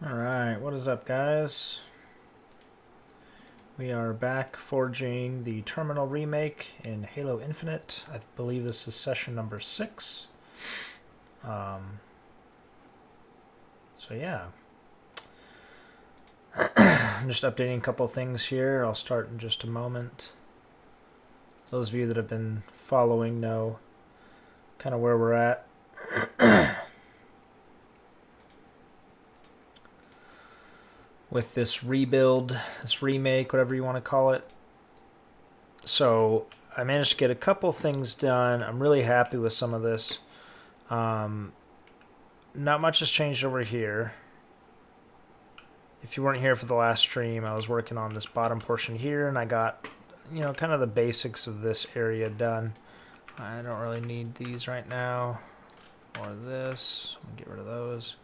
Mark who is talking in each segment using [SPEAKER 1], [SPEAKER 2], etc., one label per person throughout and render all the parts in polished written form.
[SPEAKER 1] Alright, what is up, guys? We are back forging the terminal remake in Halo Infinite. I believe this is session number 6. So yeah. I'm just updating a couple things here. I'll start in just a moment. Those of you that have been following know kind of where we're at. With this rebuild, this remake, whatever you want to call it. So I managed to get a couple things done. I'm really happy with some of this. Not much has changed over here. If you weren't here for the last stream, I was working on this bottom portion here, and I got, kind of the basics of this area done. I don't really need these right now, or this. I'm gonna get rid of those.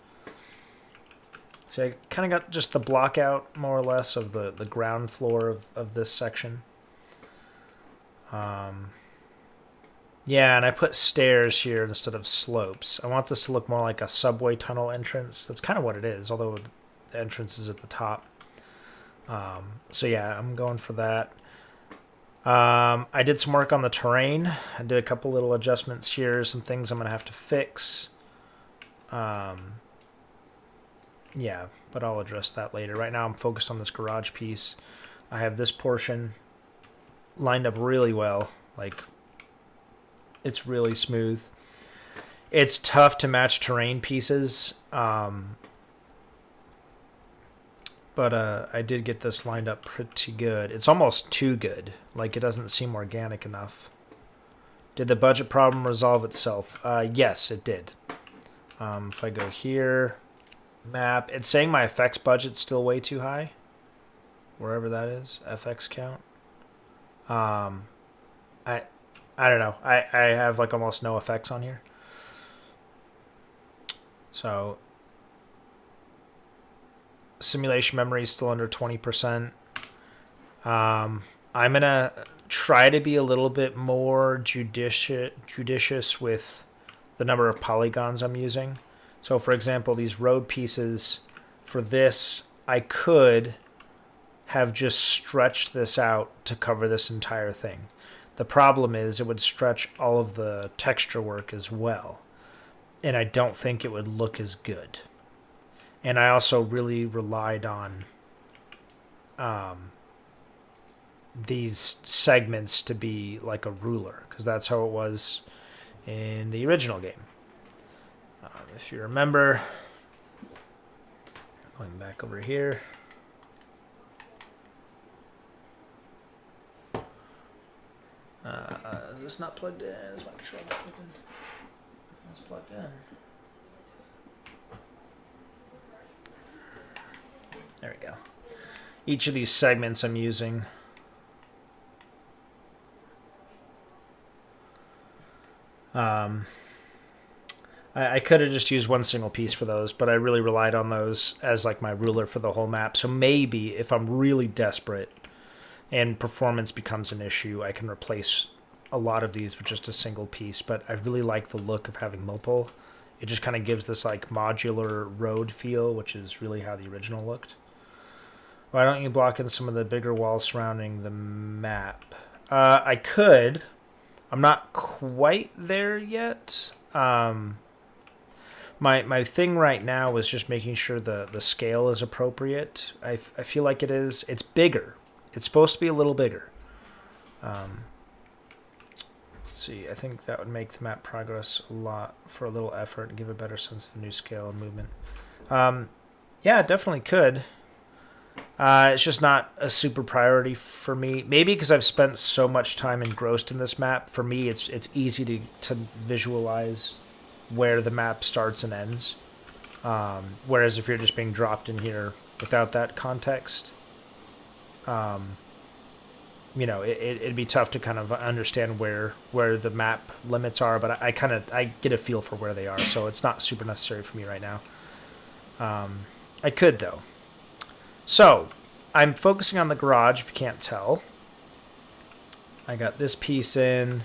[SPEAKER 1] So I kind of got just the block out, more or less, of the ground floor of this section. Yeah, and I put stairs here instead of slopes. I want this to look more like a subway tunnel entrance. That's kind of what it is, although the entrance is at the top. So yeah, I'm going for that. I did some work on the terrain. I did a couple little adjustments here, some things I'm going to have to fix. Yeah, but I'll address that later. Right now I'm focused on this garage piece. I have this portion lined up really well. Like, it's really smooth. It's tough to match terrain pieces, but I did get this lined up pretty good. It's almost too good. Like, it doesn't seem organic enough. Did the budget problem resolve itself? Yes, it did. If I go here, map, it's saying my effects budget's still way too high. Wherever that is, FX count. I don't know. I have like almost no effects on here. So simulation memory is still under 20%. I'm gonna try to be a little bit more judicious with the number of polygons I'm using. So for example, these road pieces, for this, I could have just stretched this out to cover this entire thing. The problem is it would stretch all of the texture work as well, and I don't think it would look as good. And I also really relied on these segments to be like a ruler, because that's how it was in the original game. If you remember, going back over here, is this not plugged in? Is my controller not plugged in? It's plugged in. There we go. Each of these segments I'm using. I could have just used one single piece for those, but I really relied on those as like my ruler for the whole map. So maybe if I'm really desperate and performance becomes an issue, I can replace a lot of these with just a single piece. But I really like the look of having multiple. It just kind of gives this like modular road feel, which is really how the original looked. Why don't you block in some of the bigger walls surrounding the map? I could. I'm not quite there yet. My thing right now is just making sure the scale is appropriate. I feel like it is. It's bigger. It's supposed to be a little bigger. Let's see. I think that would make the map progress a lot for a little effort and give a better sense of new scale and movement. Yeah, it definitely could. It's just not a super priority for me. Maybe because I've spent so much time engrossed in this map. For me, it's easy to visualize where the map starts and ends. Whereas if you're just being dropped in here without that context, it'd be tough to kind of understand where the map limits are. But I get a feel for where they are, so it's not super necessary for me right now. I could though. So I'm focusing on the garage. If you can't tell, I got this piece in.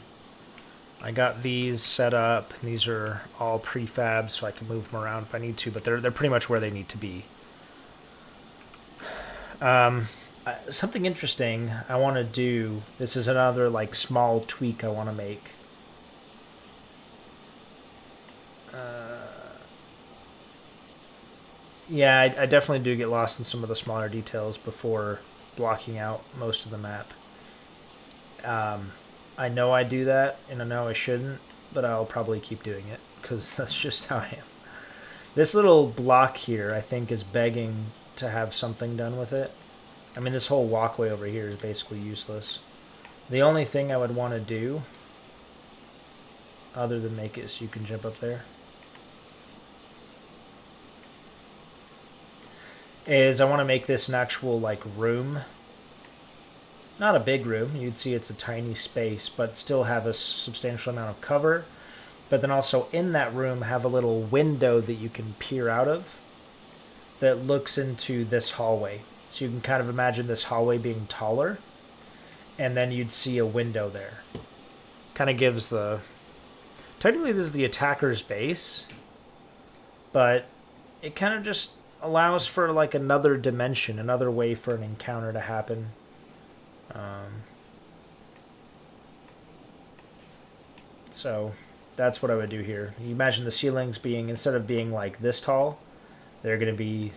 [SPEAKER 1] I got these set up, and these are all prefab, so I can move them around if I need to, but they're pretty much where they need to be. Something interesting I want to do. This is another like small tweak I want to make. Yeah, I definitely do get lost in some of the smaller details before blocking out most of the map. I know I do that, and I know I shouldn't, but I'll probably keep doing it because that's just how I am. This little block here, I think, is begging to have something done with it. I mean, this whole walkway over here is basically useless. The only thing I would want to do, other than make it so you can jump up there, is I want to make this an actual, like, room. Not a big room. You'd see it's a tiny space, but still have a substantial amount of cover. But then also in that room have a little window that you can peer out of that looks into this hallway. So you can kind of imagine this hallway being taller, and then you'd see a window there. Kind of gives the... Technically this is the attacker's base, but it kind of just allows for like another dimension, another way for an encounter to happen. So that's what I would do here. You imagine the ceilings being, instead of being like this tall, they're going to be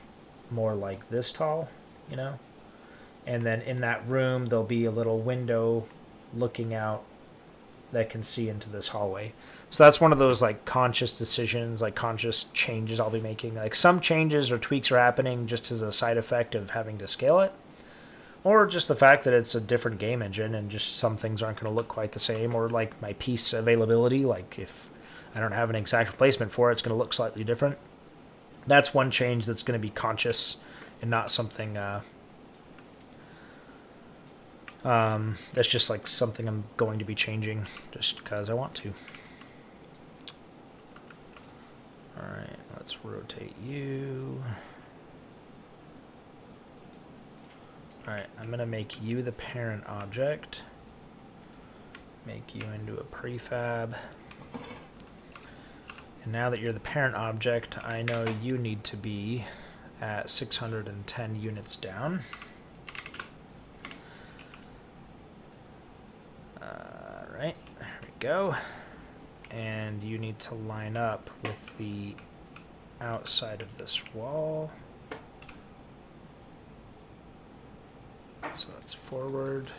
[SPEAKER 1] more like this tall, you know? And then in that room, there'll be a little window looking out that can see into this hallway. So that's one of those like conscious decisions, like conscious changes I'll be making. Like some changes or tweaks are happening just as a side effect of having to scale it, or just the fact that it's a different game engine and just some things aren't going to look quite the same, or like my piece availability, like if I don't have an exact replacement for it, it's going to look slightly different. That's one change that's going to be conscious and not something that's just like something I'm going to be changing just because I want to. Alright, let's rotate you. Alright, I'm going to make you the parent object. Make you into a prefab. And now that you're the parent object, I know you need to be at 610 units down. Alright, there we go. And you need to line up with the outside of this wall. So that's forward.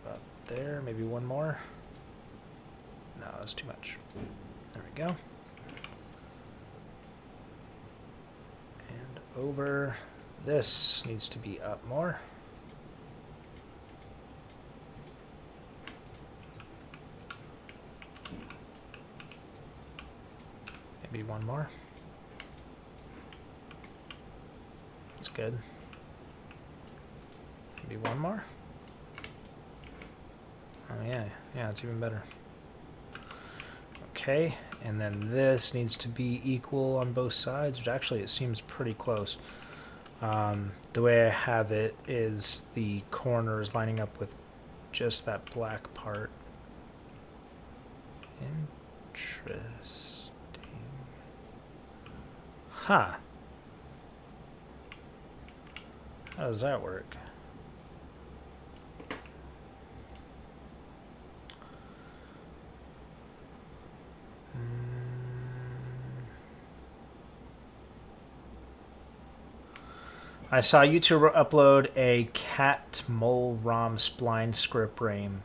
[SPEAKER 1] About there, maybe one more. No, that's too much. There we go. And over. This needs to be up more. Maybe one more. That's good. Maybe one more. Oh yeah, it's even better. Okay, and then this needs to be equal on both sides, which actually it seems pretty close. The way I have it is the corners lining up with just that black part. Interesting. Huh. How does that work? I saw YouTube upload a cat mole rom spline script brain.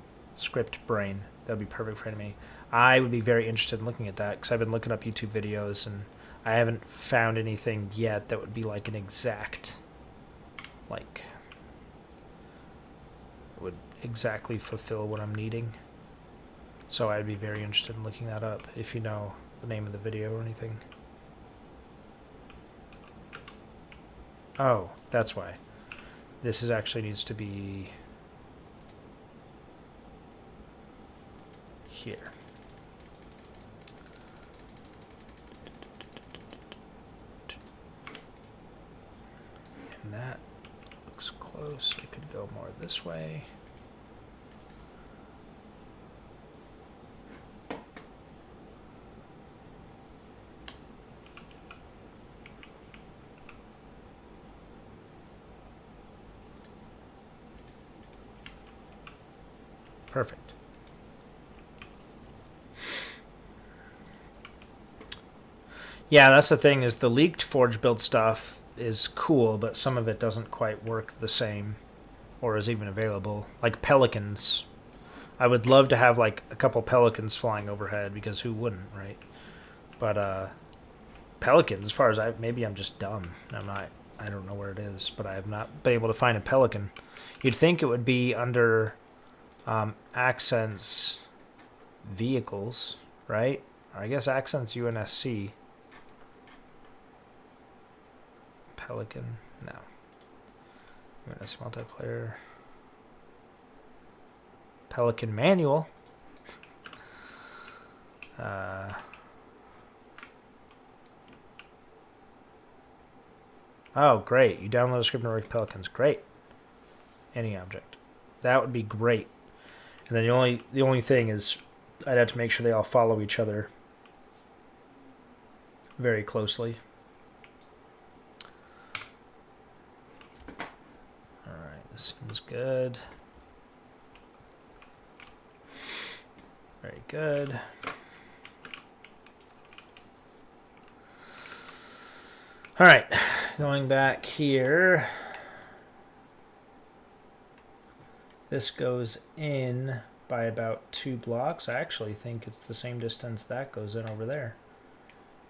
[SPEAKER 1] That would be perfect for anime. I would be very interested in looking at that because I've been looking up YouTube videos and I haven't found anything yet that would be like an exact, like, would exactly fulfill what I'm needing. So I'd be very interested in looking that up if you know the name of the video or anything. Oh, that's why. This is actually needs to be here. And that looks close. It could go more this way. Perfect. Yeah, that's the thing, is the leaked Forge build stuff is cool, but some of it doesn't quite work the same or is even available. Like pelicans. I would love to have like a couple pelicans flying overhead, because who wouldn't, right? But pelicans, as far as maybe I'm just dumb. I don't know where it is, but I have not been able to find a pelican. You'd think it would be under accents vehicles, right? I guess accents UNSC. Pelican, no. UNSC multiplayer. Pelican manual. Oh, great. You download a script and work pelicans. Great. Any object. That would be great. And then the only thing is I'd have to make sure they all follow each other very closely. Alright, this seems good. Very good. Alright, going back here. This goes in by about 2 blocks. I actually think it's the same distance that goes in over there.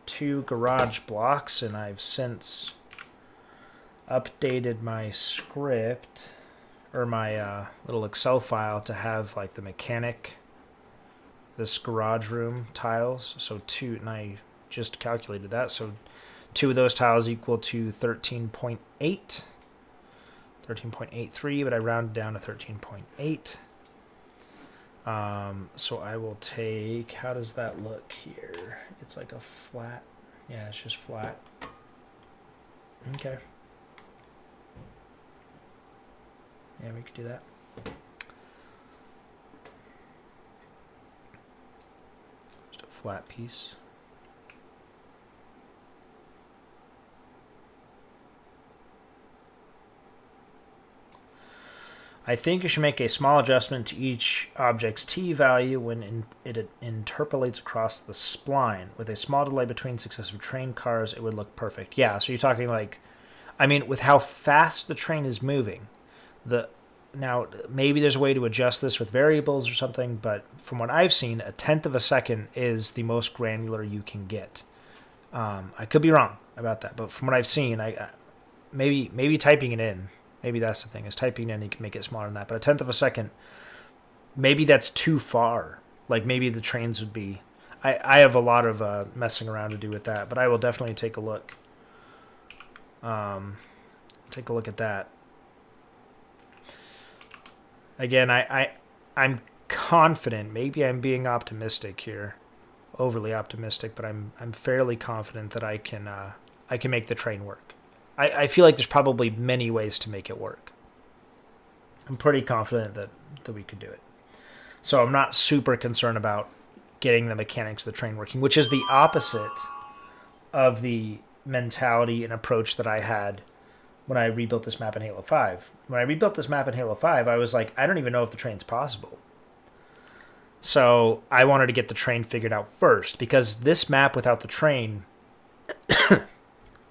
[SPEAKER 1] 2 garage blocks, and I've since updated my script, or my little Excel file, to have like the mechanic, this garage room tiles. So 2, and I just calculated that. So 2 of those tiles equal to 13.8. 13.83, but I rounded down to 13.8. So I will take, how does that look here? It's like a flat, yeah, it's just flat. Okay. Yeah, we could do that. Just a flat piece. I think you should make a small adjustment to each object's t value when it interpolates across the spline. With a small delay between successive train cars, it would look perfect. Yeah, so you're talking like, I mean, with how fast the train is moving, now maybe there's a way to adjust this with variables or something, but from what I've seen, 1/10 of a second is the most granular you can get. I could be wrong about that, but from what I've seen, maybe typing it in. Maybe that's the thing, is typing in, you can make it smaller than that. But 1/10 of a second, maybe that's too far. Like maybe the trains would be... I have a lot of messing around to do with that, but I will definitely take a look. Take a look at that. Again, I'm confident, maybe I'm being optimistic here, overly optimistic, but I'm fairly confident that I can make the train work. I feel like there's probably many ways to make it work. I'm pretty confident that we could do it. So I'm not super concerned about getting the mechanics of the train working, which is the opposite of the mentality and approach that I had when I rebuilt this map in Halo 5. When I rebuilt this map in Halo 5, I was like, I don't even know if the train's possible. So I wanted to get the train figured out first, because this map without the train,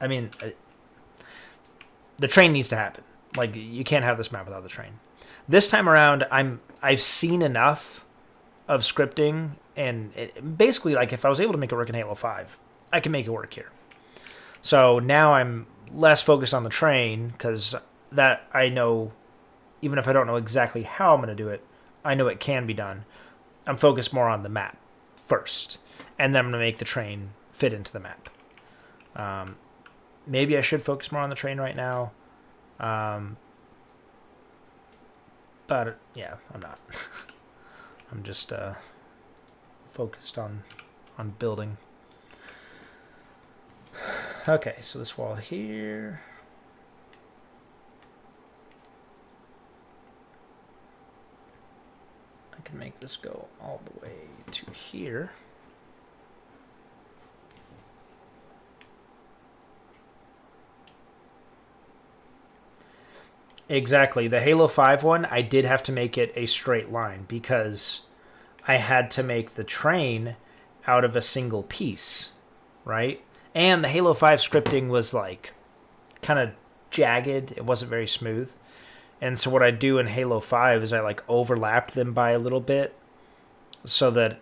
[SPEAKER 1] I mean... the train needs to happen. Like, you can't have this map without the train. This time around, I've seen enough of scripting, and basically, like, if I was able to make it work in Halo 5, I can make it work here. So now I'm less focused on the train, because that I know, even if I don't know exactly how I'm going to do it, I know it can be done. I'm focused more on the map first, and then I'm going to make the train fit into the map. Maybe I should focus more on the train right now. But, yeah, I'm not. I'm just focused on building. Okay, so this wall here. I can make this go all the way to here. Exactly. The Halo 5 one, I did have to make it a straight line because I had to make the train out of a single piece, right? And the Halo 5 scripting was like kind of jagged. It wasn't very smooth. And so what I do in Halo 5 is I like overlapped them by a little bit so that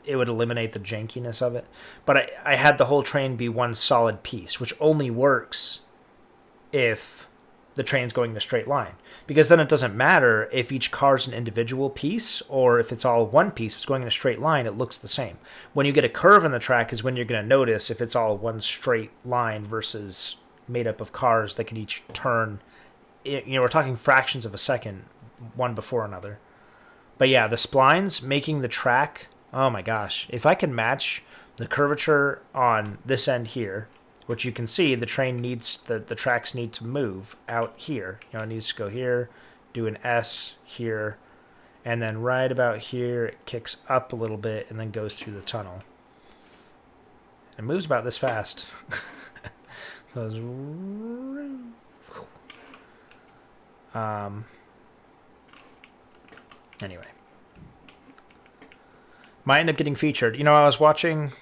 [SPEAKER 1] it would eliminate the jankiness of it. But I had the whole train be one solid piece, which only works if the train's going in a straight line. Because then it doesn't matter if each car's an individual piece or if it's all one piece. If it's going in a straight line, it looks the same. When you get a curve in the track is when you're going to notice if it's all one straight line versus made up of cars that can each turn. We're talking fractions of a second, one before another. But yeah, the splines making the track, oh my gosh. If I can match the curvature on this end here, which you can see the train needs, the tracks need to move out here. It needs to go here, do an S here, and then right about here it kicks up a little bit and then goes through the tunnel. It moves about this fast. Goes. Anyway. Might end up getting featured. I was watching...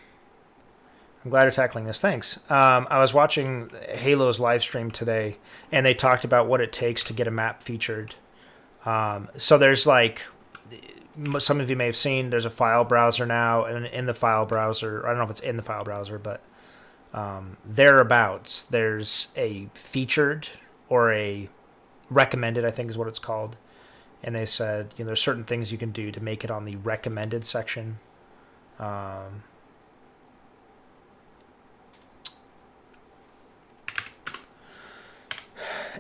[SPEAKER 1] I'm glad you're tackling this. Thanks. I was watching Halo's live stream today, and they talked about what it takes to get a map featured. So there's like... Some of you may have seen, there's a file browser now, and in the file browser... I don't know if it's in the file browser, but... thereabouts, there's a featured or a... recommended, I think is what it's called. And they said, there's certain things you can do to make it on the recommended section.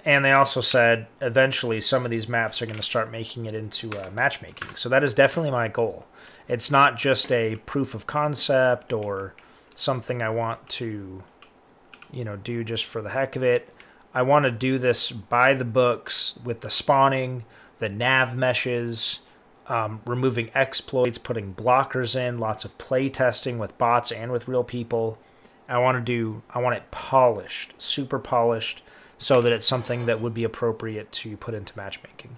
[SPEAKER 1] And they also said eventually some of these maps are going to start making it into matchmaking. So that is definitely my goal. It's not just a proof of concept or something I want to, do just for the heck of it. I want to do this by the books with the spawning, the nav meshes, removing exploits, putting blockers in, lots of play testing with bots and with real people. I want it polished, super polished, so that it's something that would be appropriate to put into matchmaking.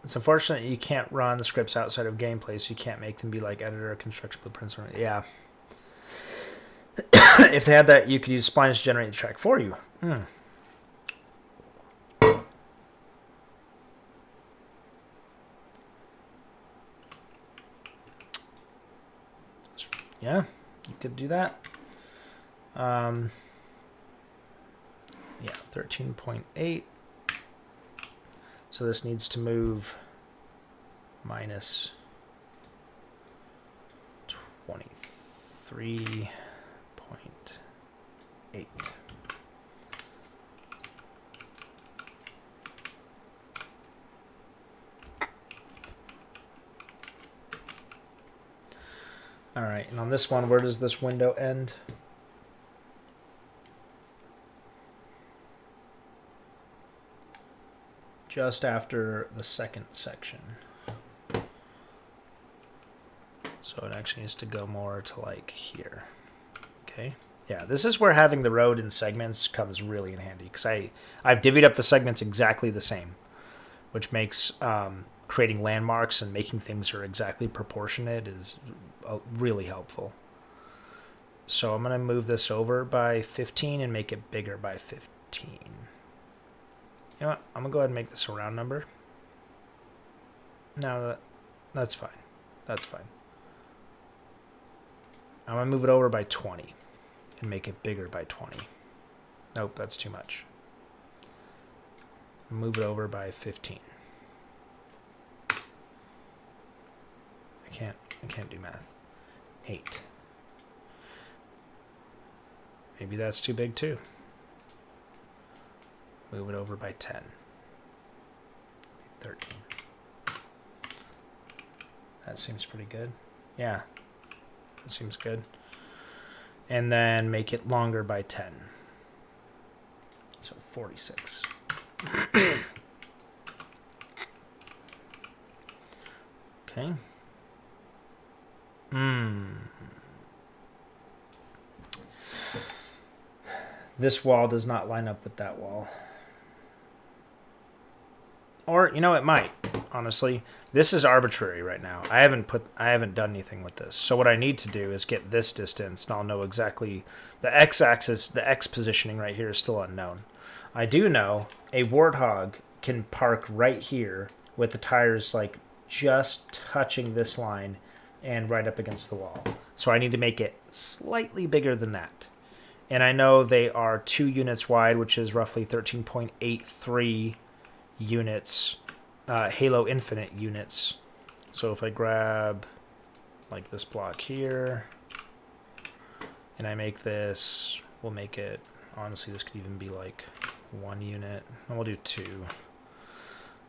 [SPEAKER 1] It's unfortunate you can't run the scripts outside of gameplay, so you can't make them be like editor or construction blueprints. Yeah. If they had that, you could use splines to generate the track for you. Yeah, you could do that. Yeah, 13.8. So this needs to move minus 23.8. All right, and on this one, where does this window end? Just after the second section. So it actually needs to go more to like here. Okay. Yeah, this is where having the road in segments comes really in handy, because I've divvied up the segments exactly the same, which makes creating landmarks and making things are exactly proportionate is really helpful. So I'm going to move this over by 15 and make it bigger by 15. You know what? I'm going to go ahead and make this a round number. No, that's fine. That's fine. I'm going to move it over by 20 and make it bigger by 20. Nope, that's too much. Move it over by 15. I can't do math. 8. Maybe that's too big too. Move it over by 10. 13. That seems pretty good. Yeah, that seems good. And then make it longer by 10. So 46. Okay. this wall does not line up with that wall. Or, you know, it might, honestly. This is arbitrary right now. I haven't done anything with this. So what I need to do is get this distance, and I'll know exactly the x-axis, the x positioning right here is still unknown. I do know a warthog can park right here with the tires like just touching this line and right up against the wall. So I need to make it slightly bigger than that. And I know they are 2 units wide, which is roughly 13.83 units, Halo Infinite units. So if I grab like this block here and I make this, we'll make it, honestly this could even be like 1 unit, and we'll do 2,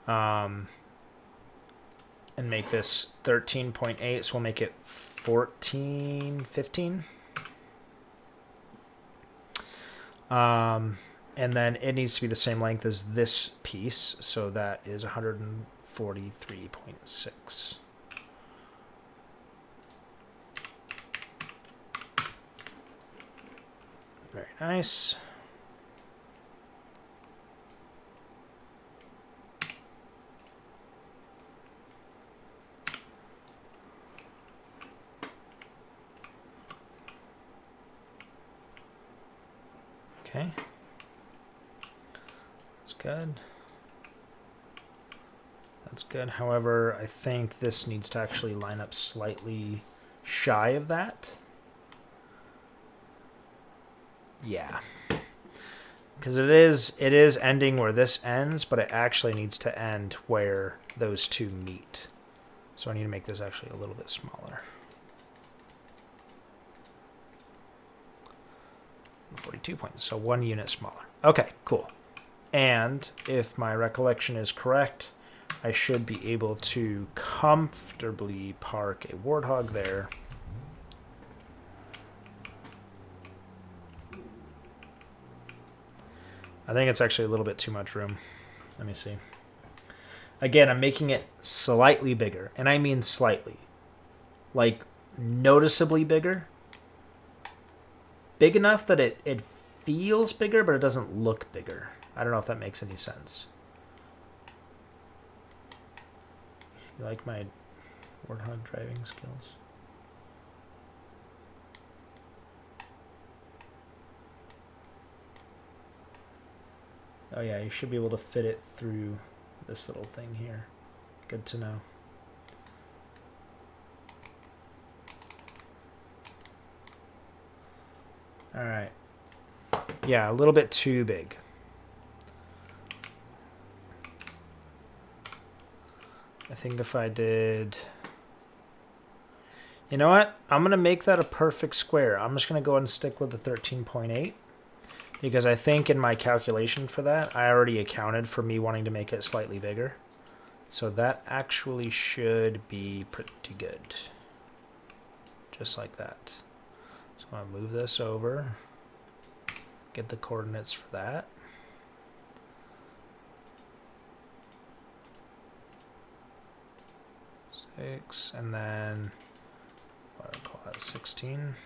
[SPEAKER 1] and make this 13.8, so we'll make it 14, 15. And then it needs to be the same length as this piece, so that is 143.6. Very nice. Okay. That's good. That's good. However, I think this needs to actually line up slightly shy of that. Yeah. Because it is ending where this ends, but it actually needs to end where those two meet. So I need to make this actually a little bit smaller. 42 points, so 1 unit smaller. Okay, cool. And if my recollection is correct, I should be able to comfortably park a warthog there. I think it's actually a little bit too much room. Let me see. Again, I'm making it slightly bigger, and I mean slightly. Like, noticeably bigger. Big enough that it feels bigger, but it doesn't look bigger. I don't know if that makes any sense. You like my warthog driving skills? Oh yeah, you should be able to fit it through this little thing here. Good to know. All right. Yeah, a little bit too big. I think if I did... You know what? I'm going to make that a perfect square. I'm just going to go ahead and stick with the 13.8. Because I think in my calculation for that, I already accounted for me wanting to make it slightly bigger. So that actually should be pretty good. Just like that. So I'm going to move this over. Get the coordinates for that. Six, and then what do I call that? 16.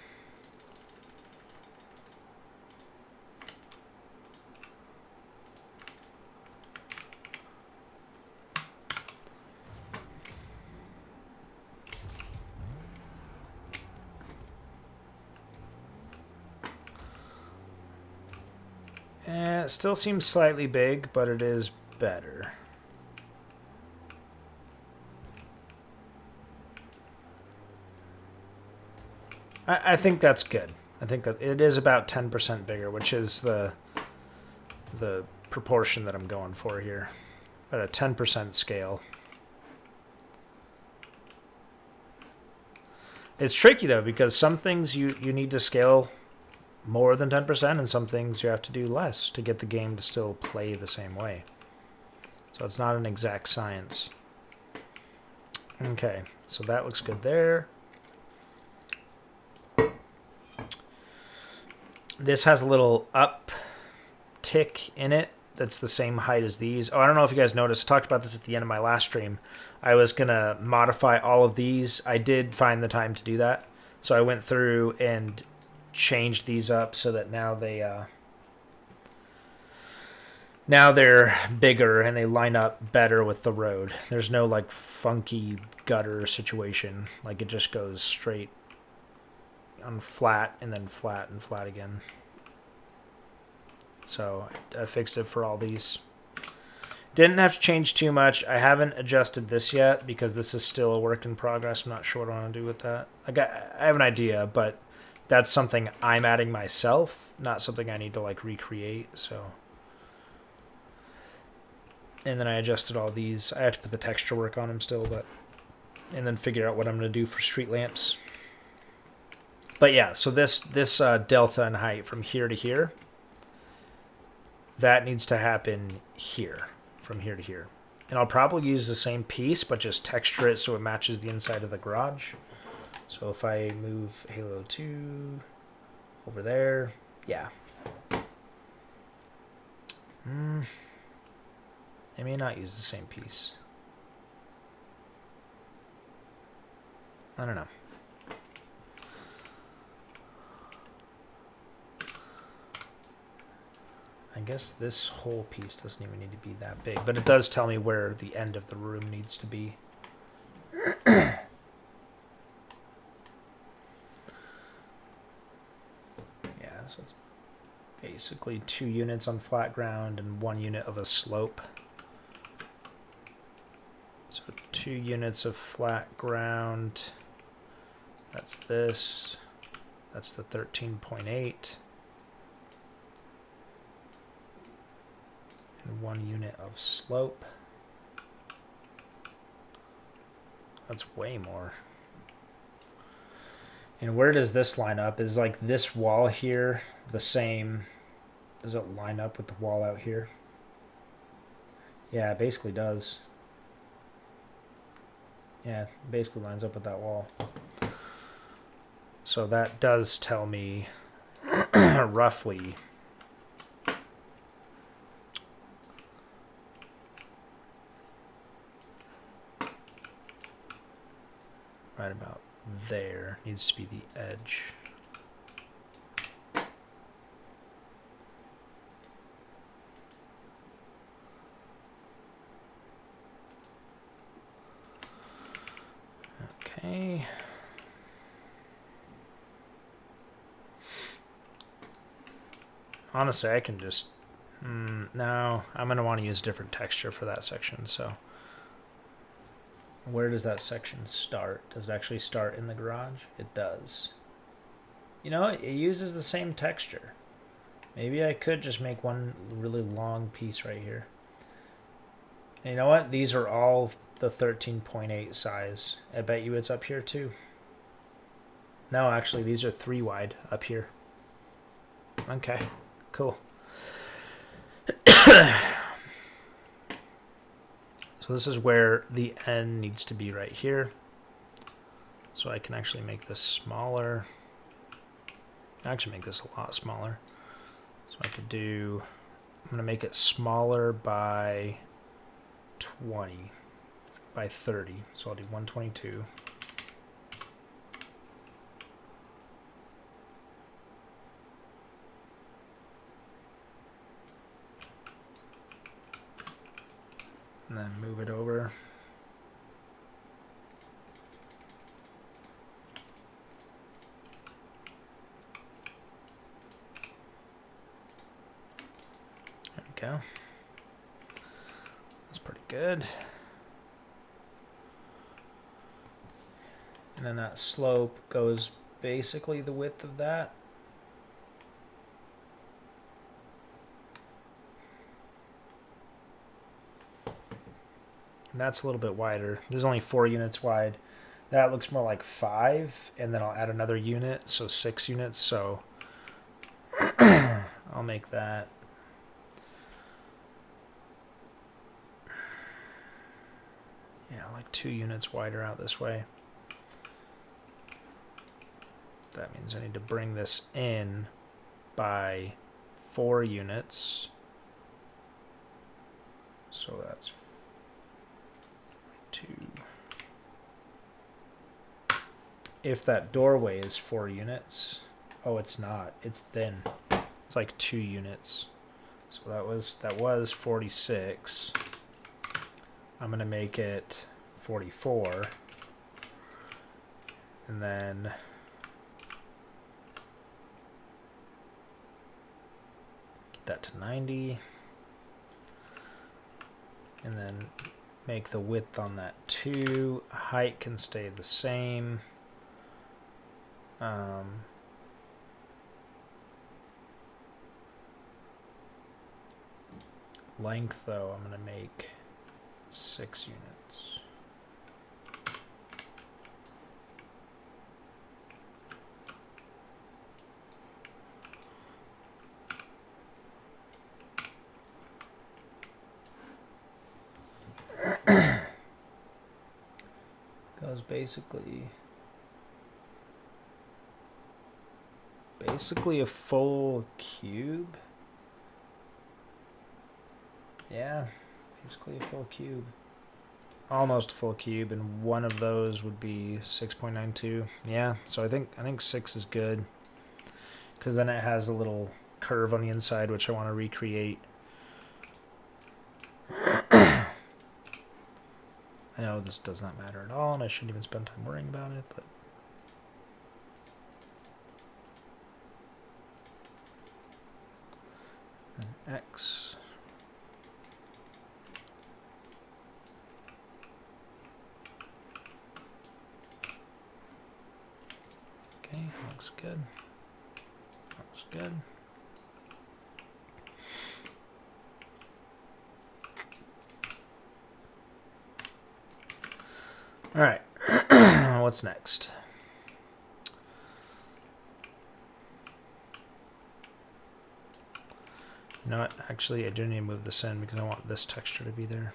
[SPEAKER 1] And it still seems slightly big, but it is better. I think that's good. I think that it is about 10% bigger, which is the proportion that I'm going for here. At a 10% scale. It's tricky though, because some things you need to scale more than 10%, and some things you have to do less to get the game to still play the same way. So it's not an exact science. Okay, so that looks good there. This has a little uptick in it that's the same height as these. Oh, I don't know if you guys noticed. I talked about this at the end of my last stream. I was going to modify all of these. I did find the time to do that. So I went through and changed these up so that now they Now they're bigger and they line up better with the road. There's no like funky gutter situation. Like it just goes straight on flat and then flat and flat again. So I fixed it for all these. Didn't have to change too much. I haven't adjusted this yet because this is still a work in progress. I'm not sure what I want to do with that. I have an idea, but that's something I'm adding myself, not something I need to like recreate. So, and then I adjusted all these. I have to put the texture work on them still, but and then figure out what I'm going to do for street lamps. But yeah, so this delta in height from here to here, that needs to happen here. From here to here. And I'll probably use the same piece, but just texture it so it matches the inside of the garage. So if I move Halo 2 over there, yeah. I may not use the same piece. I don't know. I guess this whole piece doesn't even need to be that big, but it does tell me where the end of the room needs to be. Yeah, so it's basically 2 units on flat ground and 1 unit of a slope. So 2 units of flat ground. That's this. That's the 13.8. 1 unit of slope. That's way more. And where does this line up? Is like this wall here the same? Does it line up with the wall out here? Yeah, it basically does. Yeah, it basically lines up with that wall. So that does tell me roughly right about there needs to be the edge. Okay. Honestly, I can just... no, I'm going to want to use a different texture for that section, so... Where does that section start? Does it actually start in the garage? It does. You know, it uses the same texture. Maybe I could just make one really long piece right here. And you know what? These are all the 13.8 size. I bet you it's up here too. No, actually, these are 3 wide up here. Okay, cool. So this is where the end needs to be right here. So I can actually make this smaller. Actually make this a lot smaller. So I could do, I'm going to make it smaller by 20, by 30. So I'll do 122. And then move it over. There we go. That's pretty good. And then that slope goes basically the width of that. And that's a little bit wider. There's only 4 units wide. That looks more like 5, and then I'll add another unit, so 6 units. So I'll make that. Yeah, like 2 units wider out this way. That means I need to bring this in by 4 units. So that's 2. If that doorway is 4 units, oh, it's not. It's thin. It's like 2 units. So that was 46. I'm gonna make it 44, and then get that to 90, and then make the width on that 2. Height can stay the same. Length, though, I'm going to make 6 units. Goes basically a full cube. Yeah, basically a full cube. Almost a full cube, and one of those would be 6.92. Yeah, so I think 6 is good, because then it has a little curve on the inside, which I want to recreate. I know this does not matter at all, and I shouldn't even spend time worrying about it, but and X. Okay, looks good. Looks good. All right, what's next? You know what? Actually, I do need to move this in because I want this texture to be there.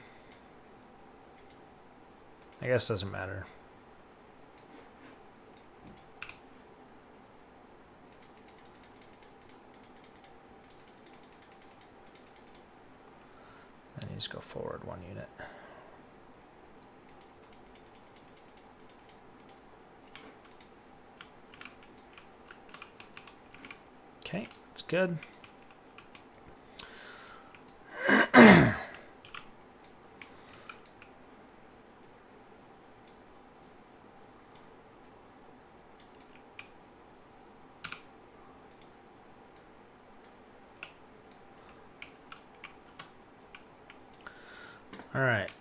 [SPEAKER 1] I guess it doesn't matter. Then you just go forward 1 unit. Okay, that's good. All right.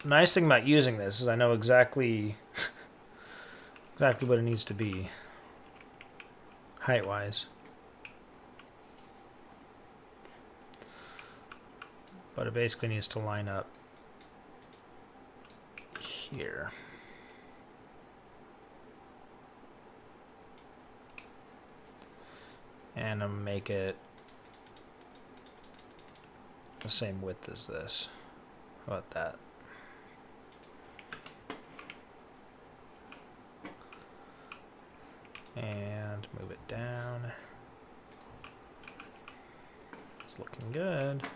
[SPEAKER 1] Nice thing about using this is I know exactly what it needs to be height-wise. But it basically needs to line up here. And I'm gonna make it the same width as this. How about that? And move it down. It's looking good.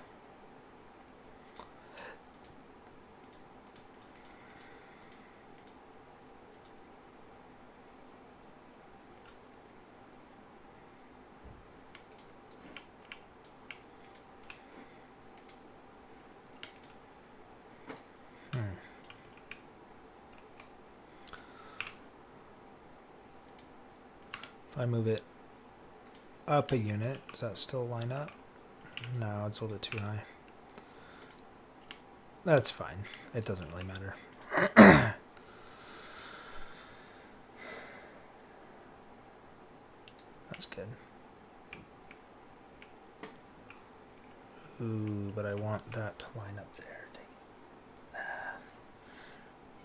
[SPEAKER 1] If I move it up a unit, does that still line up? No, it's a little bit too high. That's fine. It doesn't really matter. That's good. Ooh, but I want that to line up there.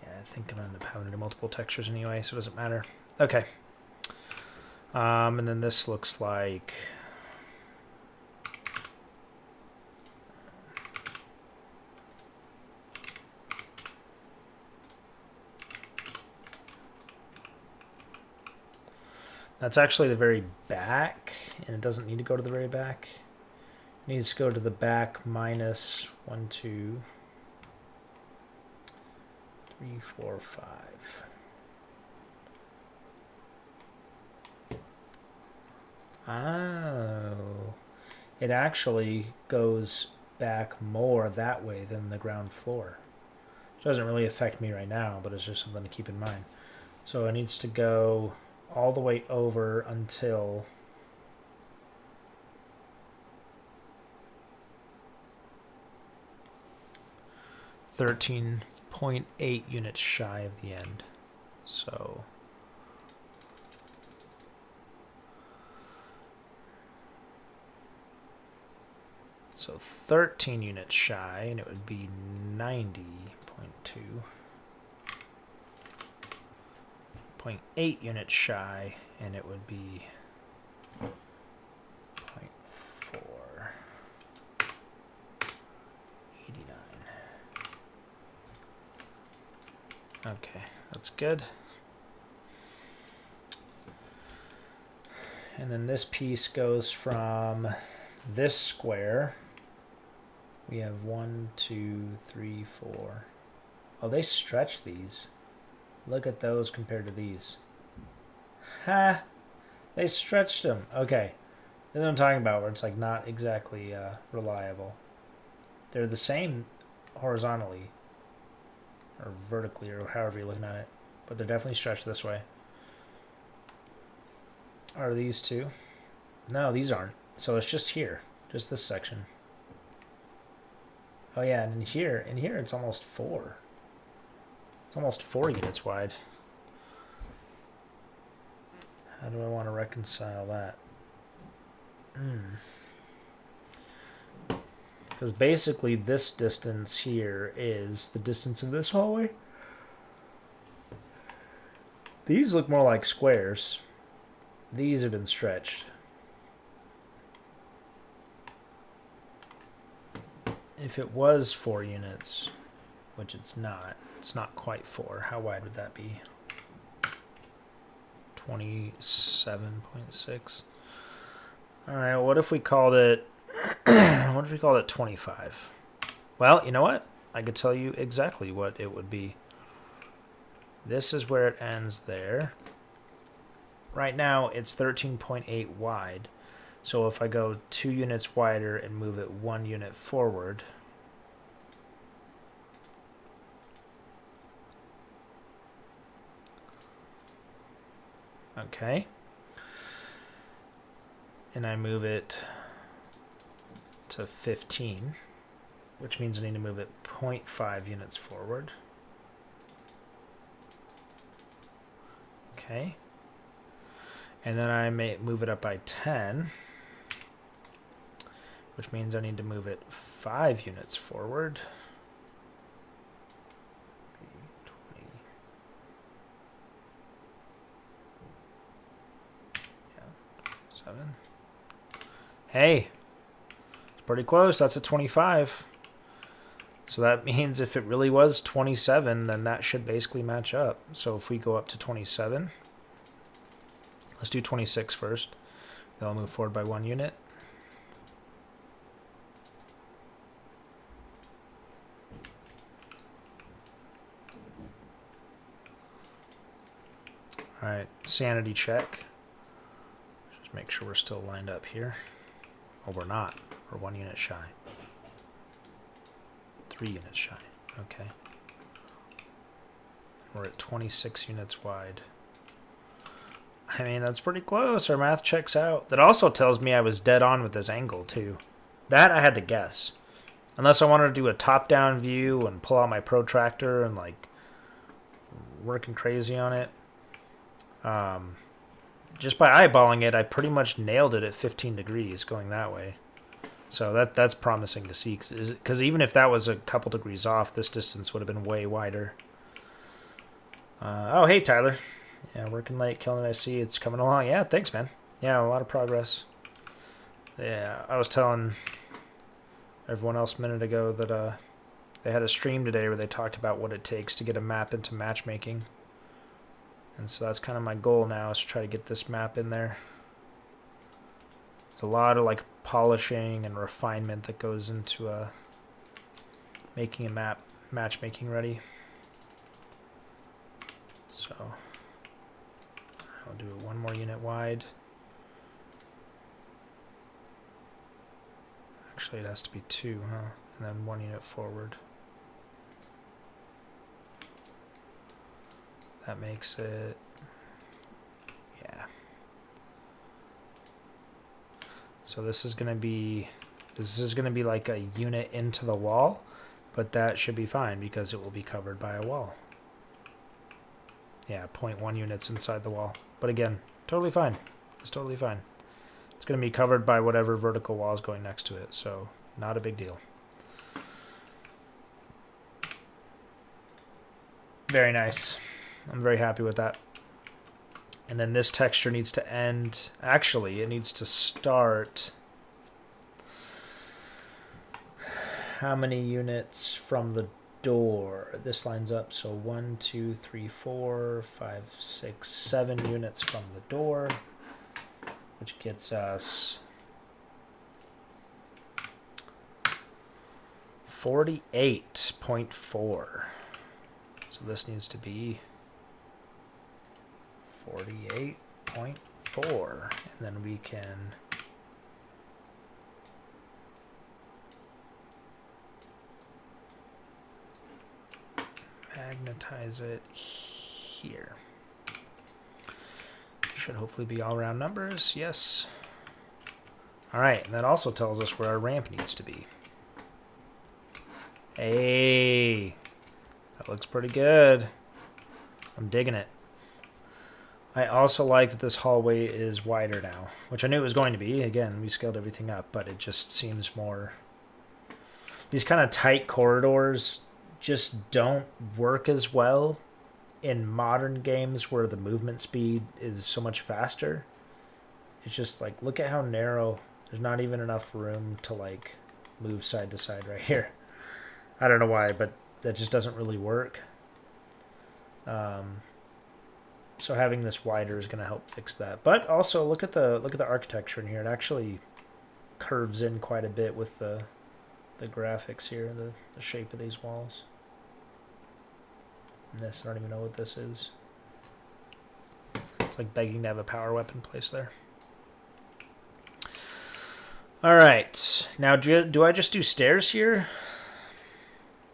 [SPEAKER 1] Yeah, I think I'm going to end up having to do multiple textures anyway, so it doesn't matter. Okay. And then this looks like... That's actually the very back, and it doesn't need to go to the very back. It needs to go to the back minus 1, 2, 3, 4, 5. Oh, it actually goes back more that way than the ground floor. It doesn't really affect me right now, but it's just something to keep in mind. So it needs to go all the way over until 13.8 units shy of the end. So So 13 units shy, and it would be 90.2. 0.8 units shy, and it would be 0.4. 89. Okay, that's good. And then this piece goes from this square. We have 1, 2, 3, 4. Oh, they stretch these. Look at those compared to these. Ha! They stretched them. Okay. This is what I'm talking about, where it's like not exactly reliable. They're the same horizontally, or vertically, or however you're looking at it, but they're definitely stretched this way. Are these two? No, these aren't. So it's just here, just this section. Oh yeah, and in here it's almost 4. It's almost 4 units wide. How do I want to reconcile that? Because basically this distance here is the distance of this hallway. These look more like squares. These have been stretched. If it was 4 units, which it's not quite 4. How wide would that be? 27.6. All right, what if we called it what if we called it 25? Well, you know what? I could tell you exactly what it would be. This is where it ends there. Right now, it's 13.8 wide. So if I go 2 units wider and move it 1 unit forward, okay, and I move it to 15, which means I need to move it 0.5 units forward. Okay. And then I may move it up by 10, which means I need to move it 5 units forward. 20. Yeah, 7. Hey, it's pretty close. That's a 25. So that means if it really was 27, then that should basically match up. So if we go up to 27, let's do 26 first. Then I'll move forward by 1 unit. All right, sanity check. Just make sure we're still lined up here. Oh, we're not. We're 1 unit shy. 3 units shy. Okay. We're at 26 units wide. I mean, that's pretty close. Our math checks out. That also tells me I was dead on with this angle, too. That I had to guess. Unless I wanted to do a top-down view and pull out my protractor and, like, working crazy on it. Just by eyeballing it, I pretty much nailed it at 15 degrees going that way. So that's promising to see. Because even if that was a couple degrees off, this distance would have been way wider. Oh, hey, Tyler. Yeah, working late, killing it. I see it's coming along. Yeah, thanks, man. Yeah, a lot of progress. Yeah, I was telling everyone else a minute ago that they had a stream today where they talked about what it takes to get a map into matchmaking. And so that's kind of my goal now, is to try to get this map in there. There's a lot of like polishing and refinement that goes into making a map matchmaking ready. So I'll do it 1 more unit wide. Actually, it has to be 2, huh? And then 1 unit forward. That makes it, yeah. So this is gonna be like a unit into the wall, but that should be fine because it will be covered by a wall. Yeah, 0.1 units inside the wall. But again, totally fine. It's totally fine. It's gonna be covered by whatever vertical wall is going next to it, so not a big deal. Very nice. I'm very happy with that. And then this texture needs to end. Actually, it needs to start. How many units from the door? This lines up. So 1, 2, 3, 4, 5, 6, 7 units from the door, which gets us 48.4. So this needs to be 48.4, and then we can magnetize it here. Should hopefully be all round numbers. Yes. All right, and that also tells us where our ramp needs to be. Hey, that looks pretty good. I'm digging it. I also like that this hallway is wider now, which I knew it was going to be. Again, we scaled everything up, but it just seems more... These kind of tight corridors just don't work as well in modern games where the movement speed is so much faster. It's just like, look at how narrow. There's not even enough room to like move side to side right here. I don't know why, but that just doesn't really work. So having this wider is going to help fix that. But also look at the architecture in here. It actually curves in quite a bit with the graphics here, the shape of these walls. And this, I don't even know what this is. It's like begging to have a power weapon placed there. All right, now do I just do stairs here?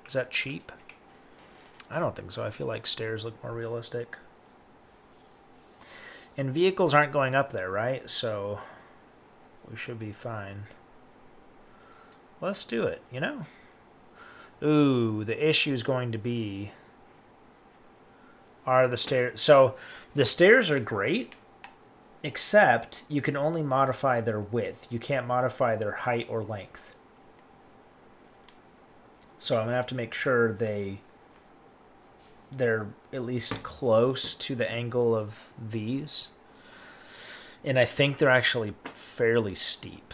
[SPEAKER 1] Is that cheap? I don't think so. I feel like stairs look more realistic. And vehicles aren't going up there, right? So we should be fine. Let's do it, you know? Ooh, the issue is going to be, are the stairs... So the stairs are great, except you can only modify their width. You can't modify their height or length. So I'm going to have to make sure they're at least close to the angle of these. And I think they're actually fairly steep.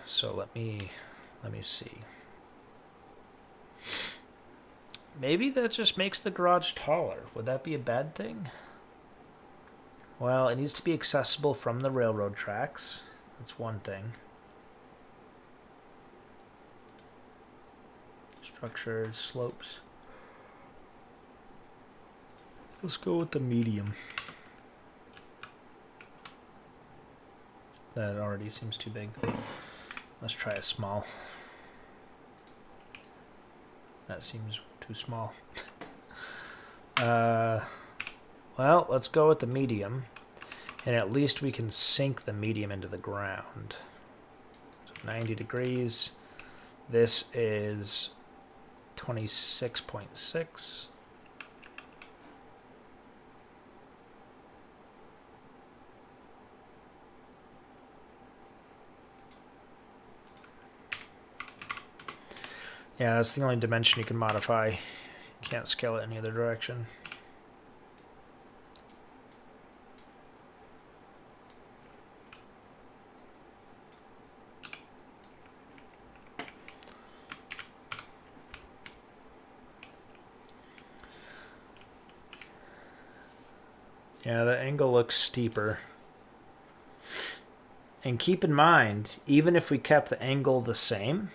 [SPEAKER 1] So let me see. Maybe that just makes the garage taller. Would that be a bad thing? Well, it needs to be accessible from the railroad tracks. That's one thing. Structures, slopes. Let's go with the medium. That already seems too big. Let's try a small. That seems too small. Well, let's go with the medium. And at least we can sink the medium into the ground. So 90 degrees. This is 26.6. Yeah, that's the only dimension you can modify. You can't scale it any other direction. Yeah, the angle looks steeper. And keep in mind, even if we kept the angle the same,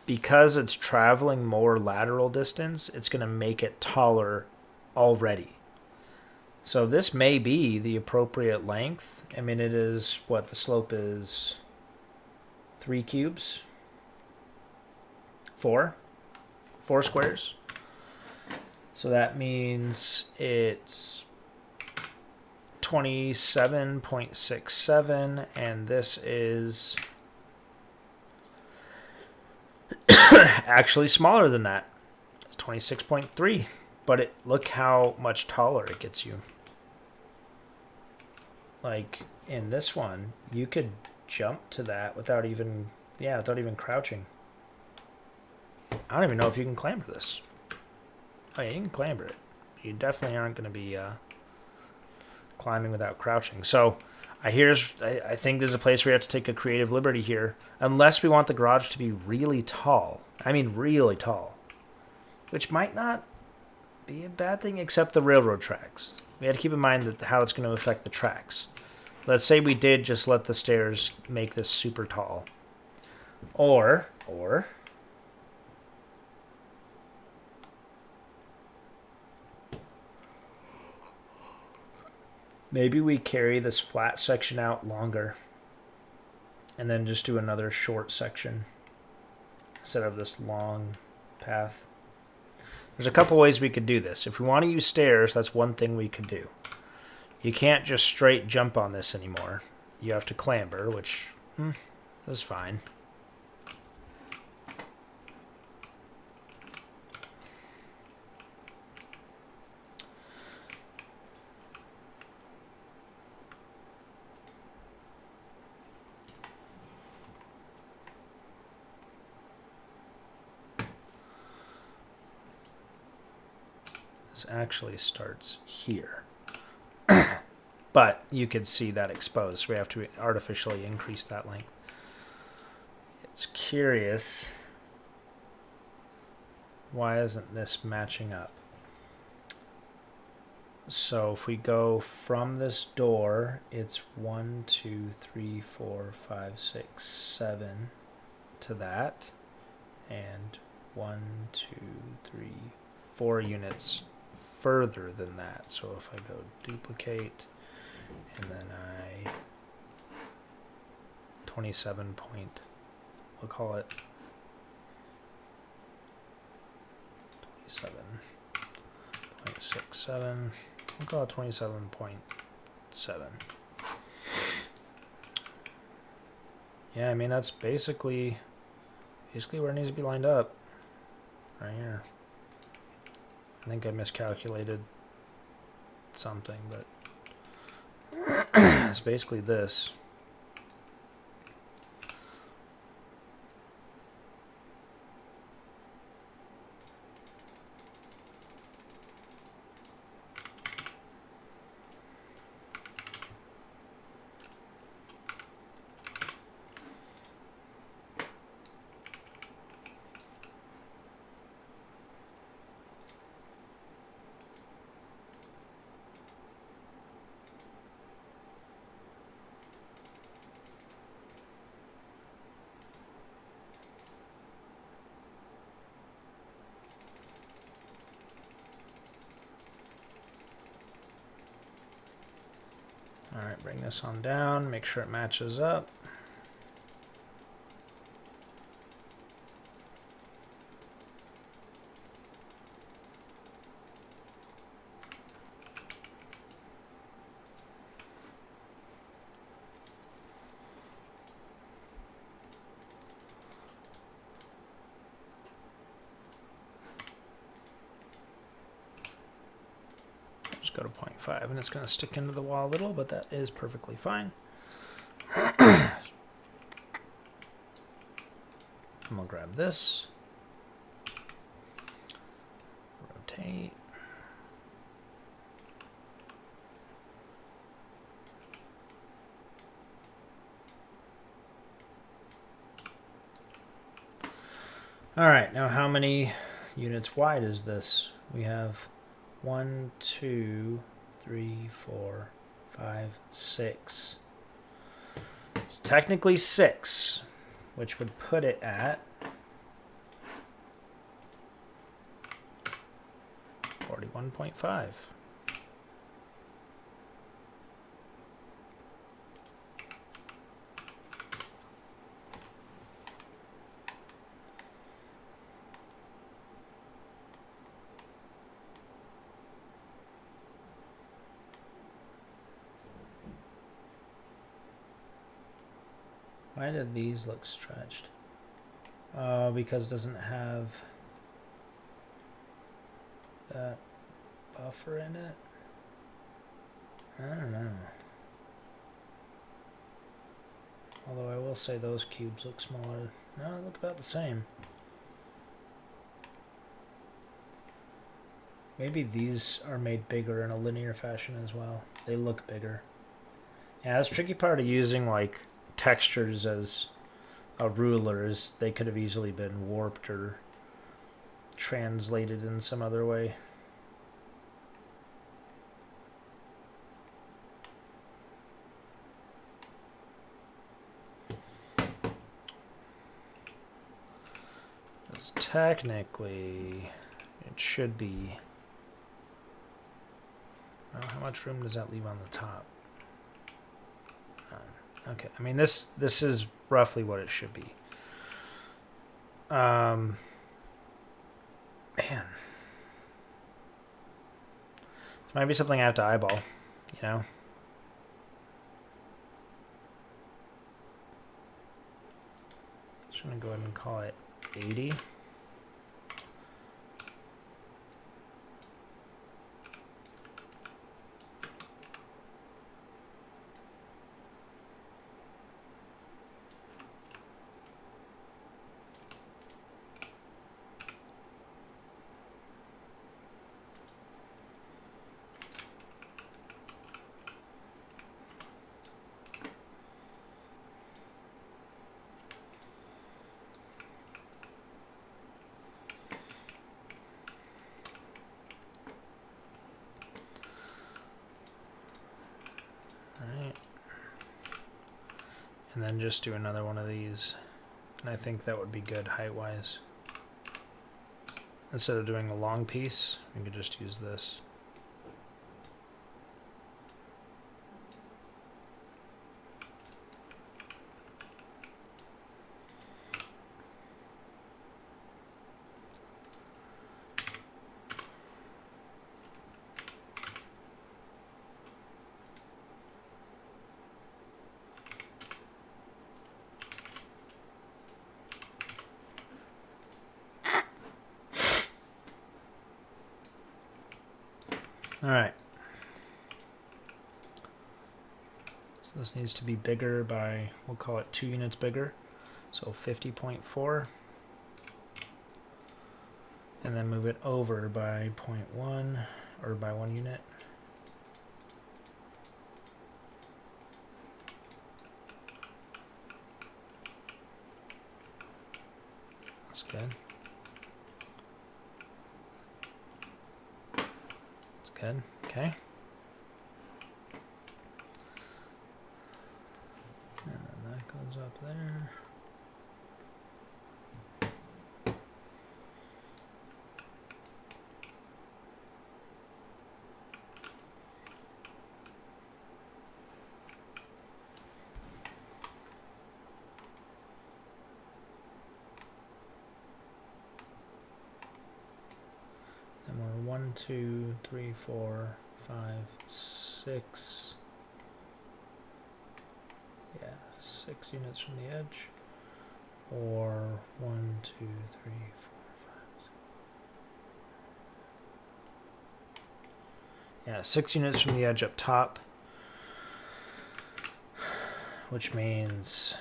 [SPEAKER 1] because it's traveling more lateral distance, it's going to make it taller already. So this may be the appropriate length. I mean, it is what the slope is 3 cubes. 4 squares. So that means it's 27.67, and this is actually smaller than that. It's 26.3, but look how much taller it gets you. Like in this one, you could jump to that without even crouching. I don't even know if you can clamber this. Oh, yeah, you can clamber it. You definitely aren't going to be climbing without crouching. So I think there's a place where you have to take a creative liberty here, unless we want the garage to be really tall. I mean, really tall, which might not be a bad thing, except the railroad tracks. We have to keep in mind that how it's going to affect the tracks. Let's say we did just let the stairs make this super tall, or maybe we carry this flat section out longer and then just do another short section instead of this long path. There's a couple ways we could do this. If we want to use stairs, that's one thing we could do. You can't just straight jump on this anymore. You have to clamber, which is fine. This actually starts here. But you could see that exposed. We have to artificially increase that length. It's curious. Why isn't this matching up? So if we go from this door, it's 1, 2, 3, 4, 5, 6, 7 to that. And 1, 2, 3, 4 units further than that. So if I go duplicate, and then 27 point, we'll call it 27.67, we'll call it 27.7. Yeah, I mean, that's basically where it needs to be lined up, right here. I think I miscalculated something, but it's basically this. All right, bring this on down, make sure it matches up. Go to 0.5 and it's going to stick into the wall a little, but that is perfectly fine. And we'll grab this, rotate. All right, now how many units wide is this? We have 1, 2, 3, 4, 5, 6. It's technically 6, which would put it at 41.5. Why did these look stretched? Because it doesn't have that buffer in it. I don't know. Although I will say those cubes look smaller. No, they look about the same. Maybe these are made bigger in a linear fashion as well. They look bigger. Yeah, that's the tricky part of using like textures as a ruler is they could have easily been warped or translated in some other way. Because technically it should be. Well, how much room does that leave on the top? Okay, I mean this is roughly what it should be. Man, this might be something I have to eyeball, you know. Just gonna go ahead and call it 80. And then just do another one of these. And I think that would be good height-wise. Instead of doing a long piece, we could just use this. Alright. So this needs to be bigger by, we'll call it 2 units bigger. So 50.4. And then move it over by 0.1 or by 1 unit. That's good. Good. Okay. And then that goes up there. And we're 1, 2, 3, 4, 5, 6. Yeah, 6 units from the edge. Or 1, 2, 3, 4, 5. Yeah, 6 units from the edge up top. Which means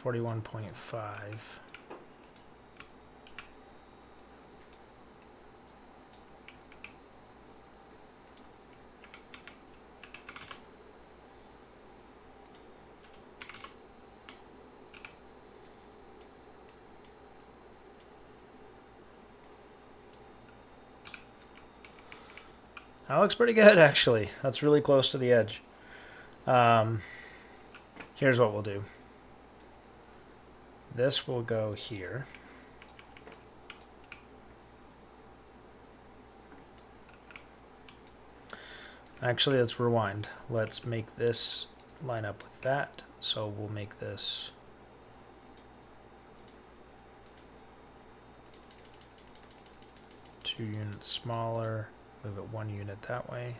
[SPEAKER 1] 41.5. That looks pretty good, actually. That's really close to the edge. Here's what we'll do. This will go here. Actually, let's rewind. Let's make this line up with that. So we'll make this two units smaller. Move it 1 unit that way.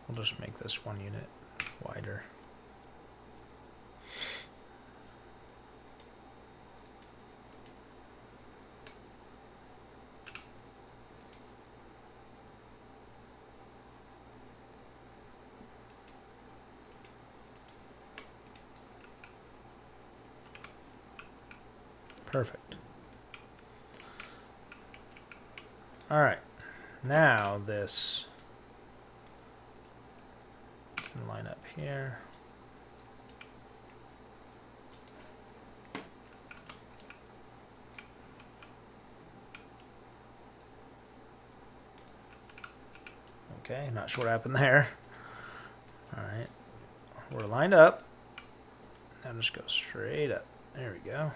[SPEAKER 1] We'll just make this 1 unit wider. Perfect. All right, now this can line up here. Okay, not sure what happened there. All right, we're lined up. Now just go straight up. There we go.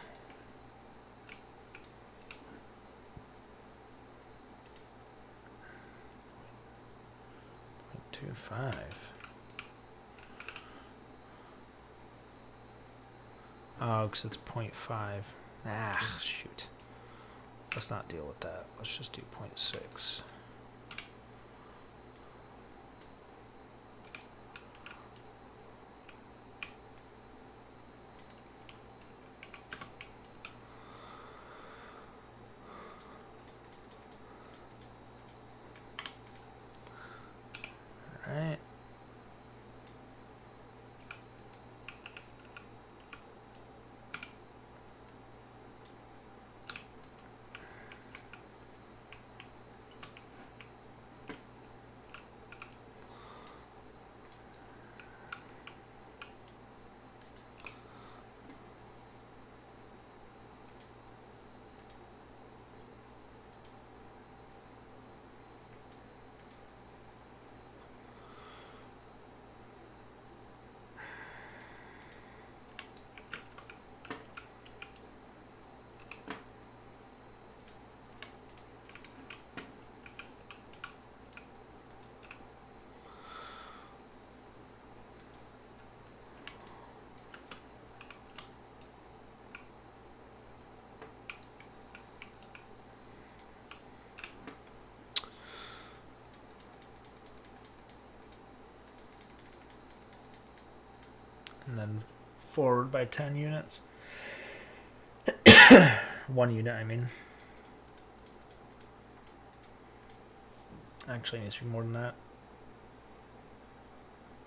[SPEAKER 1] .25. Oh, because it's 0.5. Ah, shoot. Let's not deal with that. Let's just do 0.6. All right. And then forward by 10 units. 1 unit, I mean. Actually, it needs to be more than that.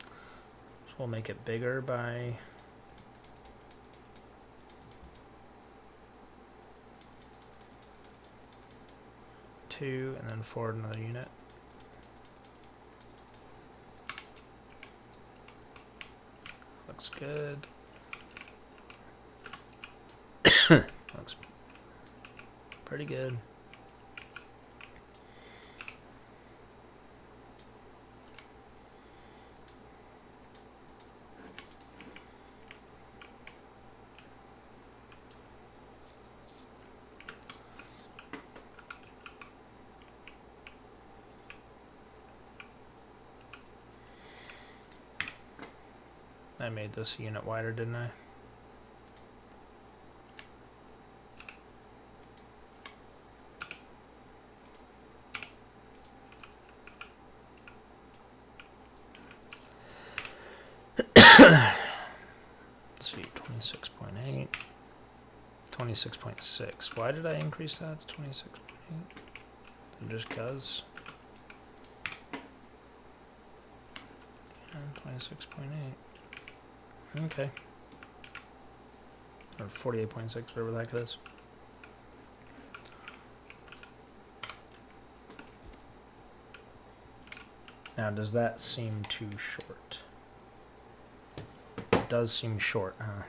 [SPEAKER 1] So we'll make it bigger by 2, and then forward another unit. Looks good. Looks pretty good. I made this unit wider, didn't I? Let's see, 26.8, 26.6. Why did I increase that to 26.8? Just because. 26.8. Okay. Or 48.6, whatever the heck it is. Now, does that seem too short? It does seem short, huh?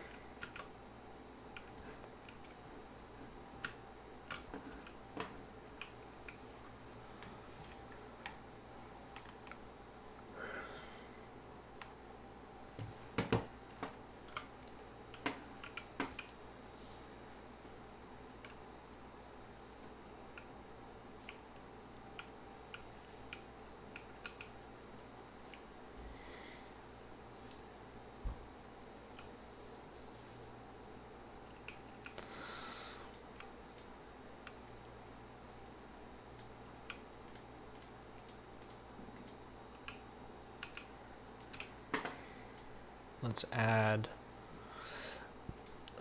[SPEAKER 1] Let's add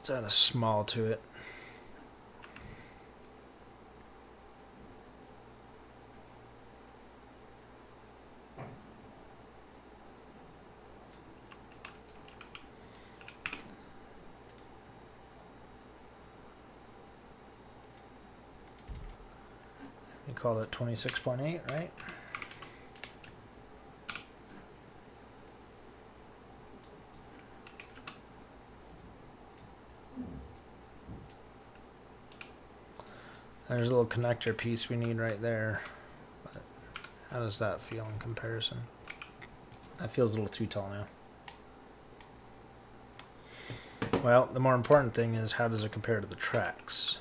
[SPEAKER 1] a small to it. We call it 26.8, right? There's a little connector piece we need right there. But how does that feel in comparison? That feels a little too tall now. Well, the more important thing is how does it compare to the tracks?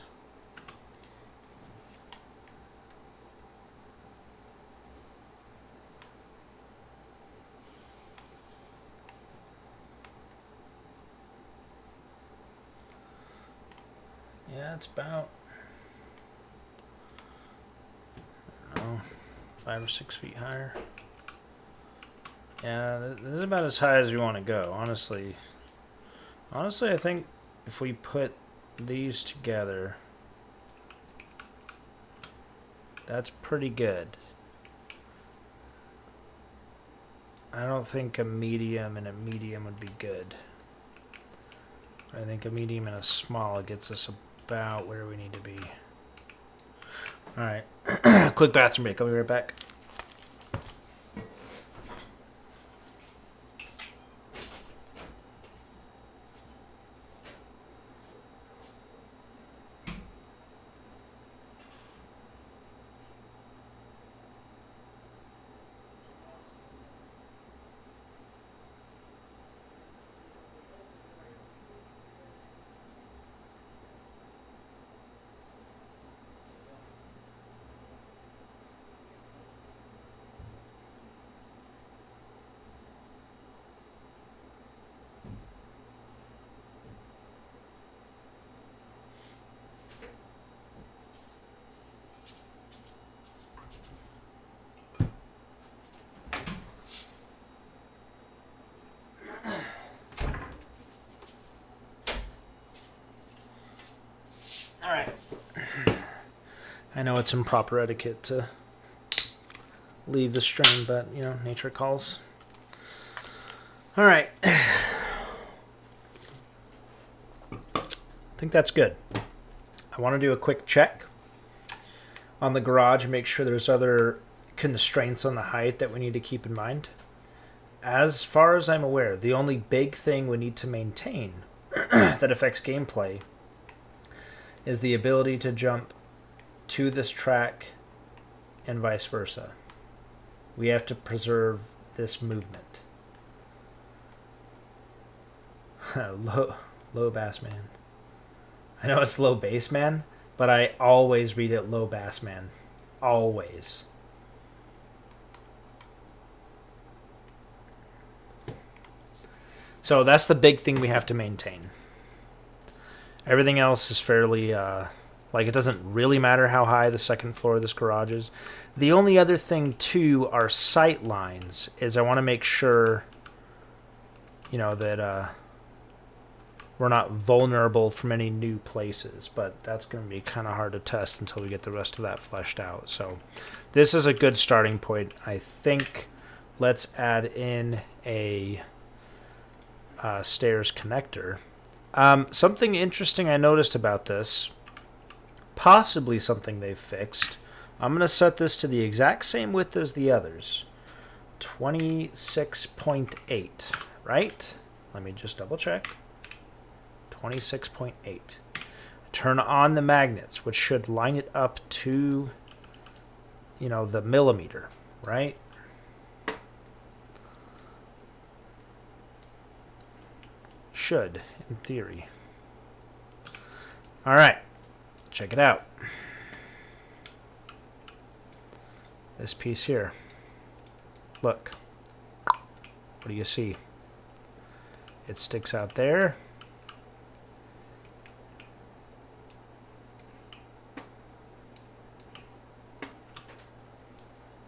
[SPEAKER 1] Yeah, it's about, I don't know, 5 or 6 feet higher. Yeah, this is about as high as we want to go, honestly. Honestly, I think if we put these together, that's pretty good. I don't think a medium and a medium would be good. I think a medium and a small gets us about where we need to be. Alright, quick bathroom break. I'll be right back. Alright. I know it's improper etiquette to leave the stream, but, you know, nature calls. Alright. I think that's good. I want to do a quick check on the garage and make sure there's other constraints on the height that we need to keep in mind. As far as I'm aware, the only big thing we need to maintain that affects gameplay is the ability to jump to this track and vice versa. We have to preserve this movement. Low bass man. I know it's low bass man, but I always read it low bass man. Always. So that's the big thing we have to maintain. Everything else is fairly, like, it doesn't really matter how high the second floor of this garage is. The only other thing, too, are sight lines, is I want to make sure, you know, that we're not vulnerable from any new places. But that's going to be kind of hard to test until we get the rest of that fleshed out. So this is a good starting point. I think let's add in a stairs connector. Something interesting I noticed about this, possibly something they've fixed. I'm going to set this to the exact same width as the others. 26.8, right? Let me just double check. 26.8. Turn on the magnets, which should line it up to, you know, the millimeter, right? Should, in theory. All right, check it out. This piece here. Look. What do you see? It sticks out there.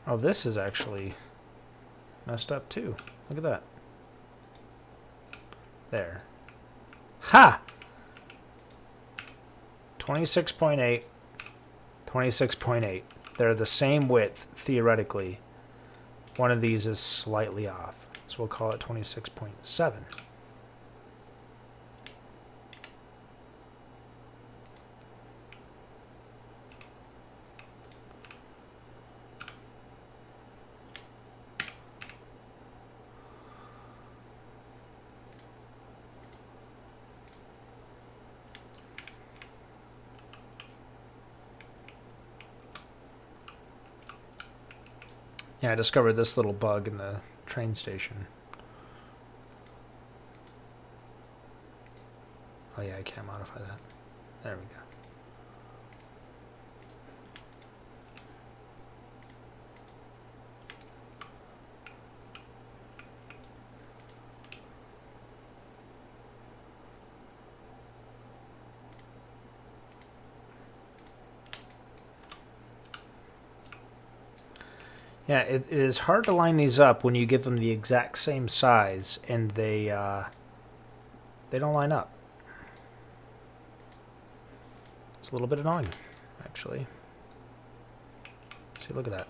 [SPEAKER 1] Oh, this is actually messed up too. Look at that. There. Ha! 26.8. 26.8. They're the same width, theoretically. One of these is slightly off. So we'll call it 26.7. Yeah, I discovered this little bug in the train station. Oh yeah, I can't modify that. There we go. Yeah, it is hard to line these up when you give them the exact same size and they don't line up. It's a little bit annoying, actually. See, look at that.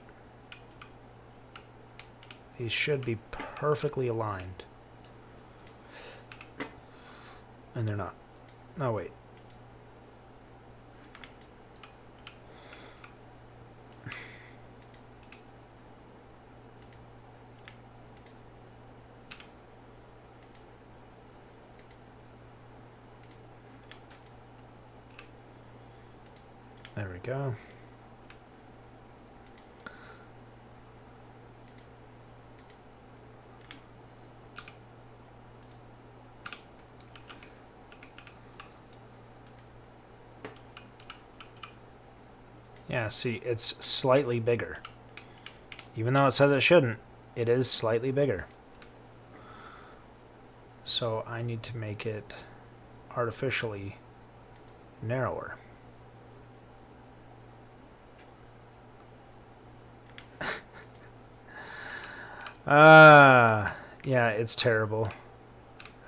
[SPEAKER 1] These should be perfectly aligned. And they're not. No, wait. There we go. Yeah, see, it's slightly bigger. Even though it says it shouldn't, it is slightly bigger. So I need to make it artificially narrower. Yeah, it's terrible.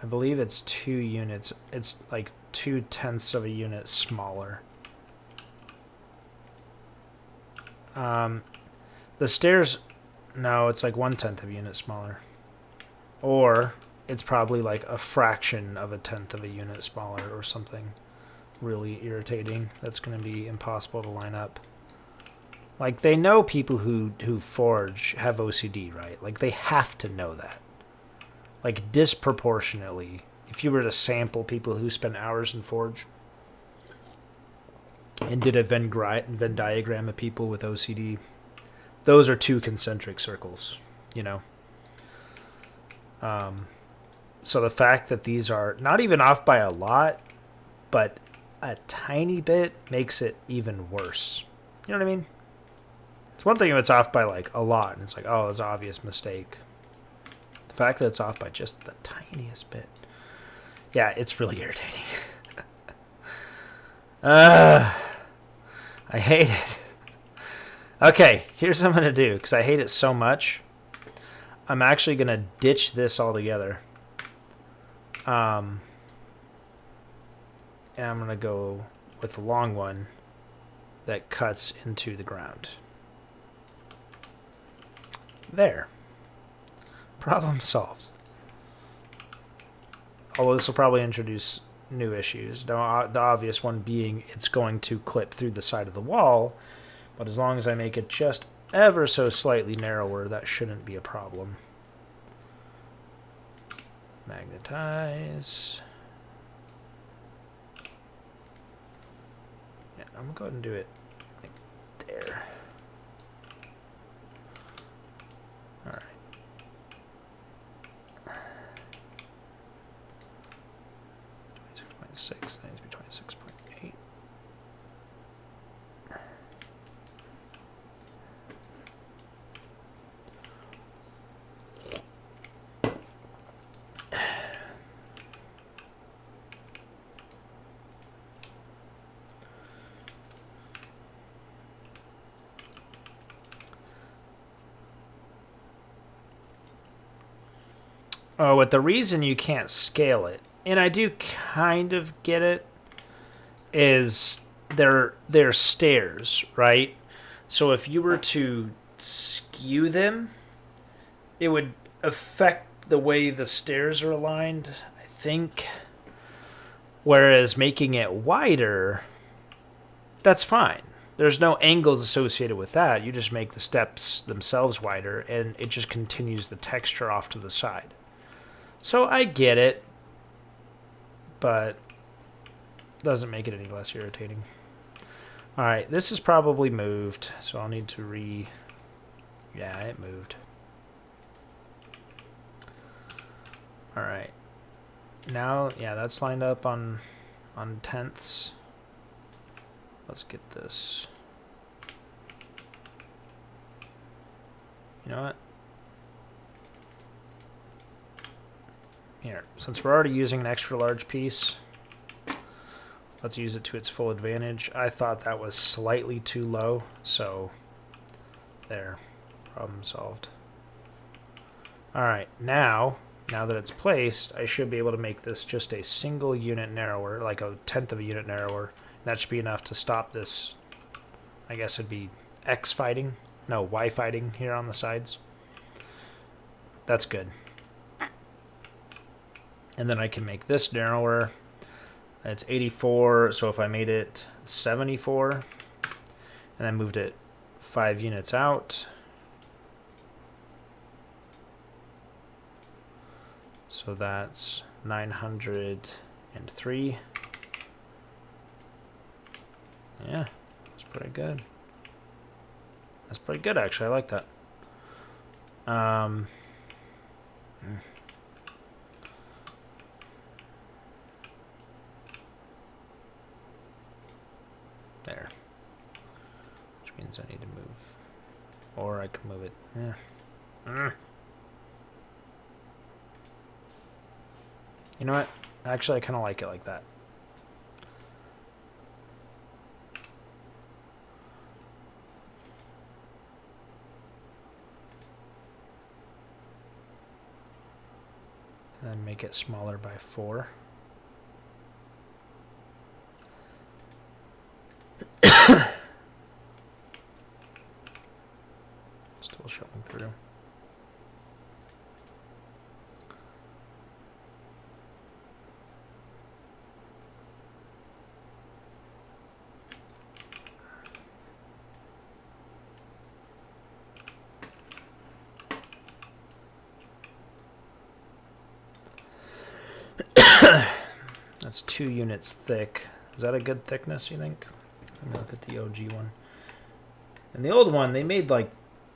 [SPEAKER 1] I believe it's 2 units. It's like 2/10 of a unit smaller. The stairs, no, it's like 1/10 of a unit smaller. Or it's probably like a fraction of a tenth of a unit smaller or something really irritating. That's going to be impossible to line up. Like, they know people who forge have OCD, right? Like, they have to know that. Like, disproportionately, if you were to sample people who spend hours in Forge and did a Venn diagram of people with OCD, those are 2 concentric circles, you know? So the fact that these are not even off by a lot, but a tiny bit makes it even worse. You know what I mean? It's one thing if it's off by like a lot and it's like, oh, it's an obvious mistake. The fact that it's off by just the tiniest bit. Yeah, it's really irritating. I hate it. Okay, here's what I'm going to do, because I hate it so much. I'm actually going to ditch this altogether. And I'm going to go with the long one that cuts into the ground. There. Problem solved. Although this will probably introduce new issues. The obvious one being it's going to clip through the side of the wall, but as long as I make it just ever so slightly narrower, that shouldn't be a problem. Magnetize. Yeah, I'm going to go ahead and do it like there. All right. 26.6, that needs to be 26.8. Oh, but the reason you can't scale it and I do kind of get it, is they're stairs, right? So if you were to skew them, it would affect the way the stairs are aligned, I think. Whereas making it wider, that's fine. There's no angles associated with that. You just make the steps themselves wider, and it just continues the texture off to the side. So I get it, but doesn't make it any less irritating. All right, this is probably moved, so I'll need to Yeah, it moved. All right. Now, yeah, that's lined up on tenths. Let's get this. You know what? Here, since we're already using an extra large piece, let's use it to its full advantage. I thought that was slightly too low, so there, problem solved. All right, now that it's placed, I should be able to make this just a single unit narrower, like a tenth of a unit narrower. That should be enough to stop this. I guess it'd be X fighting. No, Y fighting here on the sides. That's good. And then I can make this narrower. It's 84, so if I made it 74, and then moved it 5 units out. So that's 903. Yeah, that's pretty good. That's pretty good, actually. I like that. There. Which means I need to move. Or I can move it. Yeah. You know what? Actually, I kind of like it like that. And then make it smaller by 4. Still showing through. That's 2 units thick. Is that a good thickness, you think? Let me look at the OG one. And the old one, they made like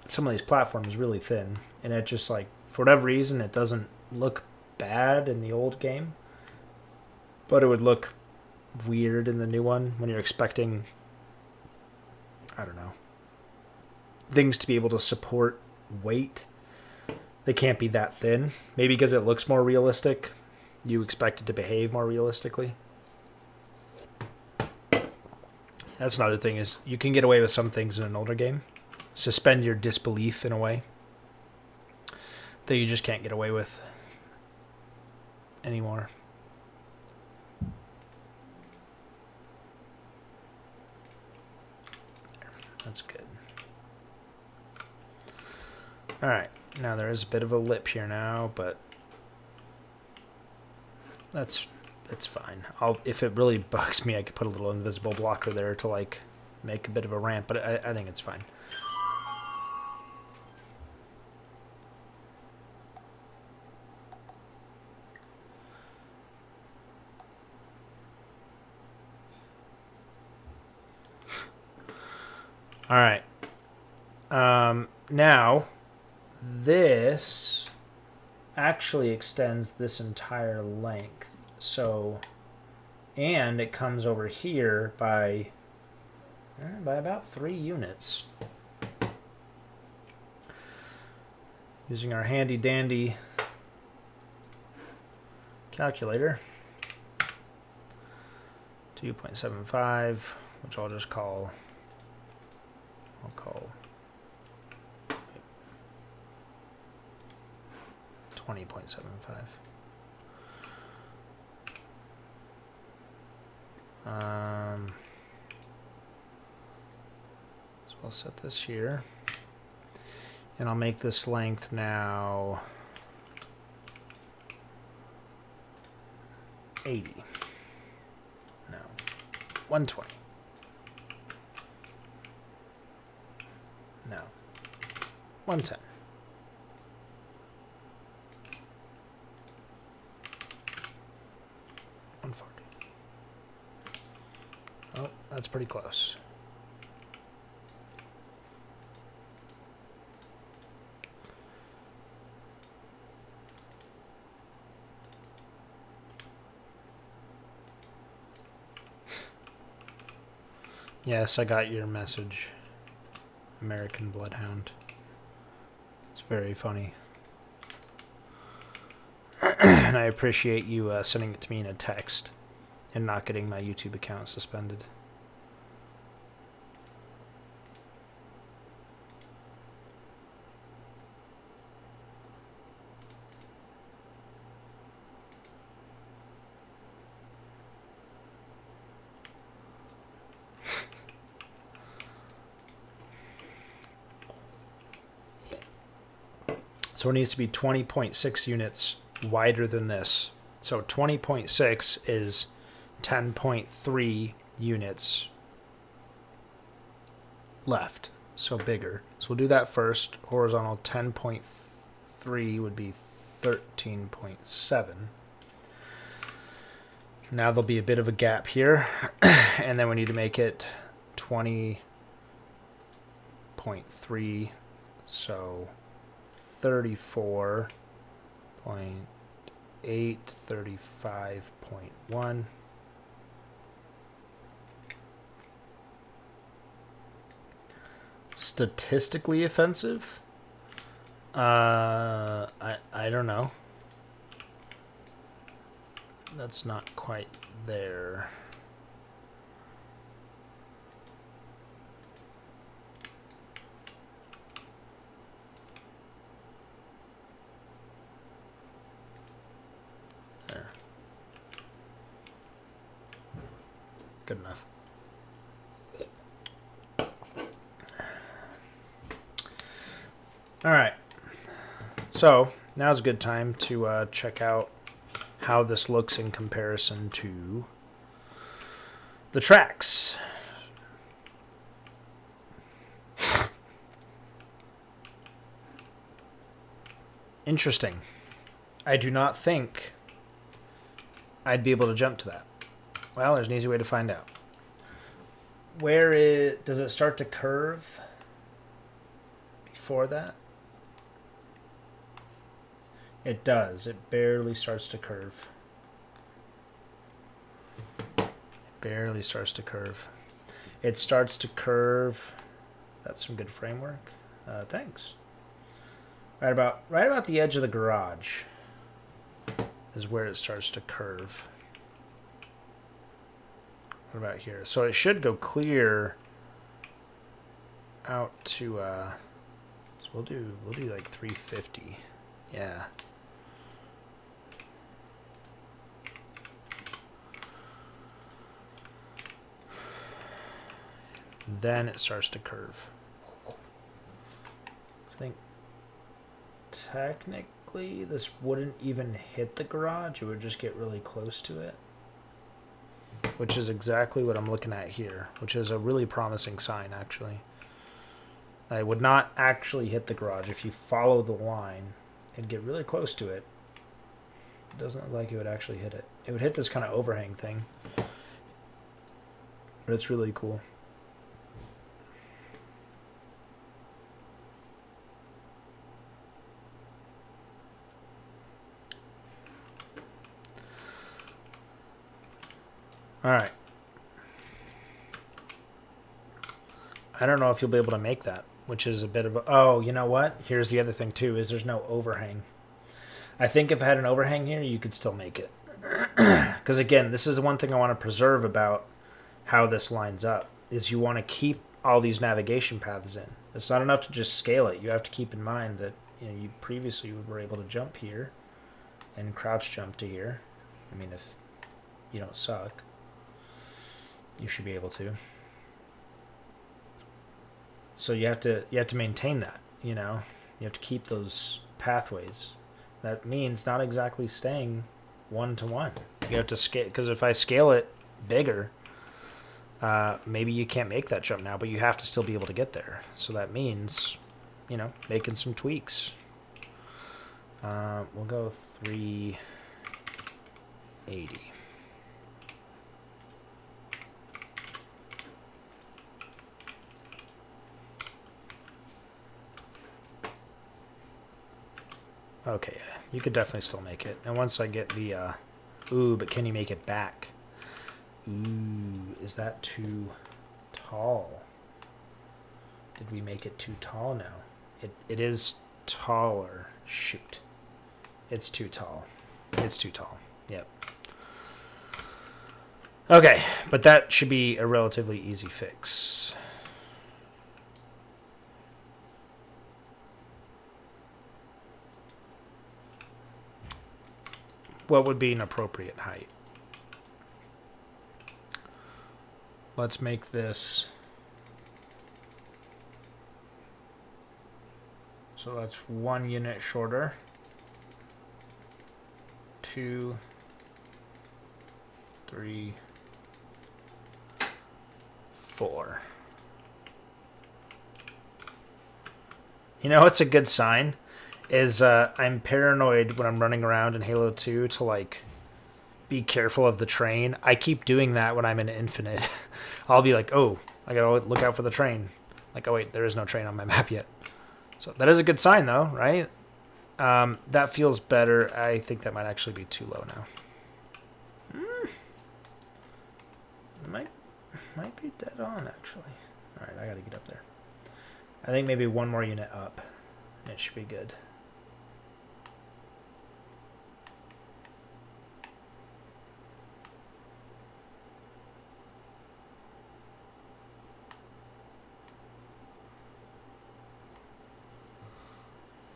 [SPEAKER 1] some of these platforms really thin, and it just like, for whatever reason, it doesn't look bad in the old game, but it would look weird in the new one when you're expecting, I don't know, things to be able to support weight. They can't be that thin. Maybe because it looks more realistic, you expect it to behave more realistically. That's another thing, is you can get away with some things in an older game. Suspend your disbelief in a way that you just can't get away with anymore. That's good. Alright, now there is a bit of a lip here now, but it's fine. If it really bugs me, I could put a little invisible blocker there to like make a bit of a ramp, but I think it's fine. All right. Now, this actually extends this entire length. So, and it comes over here by about 3 units. Using our handy dandy calculator. 2.75, which I'll just call 20.75. So I'll set this here. And I'll make this length now 80. No, 120. No, 110. Oh, that's pretty close. Yes, I got your message, American Bloodhound. It's very funny. And I appreciate you sending it to me in a text and not getting my YouTube account suspended. So it needs to be 20.6 units wider than this. So 20.6 is 10.3 units left, so bigger. So we'll do that first. Horizontal 10.3 would be 13.7. Now there'll be a bit of a gap here, and then we need to make it 20.3, so 34.8, 35.1. Statistically offensive? I don't know. That's not quite there. There. Good enough. All right. So now's a good time to check out how this looks in comparison to the tracks. Interesting. I do not think I'd be able to jump to that. Well, there's an easy way to find out. Does it start to curve before that? It does. It barely starts to curve. It barely starts to curve. It starts to curve. That's some good framework. Thanks. Right about the edge of the garage is where it starts to curve. What about here? So it should go clear out to so we'll do like 350. Yeah. Then it starts to curve. So I think technically this wouldn't even hit the garage. It would just get really close to it, which is exactly what I'm looking at here, which is a really promising sign, actually. It would not actually hit the garage. If you follow the line, it'd get really close to it. It doesn't look like it would actually hit it. It would hit this kind of overhang thing, but it's really cool. All right. I don't know if you'll be able to make that, which is a bit of a... Oh, you know what? Here's the other thing, too, is there's no overhang. I think if I had an overhang here, you could still make it. Because, again, this is the one thing I want to preserve about how this lines up, is you want to keep all these navigation paths in. It's not enough to just scale it. You have to keep in mind that you previously were able to jump here and crouch jump to here. I mean, if you don't suck. you should be able to. So you have to maintain that, you know. You have to keep those pathways. That means not exactly staying 1-to-1. You have to scale, because if I scale it bigger, maybe you can't make that jump now, but you have to still be able to get there. So that means, you know, making some tweaks. We'll go 380. Okay, you could definitely still make it. And once I get the, ooh, but can you make it back? Ooh, is that too tall? Did we make it too tall now? It is taller. Shoot. It's too tall. It's too tall. Yep. Okay, but that should be a relatively easy fix. What would be an appropriate height? Let's make this. So that's 1 unit shorter. 2, 3, 4. You know what's a good sign? Is I'm paranoid when I'm running around in Halo 2 to like be careful of the train. I keep doing that when I'm in Infinite. I'll be like, oh, I gotta look out for the train. Like, oh wait, there is no train on my map yet. So that is a good sign though, right? That feels better. I think that might actually be too low now. Might be dead on actually. All right, I gotta get up there. I think maybe 1 more unit up. It should be good.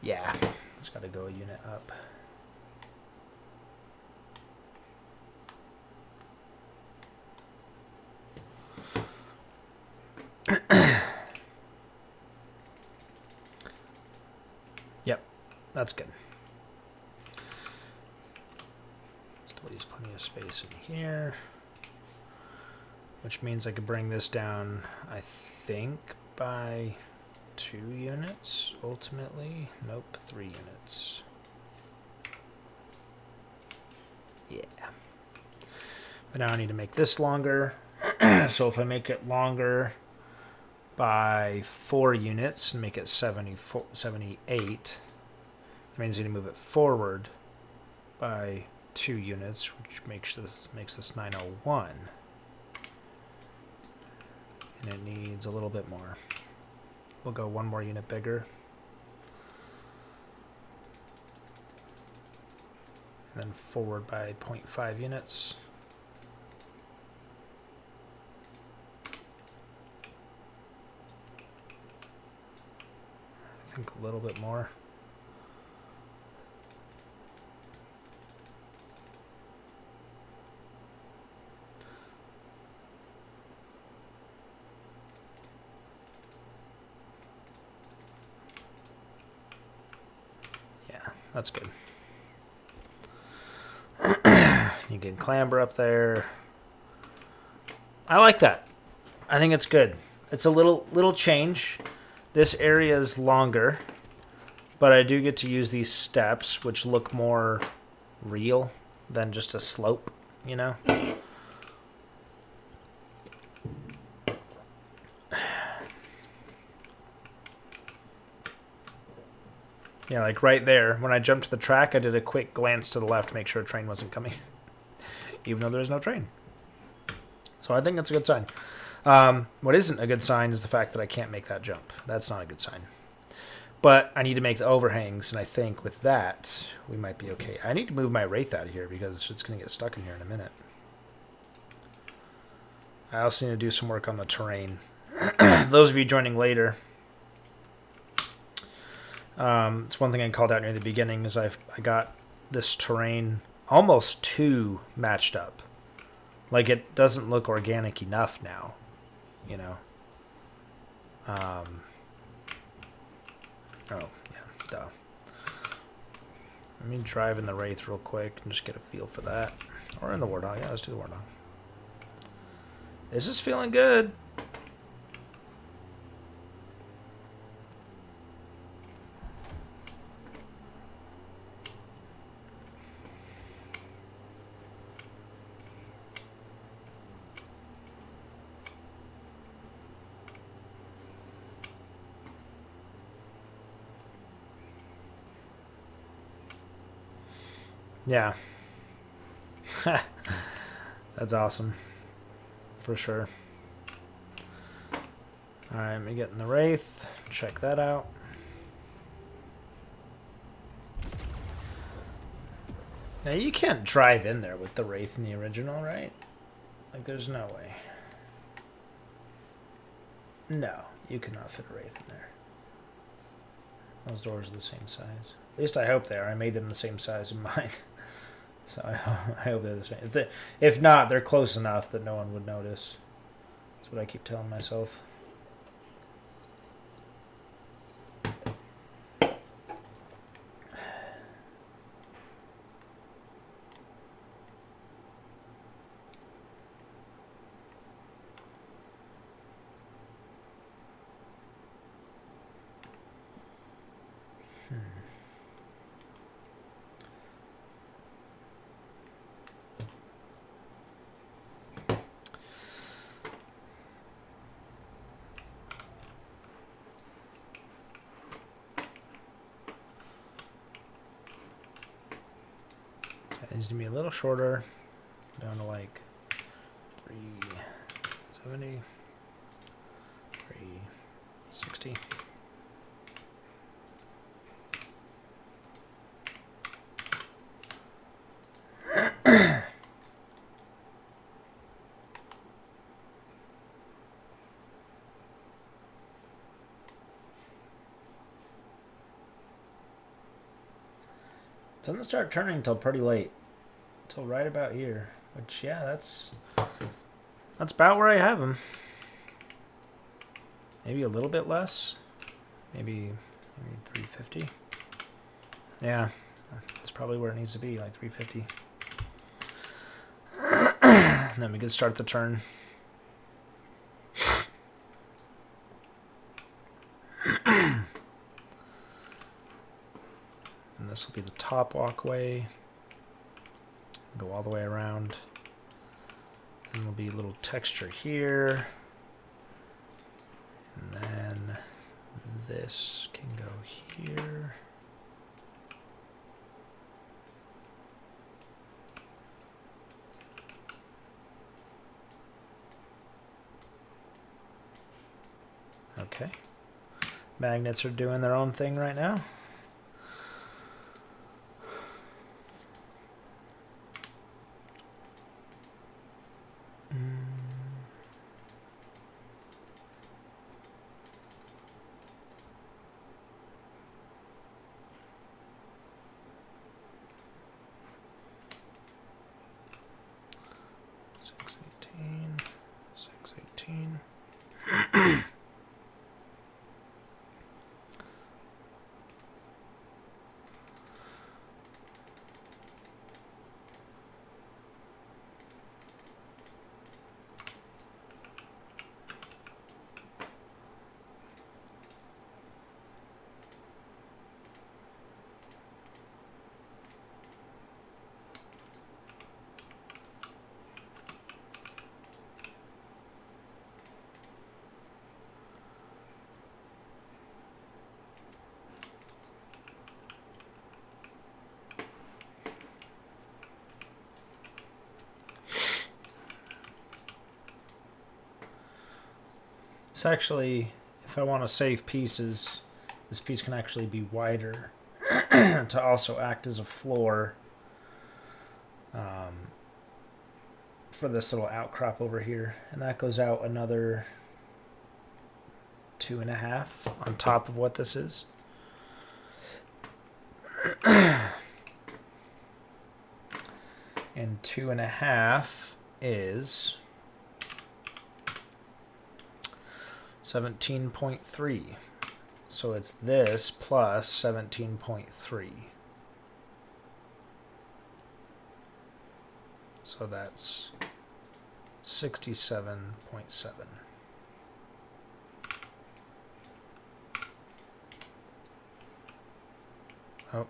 [SPEAKER 1] Yeah, it's got to go a unit up. Yep, that's good. Still leaves plenty of space in here, which means I could bring this down, I think, by 2 units ultimately. Nope, 3 units. Yeah. But now I need to make this longer. So if I make it longer by 4 units and make it 78, that means I need to move it forward by 2 units, which makes this 901. And it needs a little bit more. We'll go 1 more unit bigger. And then forward by 0.5 units. I think a little bit more. That's good. You can clamber up there. I like that. I think it's good. It's a little change. This area is longer, but I do get to use these steps, which look more real than just a slope, you know? Yeah, like right there, when I jumped to the track, I did a quick glance to the left to make sure a train wasn't coming, even though there's no train. So I think that's a good sign. What isn't a good sign is the fact that I can't make that jump. That's not a good sign. But I need to make the overhangs, and I think with that, we might be okay. I need to move my Wraith out of here because it's going to get stuck in here in a minute. I also need to do some work on the terrain. Those of you joining later, it's one thing I called out near the beginning is I got this terrain almost too matched up Like, it doesn't look organic enough now, you know. Oh, yeah, duh. Let me drive in the Wraith real quick and just get a feel for that. Or in the Warthog. Yeah, let's do the Warthog. This is feeling good. Yeah. That's awesome. For sure. Alright, let me get in the Wraith. Check that out. Now, you can't drive in there with the Wraith in the original, right? Like, there's no way. No, you cannot fit a Wraith in there. Those doors are the same size. At least I hope they are. I made them the same size in mine. So I hope they're the same. If not, they're close enough that no one would notice. That's what I keep telling myself. It needs to be a little shorter, down to like 370, 360. Doesn't start turning until pretty late. Until right about here. Which, yeah, that's about where I have them. Maybe a little bit less. Maybe 350. Yeah, that's probably where it needs to be, like 350. And then we can start the turn. And this will be the top walkway. Go all the way around. And there'll be a little texture here. And then this can go here. Okay. Magnets are doing their own thing right now. It's actually, if I want to save pieces, this piece can actually be wider to also act as a floor for this little outcrop over here. And that goes out another 2.5 on top of what this is. And 2.5 is 17.3. So it's this plus 17.3. So that's 67.7. Oh,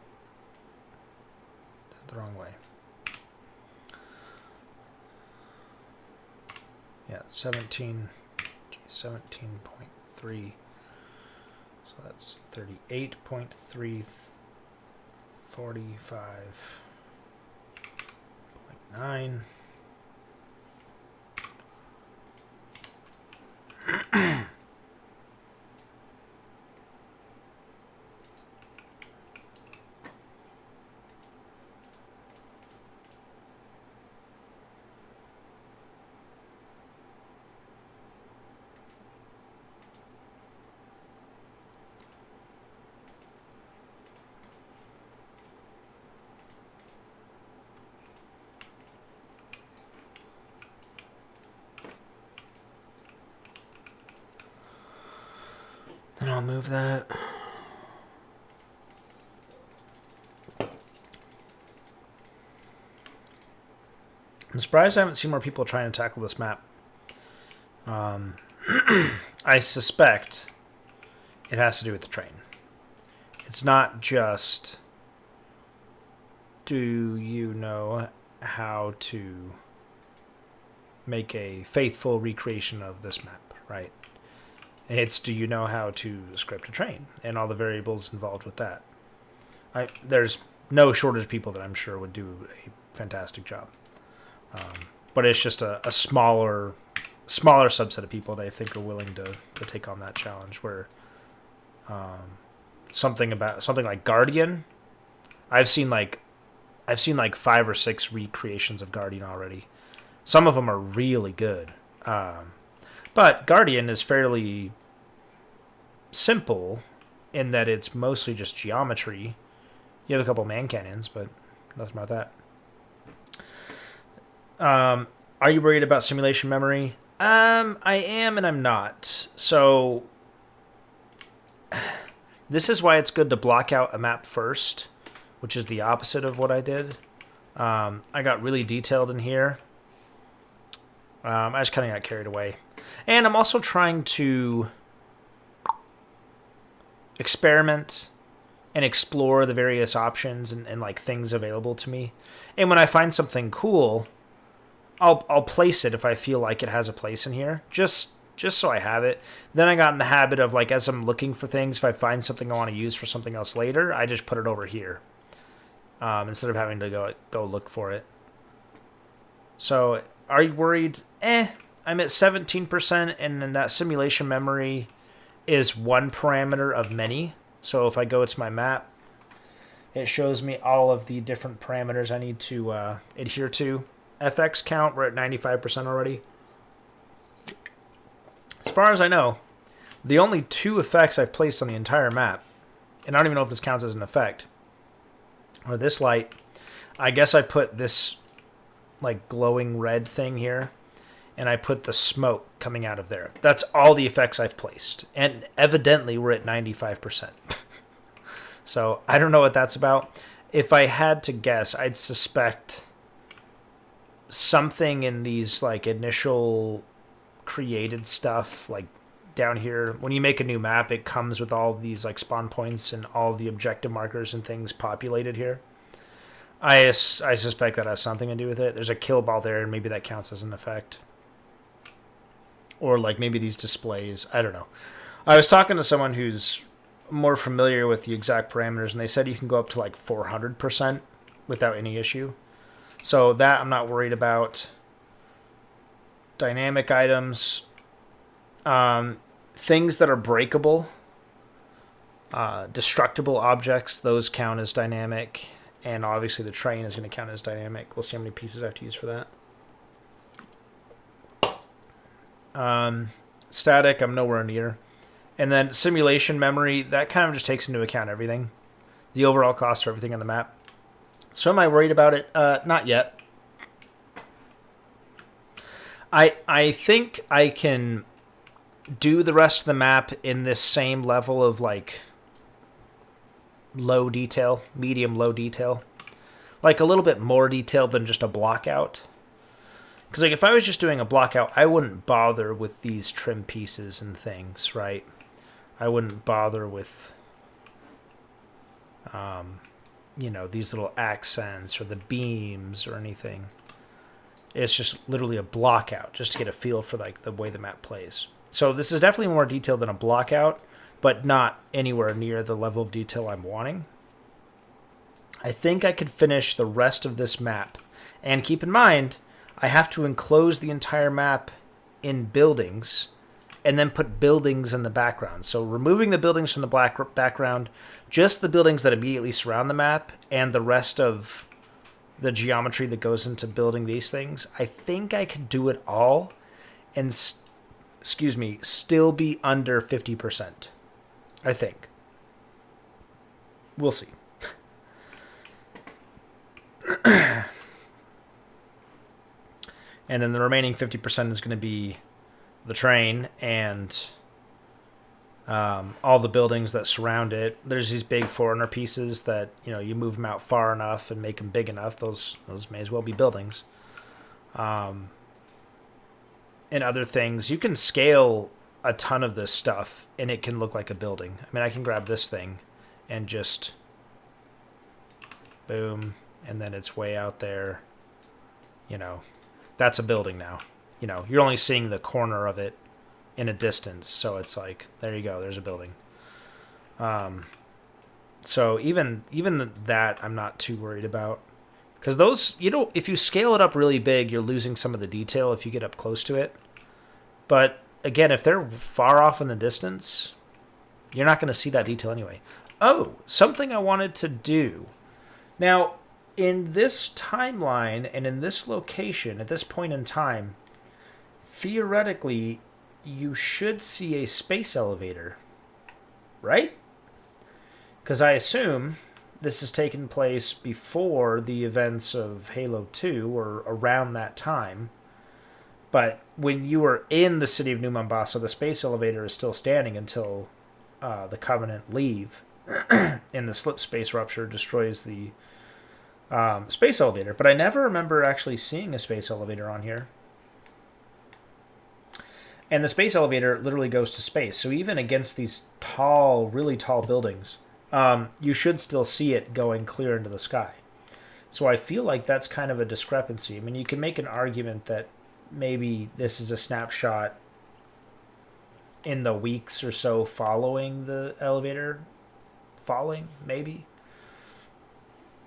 [SPEAKER 1] did the wrong way. Yeah, 17.3. So that's 38.3, 45.9. Then I'll move that. I'm surprised I haven't seen more people trying to tackle this map. I suspect it has to do with the train. It's not just, do you know how to make a faithful recreation of this map, right? It's, do you know how to script a train and all the variables involved with that? There's no shortage of people that I'm sure would do a fantastic job. But it's just a smaller subset of people that I think are willing to take on that challenge. Where something like Guardian, I've seen like 5 or 6 recreations of Guardian already. Some of them are really good. But Guardian is fairly simple in that it's mostly just geometry. You have a couple man cannons, but nothing about that. Are you worried about simulation memory? I am and I'm not. So this is why it's good to block out a map first, which is the opposite of what I did. I got really detailed in here. I just kind of got carried away. And I'm also trying to experiment and explore the various options and like things available to me. And when I find something cool, I'll place it if I feel like it has a place in here, just so I have it. Then I got in the habit of, like, as I'm looking for things, if I find something I want to use for something else later, I just put it over here instead of having to go look for it. So are you worried? I'm at 17%, and then that simulation memory is one parameter of many. So if I go to my map, it shows me all of the different parameters I need to adhere to. FX count, we're at 95% already. As far as I know, the only 2 effects I've placed on the entire map, and I don't even know if this counts as an effect, are this light. I guess I put this like glowing red thing here, and I put the smoke coming out of there. That's all the effects I've placed. And evidently we're at 95%. So I don't know what that's about. If I had to guess, I'd suspect something in these like initial created stuff, like down here. When you make a new map, it comes with all these like spawn points and all the objective markers and things populated here. I suspect that has something to do with it. There's a kill ball there, and maybe that counts as an effect. Or like maybe these displays. I don't know. I was talking to someone who's more familiar with the exact parameters, and they said you can go up to like 400% without any issue. So that I'm not worried about. Dynamic items. Things that are breakable. Destructible objects, those count as dynamic. And obviously the train is going to count as dynamic. We'll see how many pieces I have to use for that. Static, I'm nowhere near. And then simulation memory, that kind of just takes into account everything. The overall cost for everything on the map. So am I worried about it? Not yet. I think I can do the rest of the map in this same level of like low detail, medium low detail. Like a little bit more detail than just a block out. Because like if I was just doing a block out, I wouldn't bother with these trim pieces and things, right? I wouldn't bother with, you know, these little accents or the beams or anything. It's just literally a block out, just to get a feel for like the way the map plays. So this is definitely more detailed than a block out, but not anywhere near the level of detail I'm wanting. I think I could finish the rest of this map. And keep in mind, I have to enclose the entire map in buildings and then put buildings in the background. So removing the buildings from the background, just the buildings that immediately surround the map and the rest of the geometry that goes into building these things, I think I could do it all and, still be under 50%. I think. We'll see. And then the remaining 50% is going to be the train and all the buildings that surround it. There's these big foreigner pieces that, you know, you move them out far enough and make them big enough. Those may as well be buildings. And other things. You can scale a ton of this stuff and it can look like a building. I mean, I can grab this thing and just boom, and then it's way out there. You know, that's a building now. You know, you're only seeing the corner of it in a distance, so it's like, there you go, there's a building. So even that I'm not too worried about, because those, you know, if you scale it up really big, you're losing some of the detail if you get up close to it. But again, if they're far off in the distance, you're not going to see that detail anyway. Oh, something I wanted to do. Now, in this timeline and in this location, at this point in time, theoretically, you should see a space elevator, right? Because I assume this has taken place before the events of Halo 2 or around that time. But when you are in the city of New Mombasa, the space elevator is still standing until the Covenant leave. And the slip space rupture destroys the space elevator. But I never remember actually seeing a space elevator on here. And the space elevator literally goes to space. So even against these tall, really tall buildings, you should still see it going clear into the sky. So I feel like that's kind of a discrepancy. I mean, you can make an argument that maybe this is a snapshot in the weeks or so following the elevator falling, maybe.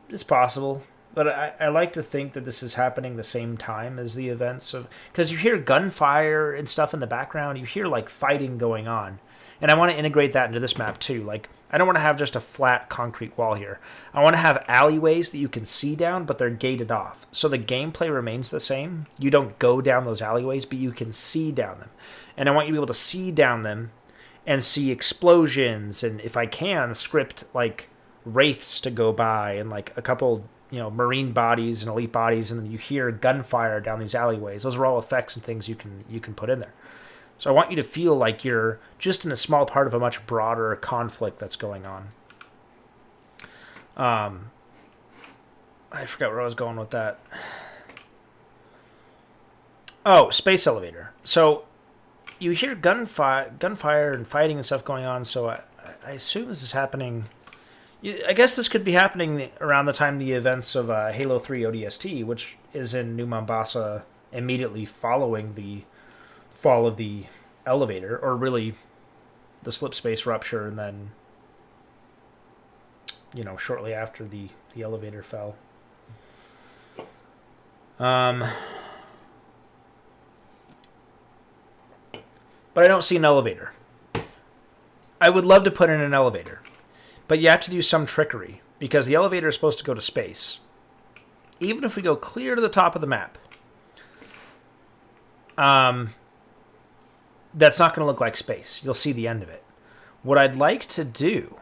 [SPEAKER 1] It's possible. But I like to think that this is happening the same time as the events of... Because you hear gunfire and stuff in the background. You hear, like, fighting going on. And I want to integrate that into this map, too. Like, I don't want to have just a flat concrete wall here. I want to have alleyways that you can see down, but they're gated off. So the gameplay remains the same. You don't go down those alleyways, but you can see down them. And I want you to be able to see down them and see explosions. And if I can, script, like, wraiths to go by and, like, a couple... you know, marine bodies and elite bodies, and then you hear gunfire down these alleyways. Those are all effects and things you can put in there. So I want you to feel like you're just in a small part of a much broader conflict that's going on. I forgot where I was going with that. Oh, space elevator. So you hear gunfire and fighting and stuff going on, so I assume this is happening... I guess this could be happening around the time the events of Halo 3 ODST, which is in New Mombasa immediately following the fall of the elevator, or really the slip space rupture, and then, you know, shortly after the elevator fell. But I don't see an elevator. I would love to put in an elevator. But you have to do some trickery, because the elevator is supposed to go to space. Even if we go clear to the top of the map, that's not going to look like space. You'll see the end of it. What I'd like to do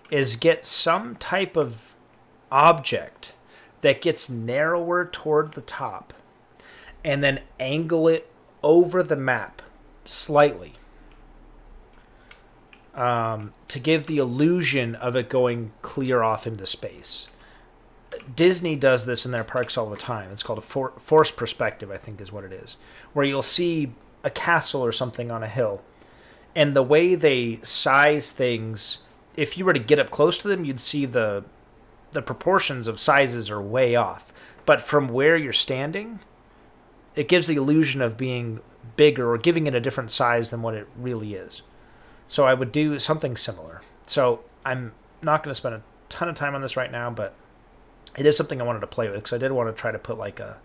[SPEAKER 1] is get some type of object that gets narrower toward the top, and then angle it over the map slightly to give the illusion of it going clear off into space. Disney does this in their parks all the time. It's called a forced perspective, I think is what it is, where you'll see a castle or something on a hill, and the way they size things, if you were to get up close to them, you'd see the proportions of sizes are way off. But from where you're standing, it gives the illusion of being bigger or giving it a different size than what it really is. So I would do something similar. So I'm not going to spend a ton of time on this right now, but it is something I wanted to play with because I did want to try to put like a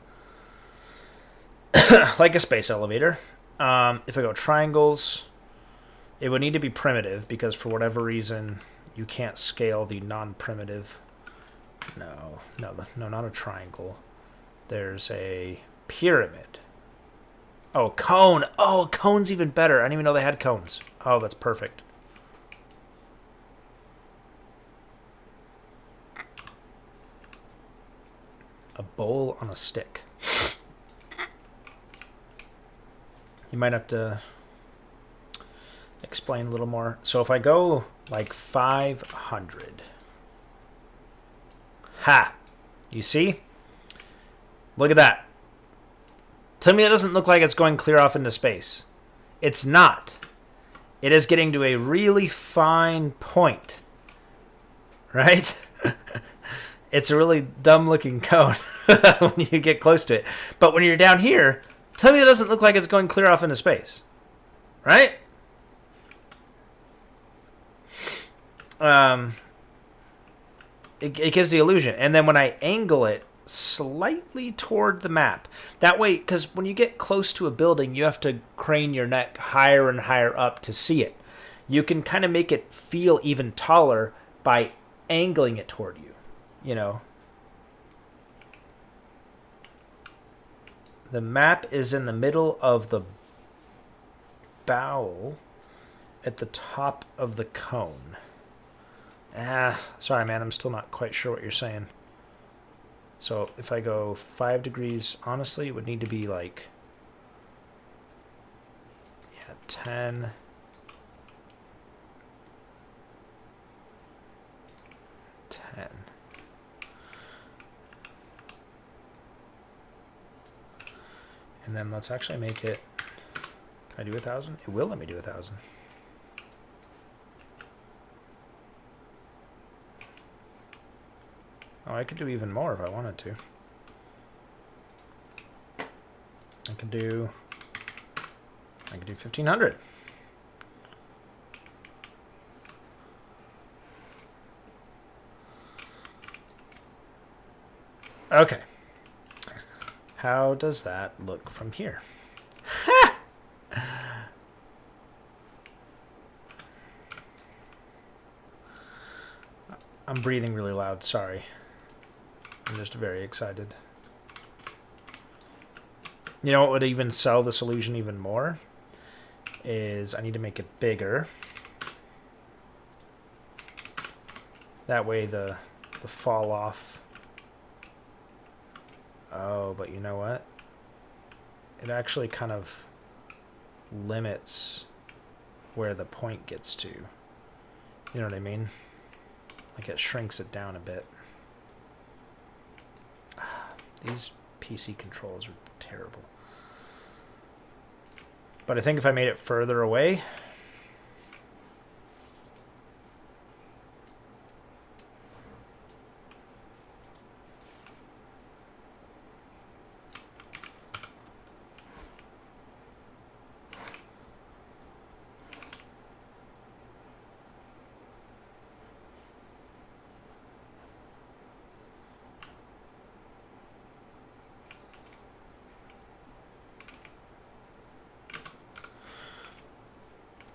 [SPEAKER 1] like a space elevator. If I go triangles, it would need to be primitive because for whatever reason you can't scale the non-primitive. No, not a triangle. There's a pyramid. Oh, cone. Oh, cone's even better. I didn't even know they had cones. Oh, that's perfect. A bowl on a stick. You might have to explain a little more. So if I go like 500. Ha! You see? Look at that. Tell me it doesn't look like it's going clear off into space. It's not. It is getting to a really fine point. Right? It's a really dumb looking cone when you get close to it. But when you're down here, tell me it doesn't look like it's going clear off into space. Right? It gives the illusion. And then when I angle it slightly toward the map, that way, because when you get close to a building, you have to crane your neck higher and higher up to see it. You can kind of make it feel even taller by angling it toward you, you know. The map is in the middle of the bowl at the top of the cone. Sorry, man, I'm still not quite sure what you're saying. So if I go 5 degrees, honestly, it would need to be like, 10. 10. And then let's actually make it, can I do 1,000? It will let me do 1,000. Oh, I could do even more if I wanted to. I could do 1,500. Okay. How does that look from here? I'm breathing really loud, sorry. I'm just very excited. You know what would even sell this illusion even more? Is I need to make it bigger. That way the fall off. Oh, but you know what? It actually kind of limits where the point gets to. You know what I mean? Like it shrinks it down a bit. These PC controls are terrible. But I think if I made it further away,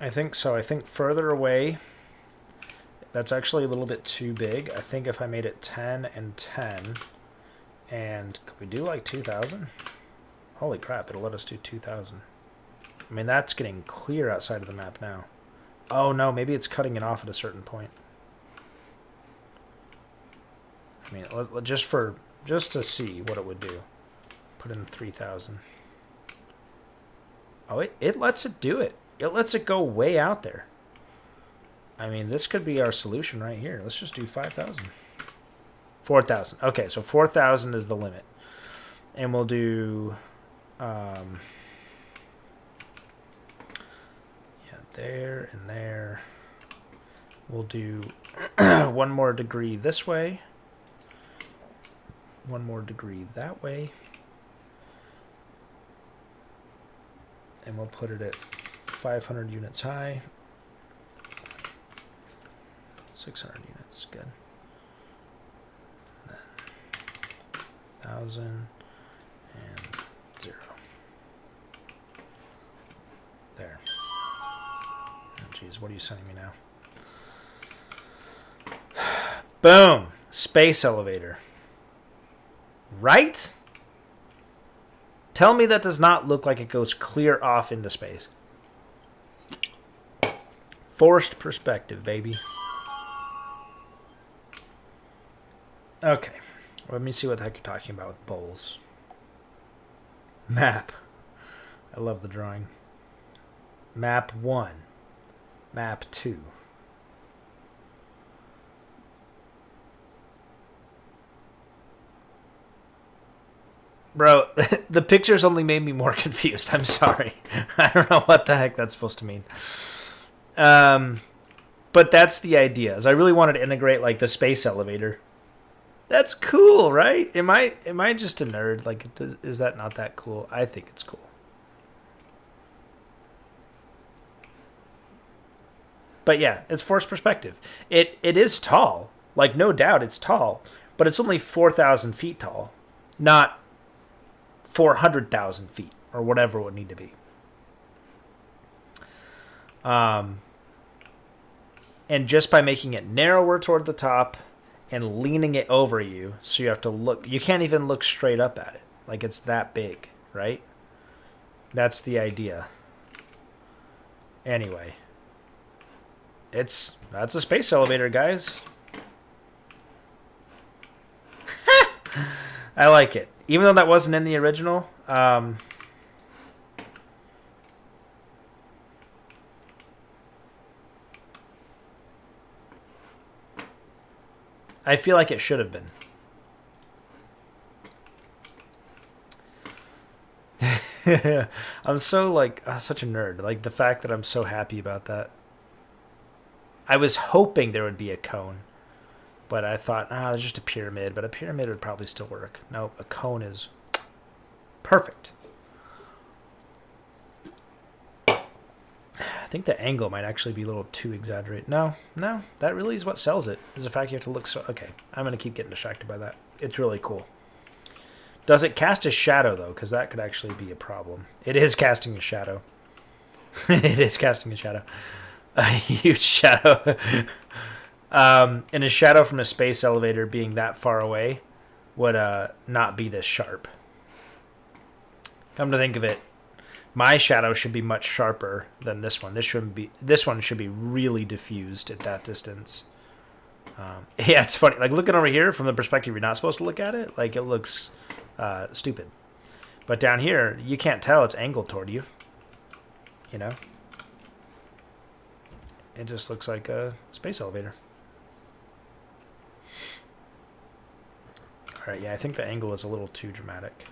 [SPEAKER 1] I think so. I think further away, that's actually a little bit too big. I think if I made it 10 and 10, and could we do like 2,000? Holy crap, it'll let us do 2,000. I mean, that's getting clear outside of the map now. Oh no, maybe it's cutting it off at a certain point. I mean, just to see what it would do. Put in 3,000. Oh, it lets it do it. It lets it go way out there. I mean, this could be our solution right here. Let's just do 5,000. 4,000. Okay, so 4,000 is the limit. And we'll do... yeah, there and there. We'll do 1 more degree this way. 1 more degree that way. And we'll put it at 500 units high. 600 units, good. And then 1,000 and 0. There. Oh, geez, what are you sending me now? Boom! Space elevator. Right? Tell me that does not look like it goes clear off into space. Forced perspective, baby. Okay. Let me see what the heck you're talking about with bowls. Map. I love the drawing. Map 1. Map 2. Bro, the pictures only made me more confused. I'm sorry. I don't know what the heck that's supposed to mean. But that's the idea. Is I really wanted to integrate like the space elevator. That's cool, right? Am I just a nerd? Like, is that not that cool? I think it's cool. But yeah, it's forced perspective. It is tall. Like, no doubt it's tall. But it's only 4,000 feet tall. Not 400,000 feet. Or whatever it would need to be. And just by making it narrower toward the top and leaning it over you, so you have to look, you can't even look straight up at it. Like, it's that big, right? That's the idea. Anyway. That's a space elevator, guys. I like it. Even though that wasn't in the original, I feel like it should have been. I'm so like such a nerd. Like the fact that I'm so happy about that. I was hoping there would be a cone, but I thought, it's just a pyramid. But a pyramid would probably still work. No, a cone is perfect. I think the angle might actually be a little too exaggerated. No, that really is what sells it. Is the fact you have to look so... Okay, I'm going to keep getting distracted by that. It's really cool. Does it cast a shadow, though? Because that could actually be a problem. It is casting a shadow. It is casting a shadow. A huge shadow. And a shadow from a space elevator being that far away would not be this sharp. Come to think of it, my shadow should be much sharper than this one. This one should be really diffused at that distance. Yeah, it's funny. Like looking over here from the perspective you're not supposed to look at it, like it looks stupid. But down here, you can't tell it's angled toward you. You know? It just looks like a space elevator. Alright, yeah, I think the angle is a little too dramatic.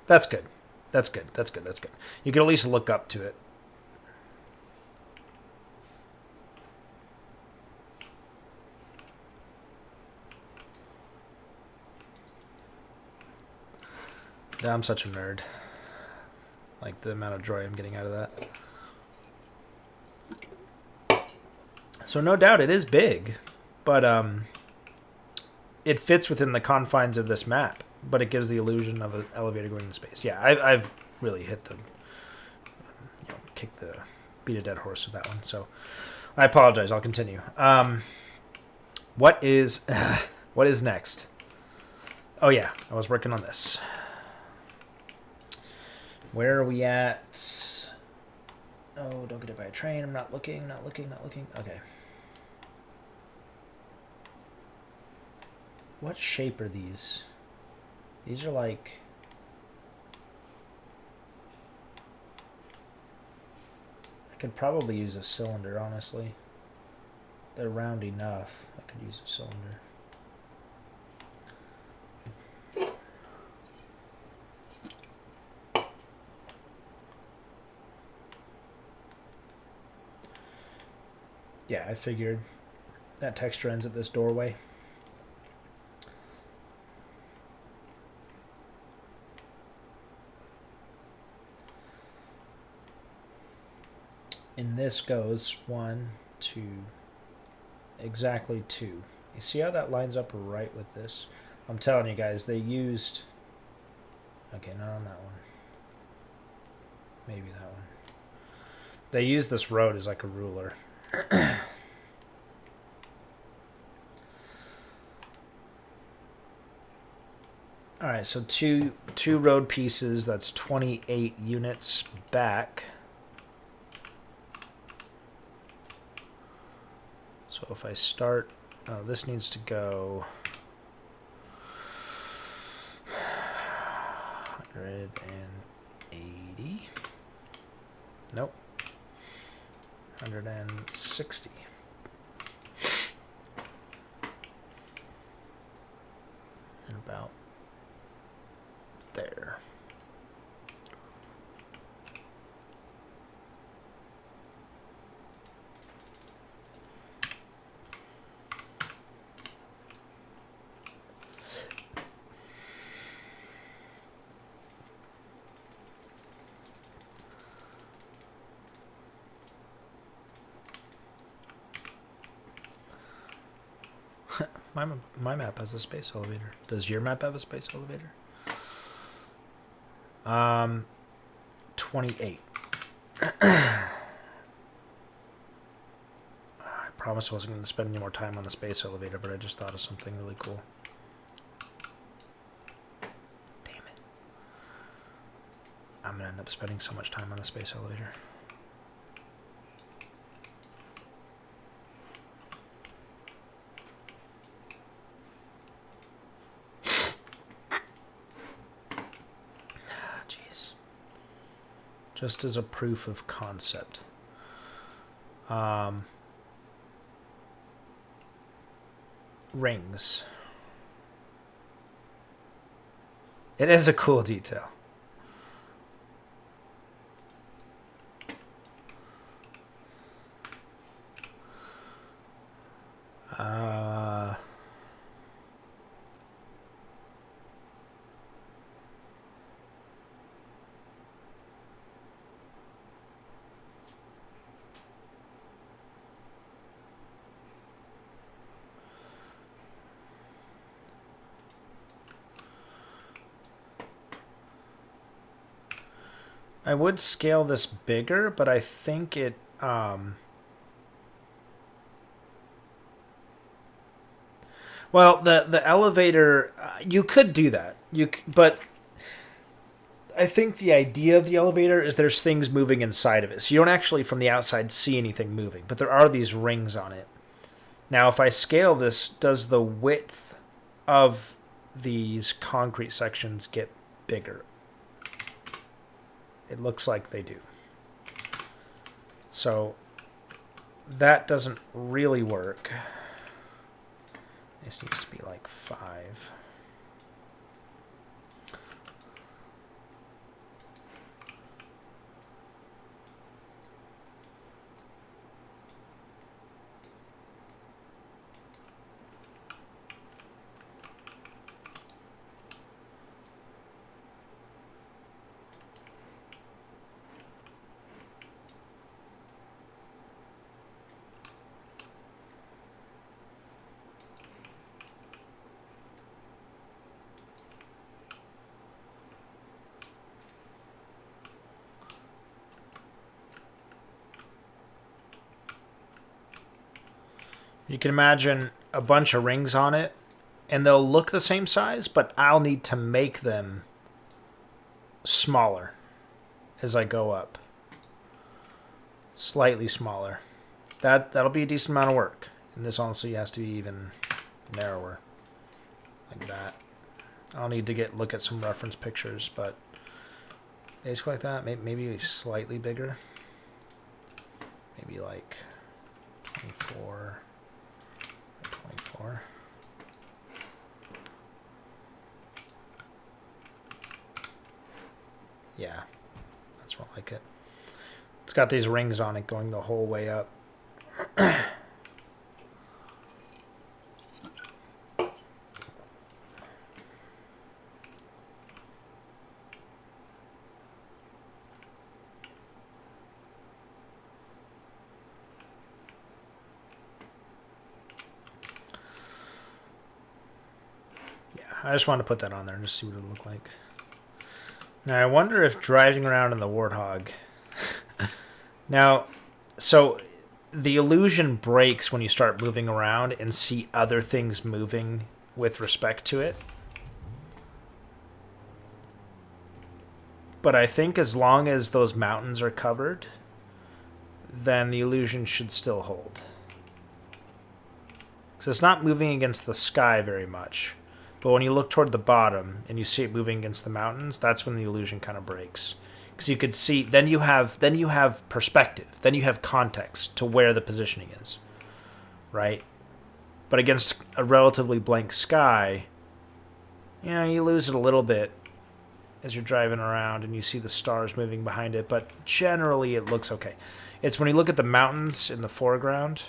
[SPEAKER 1] That's good. That's good. That's good. That's good. You can at least look up to it. Yeah, I'm such a nerd. Like the amount of joy I'm getting out of that. So no doubt it is big, but it fits within the confines of this map. But it gives the illusion of an elevator going into space. Yeah, I've really hit the, beat a dead horse with that one. So I apologize. I'll continue. What is next? Oh yeah, I was working on this. Where are we at? Oh, don't get hit by a train. I'm not looking, not looking, not looking. Okay. What shape are these? These are like... I could probably use a cylinder, honestly. They're round enough. I could use a cylinder. Yeah, I figured that texture ends at this doorway. And this goes 1, 2, exactly 2. You see how that lines up right with this? I'm telling you guys, they used... Okay, not on that one. Maybe that one. They used this road as like a ruler. Alright, so two road pieces, that's 28 units back. So if I start, oh, this needs to go 180. Nope. 160. And about there. My map has a space elevator. Does your map have a space elevator? 28. I promised I wasn't going to spend any more time on the space elevator, but I just thought of something really cool. Damn it. I'm going to end up spending so much time on the space elevator. Just as a proof of concept. Rings. It is a cool detail. I would scale this bigger, but I think it... Well, the elevator... you could do that. But I think the idea of the elevator is there's things moving inside of it. So you don't actually, from the outside, see anything moving. But there are these rings on it. Now, if I scale this, does the width of these concrete sections get bigger? It looks like they do. So that doesn't really work. This needs to be like 5. You can imagine a bunch of rings on it, and they'll look the same size, but I'll need to make them smaller. as I go up. Slightly smaller. That'll be a decent amount of work. And this honestly has to be even narrower. Like that. I'll need to look at some reference pictures, but basically like that. Maybe slightly bigger. Maybe like 24 by 24. Yeah, that's more like it. It's got these rings on it going the whole way up. I just wanted to put that on there and just see what it would look like. Now, I wonder if driving around in the Warthog... Now, so the illusion breaks when you start moving around and see other things moving with respect to it. But I think as long as those mountains are covered, then the illusion should still hold. So it's not moving against the sky very much. But when you look toward the bottom and you see it moving against the mountains, that's when the illusion kind of breaks. Because you could see, then you have perspective, then you have context to where the positioning is, right? But against a relatively blank sky, you lose it a little bit as you're driving around and you see the stars moving behind it. But generally, it looks okay. It's when you look at the mountains in the foreground,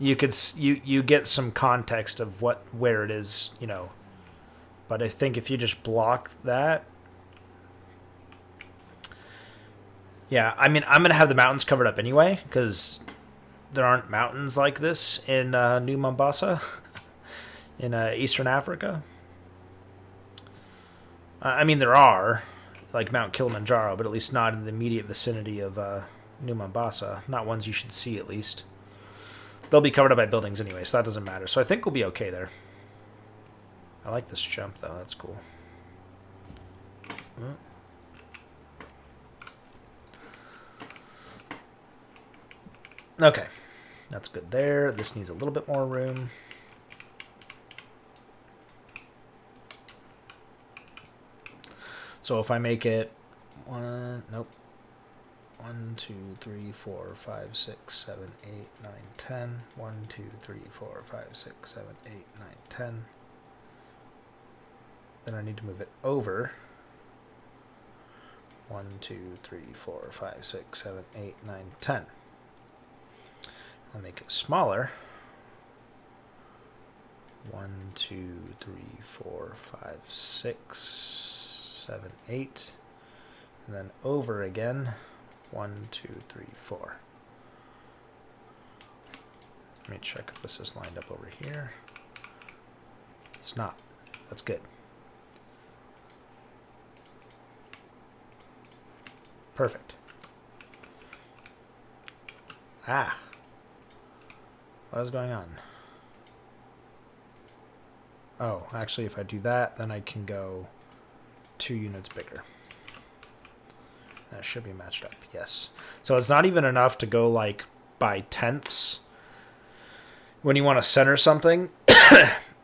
[SPEAKER 1] you get some context of where it is, But I think if you just block that, yeah, I mean, I'm gonna have the mountains covered up anyway because there aren't mountains like this in New Mombasa, in Eastern Africa. I mean, there are, like Mount Kilimanjaro, but at least not in the immediate vicinity of New Mombasa. Not ones you should see, at least. They'll be covered up by buildings anyway, so that doesn't matter. So I think we'll be okay there. I like this jump, though. That's cool. Okay. That's good there. This needs a little bit more room. So if I make it 1, 2, 3, 4, 5, 6, 7, 8, 9, 10. 1, 2, 3, 4, 5, 6, 7, 8, 9, 10. Then I need to move it over. 1, 2, 3, 4, 5, 6, 7, 8, 9, 10. I'll make it smaller. 1, 2, 3, 4, 5, 6, 7, 8. And then over again. 1, 2, 3, 4. Let me check if this is lined up over here. It's not. That's good. Perfect. Ah. What is going on? Oh, actually, if I do that, then I can go 2 units bigger. That should be matched up, yes. So it's not even enough to go like by tenths. When you want to center something,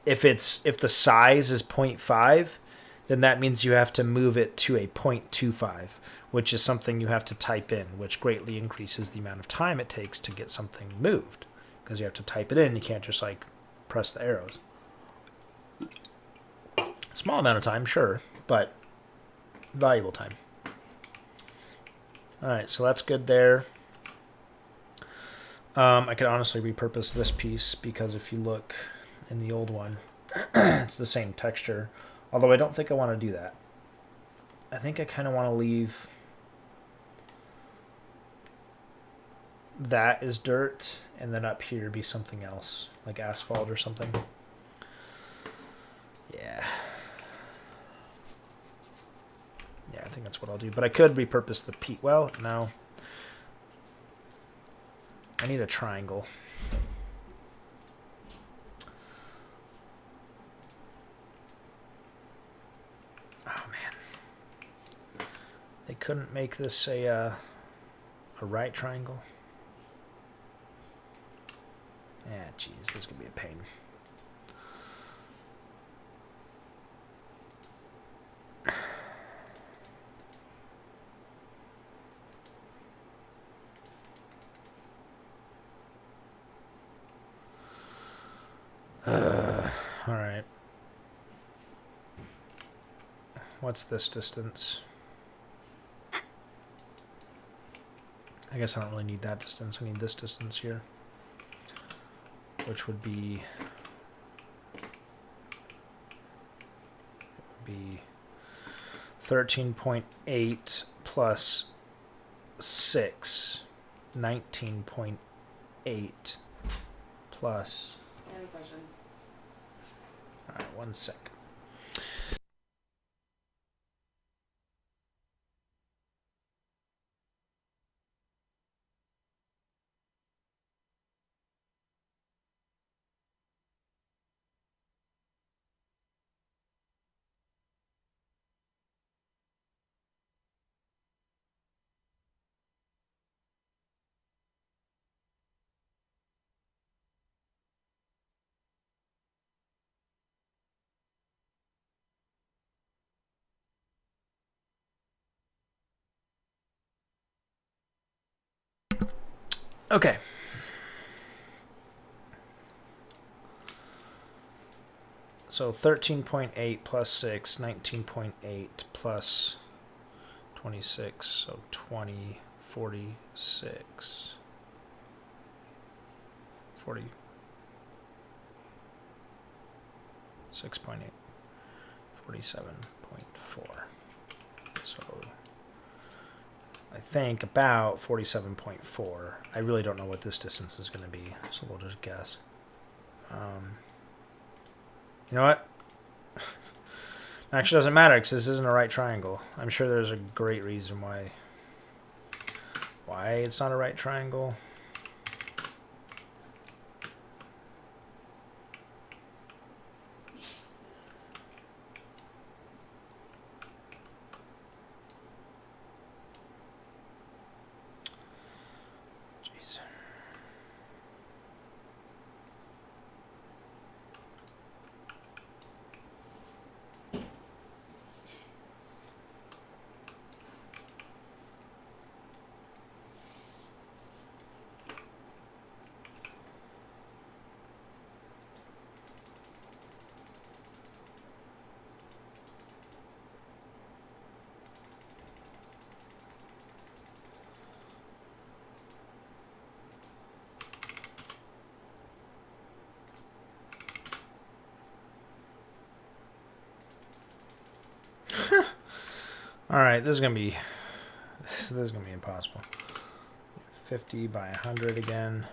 [SPEAKER 1] if the size is 0.5, then that means you have to move it to a 0.25, which is something you have to type in, which greatly increases the amount of time it takes to get something moved. Because you have to type it in, you can't just like press the arrows. Small amount of time, sure, but valuable time. Alright, so that's good there. I could honestly repurpose this piece because if you look in the old one, it's the same texture. Although I don't think I want to do that. I think I kind of want to leave that as dirt and then up here be something else, like asphalt or something. Yeah. Yeah, I think that's what I'll do. But I could repurpose the peat. Well, no. I need a triangle. Oh, man. couldn't make this a right triangle? Yeah, jeez, this is gonna be a pain. All right. What's this distance? I guess I don't really need that distance. I need this distance here, which would be 13.8 plus 6, 19.8 plus.
[SPEAKER 2] I have a question.
[SPEAKER 1] All right, 1 sec. Okay. So 13.8 plus 6, 19.8 plus 26, so 20, 46, 46.8, 47.4. So I think about 47.4. I really don't know what this distance is going to be, so we'll just guess. You know what? Actually, doesn't matter because this isn't a right triangle. I'm sure there's a great reason why it's not a right triangle. Jeez. All right, this is gonna be impossible. 50 by 100 again.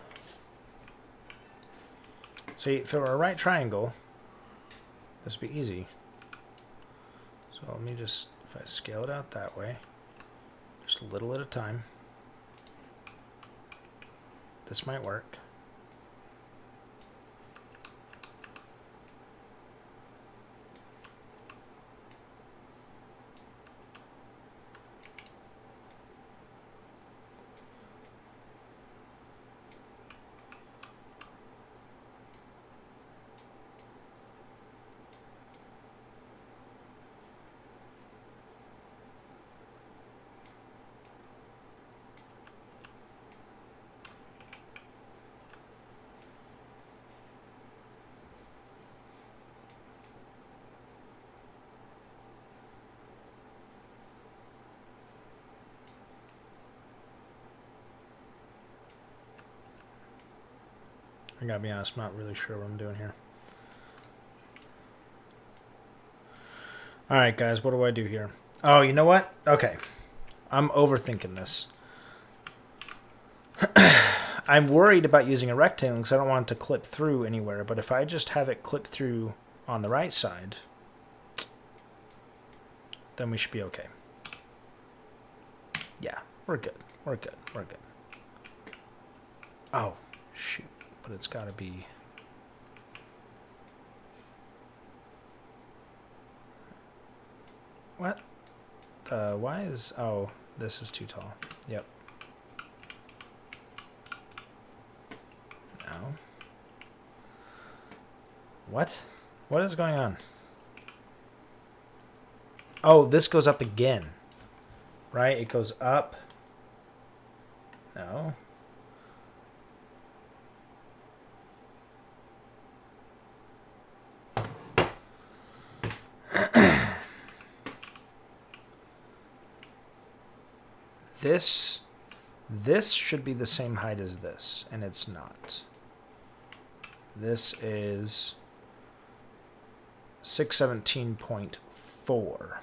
[SPEAKER 1] See, if it were a right triangle, this would be easy. So let me just, if I scale it out that way, just a little at a time, this might work. I gotta be honest, I'm not really sure what I'm doing here. Alright guys, what do I do here? Oh, you know what? Okay. I'm overthinking this. I'm worried about using a rectangle because I don't want it to clip through anywhere, but if I just have it clip through on the right side, then we should be okay. Yeah, we're good. We're good. We're good. Oh, shoot. But it's got to be... What? Why is... Oh, This is too tall. Yep. No. What? What is going on? Oh, this goes up again. Right? It goes up. No. This should be the same height as this, and it's not. This is 617.4.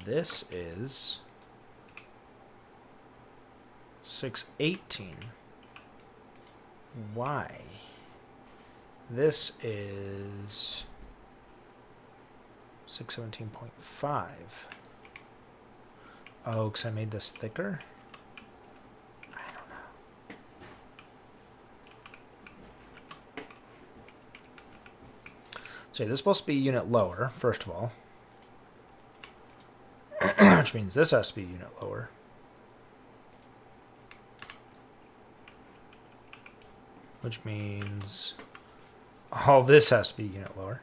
[SPEAKER 1] This is 618. Why? This is 617.5. Oh, because I made this thicker? I don't know. So this is supposed to be a unit lower, first of all. Which means this has to be a unit lower. Which means all this has to be a unit lower.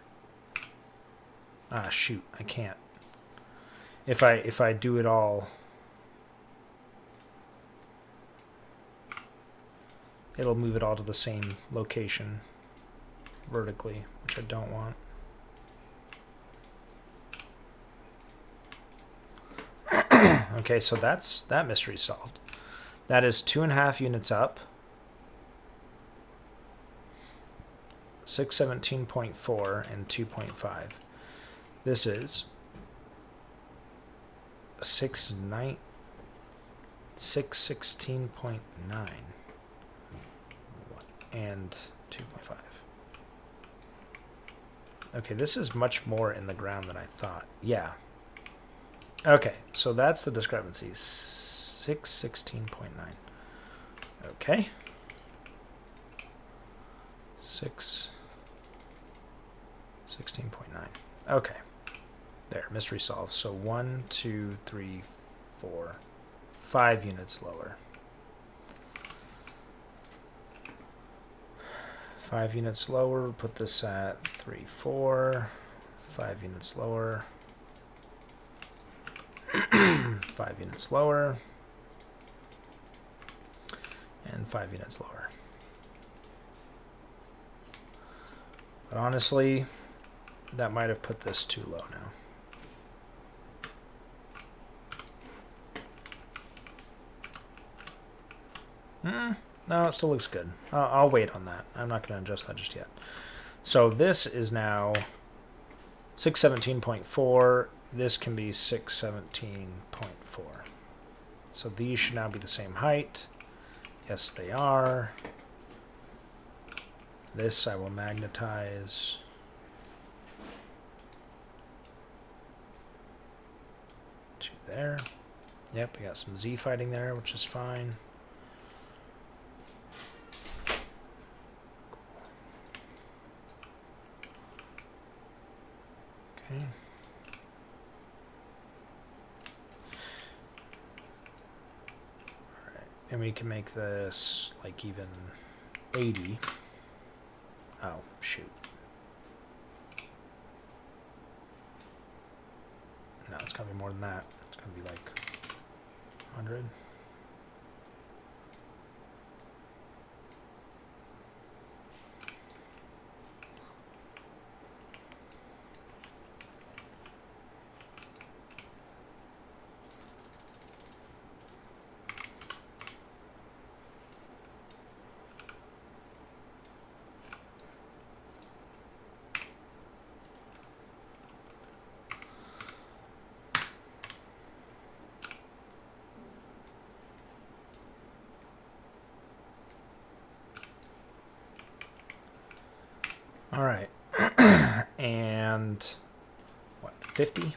[SPEAKER 1] Ah, shoot, I can't. If I do it all, it'll move it all to the same location vertically, which I don't want. Okay, so that's that mystery solved. That is 2.5 units up. 617.4 and 2.5. This is 616.9 and 2.5. Okay, this is much more in the ground than I thought. Yeah. Okay, so that's the discrepancy. 616.9. Okay. 16.9. Okay. There, mystery solved. So 1, 2, 3, 4, 5 units lower. 5 units lower. Put this at 3, 4. 5 units lower. 5 units lower. And 5 units lower. But honestly, that might have put this too low now. No, it still looks good. I'll wait on that. I'm not going to adjust that just yet. So this is now 617.4. This can be 617.4. So these should now be the same height. Yes, they are. This I will magnetize. To there. Yep, we got some Z fighting there, which is fine. Okay. Alright, and we can make this like even 80. Oh, shoot. No, it's gonna be more than that. It's gonna be like 100. All right. And what, 50?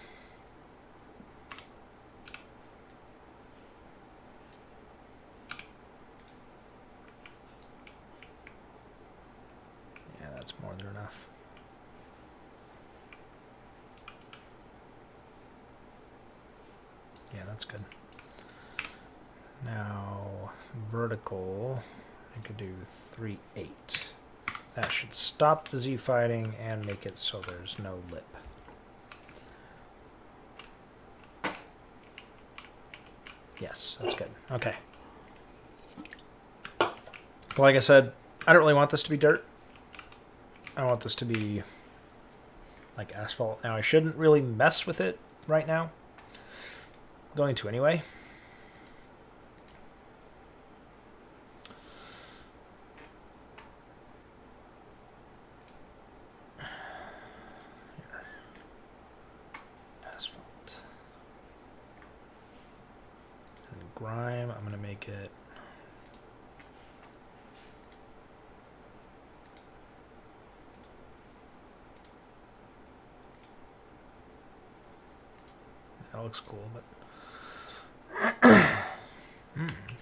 [SPEAKER 1] Yeah, that's more than enough. Yeah, that's good. Now, vertical, I could do 3, 8. That should stop the Z fighting and make it so there's no lip. Yes, that's good. Okay. Like I said, I don't really want this to be dirt. I want this to be like asphalt. Now, I shouldn't really mess with it right now. I'm going to anyway. Grime, I'm going to make it that looks cool, but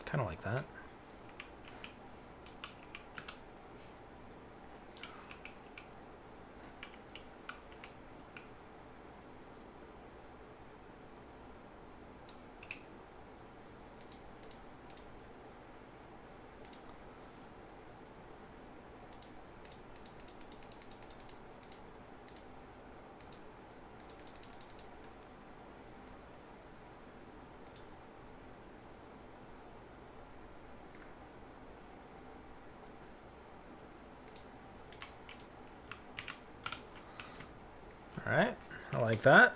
[SPEAKER 1] kind of like that. All right, I like that.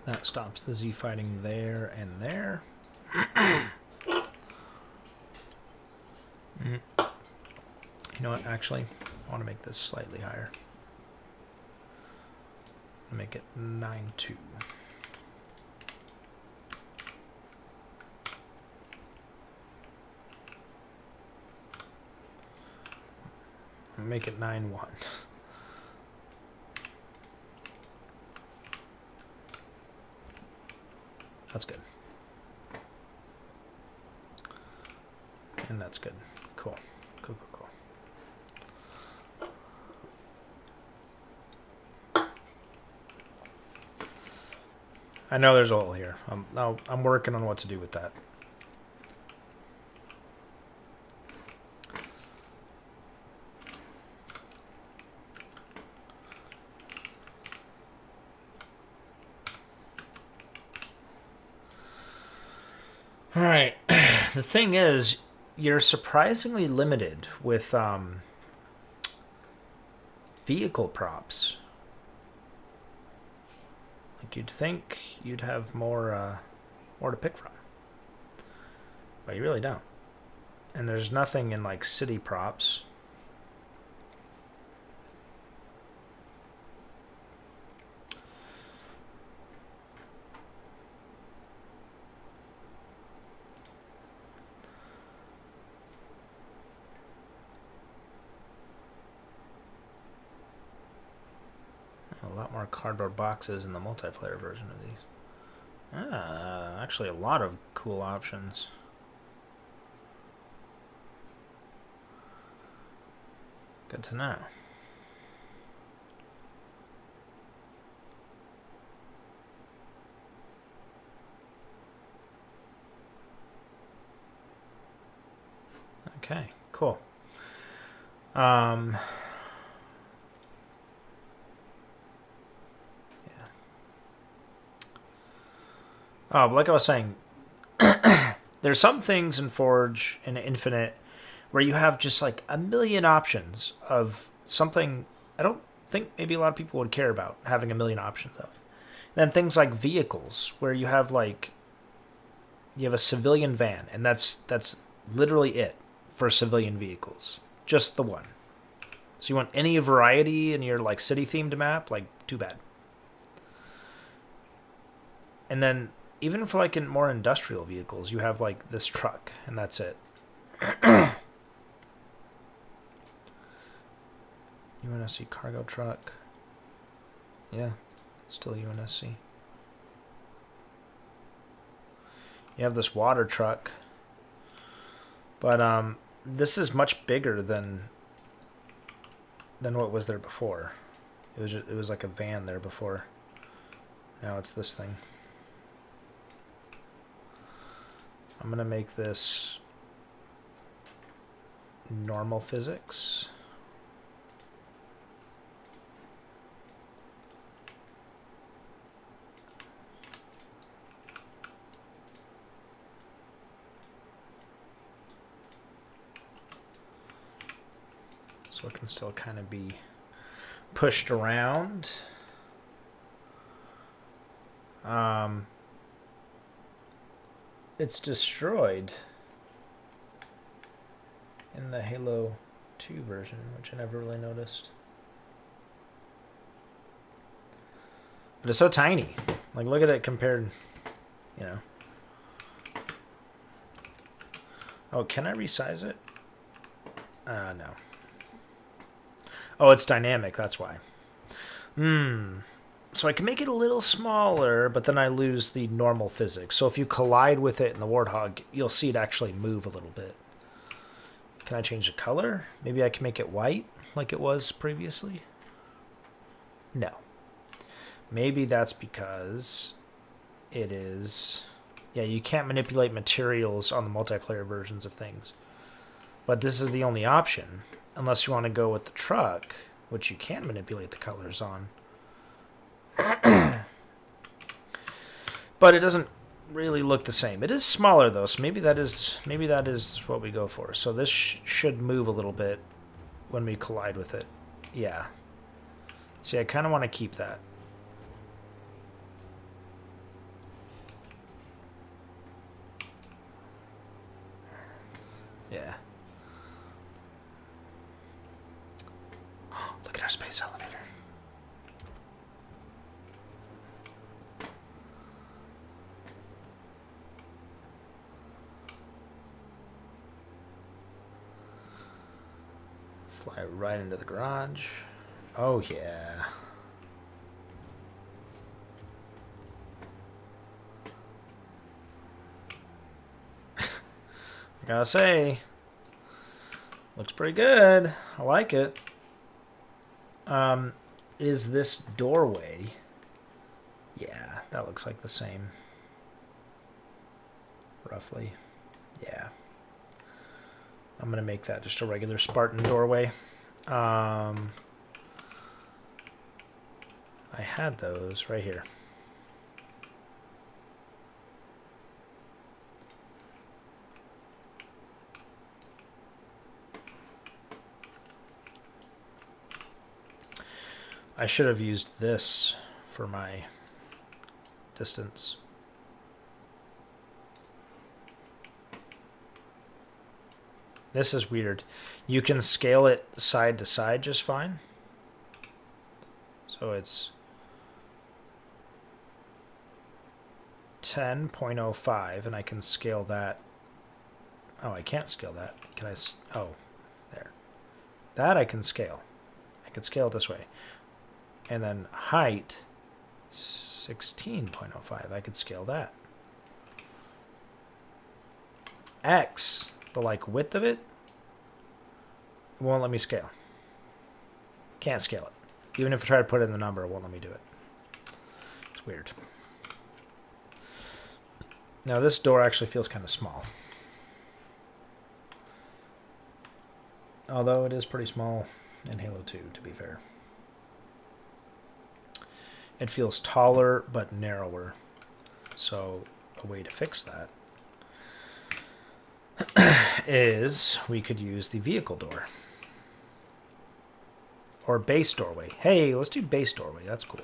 [SPEAKER 1] That stops the Z fighting there and there. You know what, actually, I want to make this slightly higher. Make it 9.2. Make it 9.1. That's good. And that's good. Cool. Cool, cool, cool. I know there's a hole here. I'm working on what to do with that. All right. The thing is, you're surprisingly limited with vehicle props. Like, you'd think you'd have more to pick from, but you really don't. And there's nothing in like city props. A lot more cardboard boxes in the multiplayer version of these. Actually a lot of cool options. Good to know. Okay, cool. Oh, but like I was saying, there's some things in Forge and Infinite where you have just like a million options of something I don't think maybe a lot of people would care about having a million options of. Then things like vehicles where you have a civilian van, and that's literally it for civilian vehicles. Just the one. So you want any variety in your like city themed map, like too bad. And then even for like in more industrial vehicles, you have like this truck, and that's it. You want to see cargo truck? Yeah, still UNSC. You have this water truck, but this is much bigger than what was there before. It was like a van there before. Now it's this thing. I'm gonna make this normal physics. So it can still kind of be pushed around. It's destroyed in the Halo 2 version, which I never really noticed. But it's so tiny. Like, look at it compared, you know. Oh, can I resize it? No. Oh, it's dynamic, that's why. So I can make it a little smaller, but then I lose the normal physics. So if you collide with it in the Warthog, you'll see it actually move a little bit. Can I change the color? Maybe I can make it white like it was previously? No. Maybe that's because it is... Yeah, you can't manipulate materials on the multiplayer versions of things. But this is the only option, unless you want to go with the truck, which you can manipulate the colors on. But it doesn't really look the same. It is smaller though, so maybe that is what we go for. So this should move a little bit when we collide with it. Yeah. See, I kind of want to keep that. Yeah. Look at our space elevator. Fly right into the garage. Oh, yeah. I gotta say, looks pretty good. I like it. Is this doorway? Yeah, that looks like the same. Roughly. Yeah. I'm going to make that just a regular Spartan doorway. I had those right here. I should have used this for my distance. This is weird. You can scale it side to side just fine. So it's 10.05, and I can scale that. Oh, I can't scale that. Can I? Oh, there. That I can scale. I can scale it this way. And then height, 16.05. I could scale that. X, the like width of it, won't let me scale. Can't scale it. Even if I try to put it in the number, it won't let me do it. It's weird. Now this door actually feels kind of small. Although it is pretty small in Halo 2, to be fair. It feels taller but narrower. So a way to fix that is we could use the vehicle door. Or base doorway. Hey, let's do base doorway. That's cool.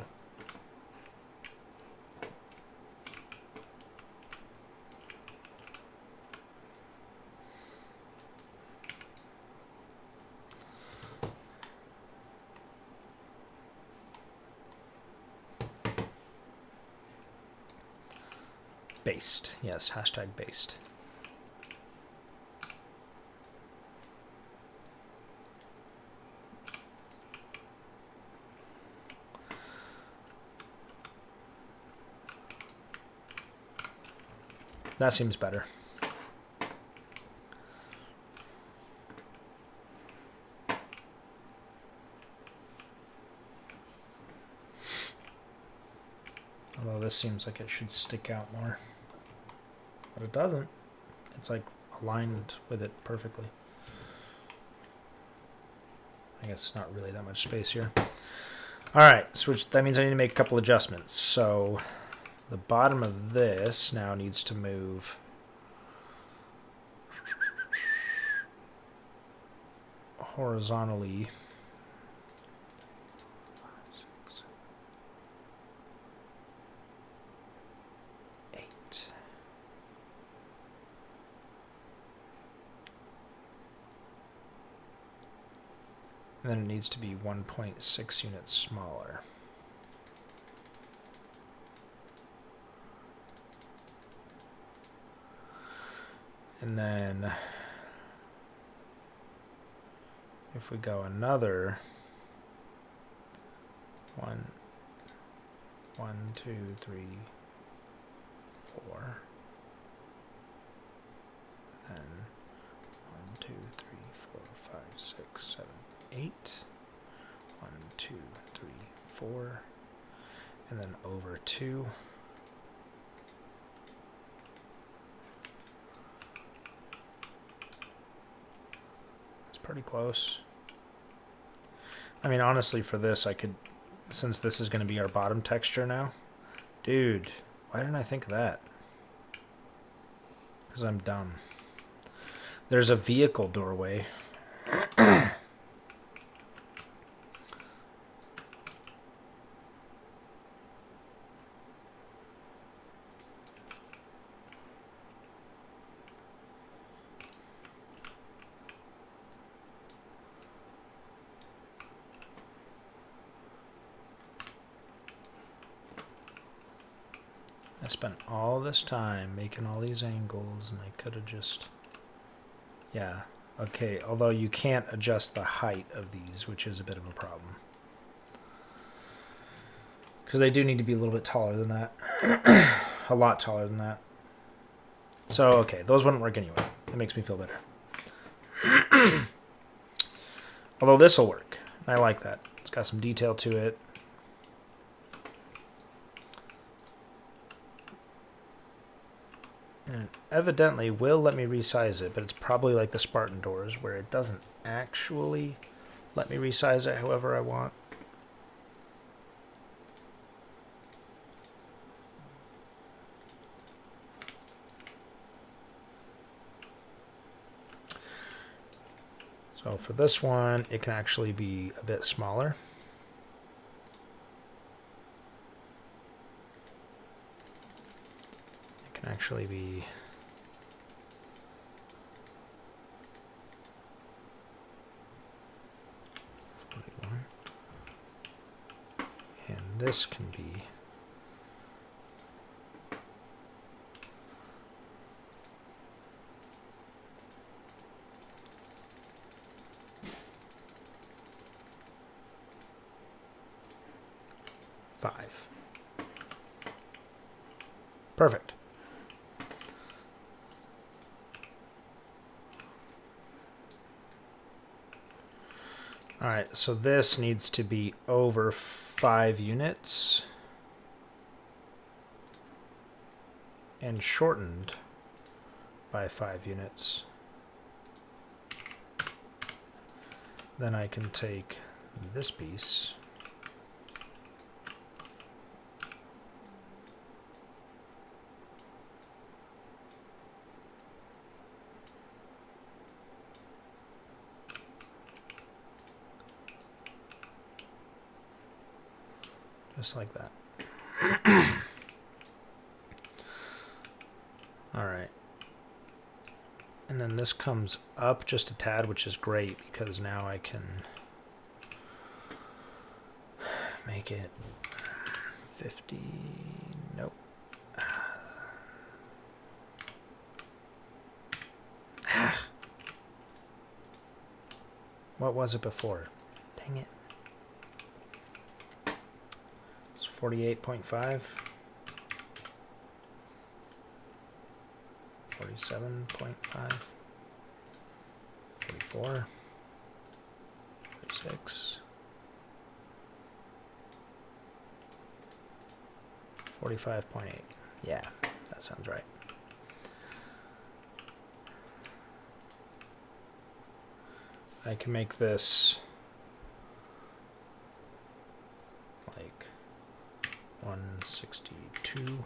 [SPEAKER 1] Based. Yes, hashtag based. that seems better. Although this seems like it should stick out more. But it doesn't. It's like aligned with it perfectly. I guess not really that much space here. Alright, so that means I need to make a couple adjustments. So the bottom of this now needs to move horizontally. And then it needs to be 1.6 units smaller. And then if we go another 1, 2, 3, 4, then 1, 2, 3, 4, 5, 6, 7, 8. 1, 2, 3, 4, and then over 2. It's pretty close. I mean, honestly, for this, I could, since this is going to be our bottom texture now, dude, why didn't I think of that? Because I'm dumb. There's a vehicle doorway. I spent all this time making all these angles, and I could have just... Yeah, okay, although you can't adjust the height of these, which is a bit of a problem. Because they do need to be a little bit taller than that. A lot taller than that. So, okay, those wouldn't work anyway. That makes me feel better. Although this will work. I like that. It's got some detail to it. And it evidently will let me resize it, but it's probably like the Spartan doors where it doesn't actually let me resize it however I want. So for this one, it can actually be a bit smaller. It can actually be and this can be five. Perfect. All right, so this needs to be over 5 units and shortened by 5 units. Then I can take this piece just like that. All right. And then this comes up just a tad, which is great because now I can make it 50. Nope. What was it before? Dang it. 48.5. 47.5, 44, 46, 45.8. Yeah, that sounds right. I can make this like 162.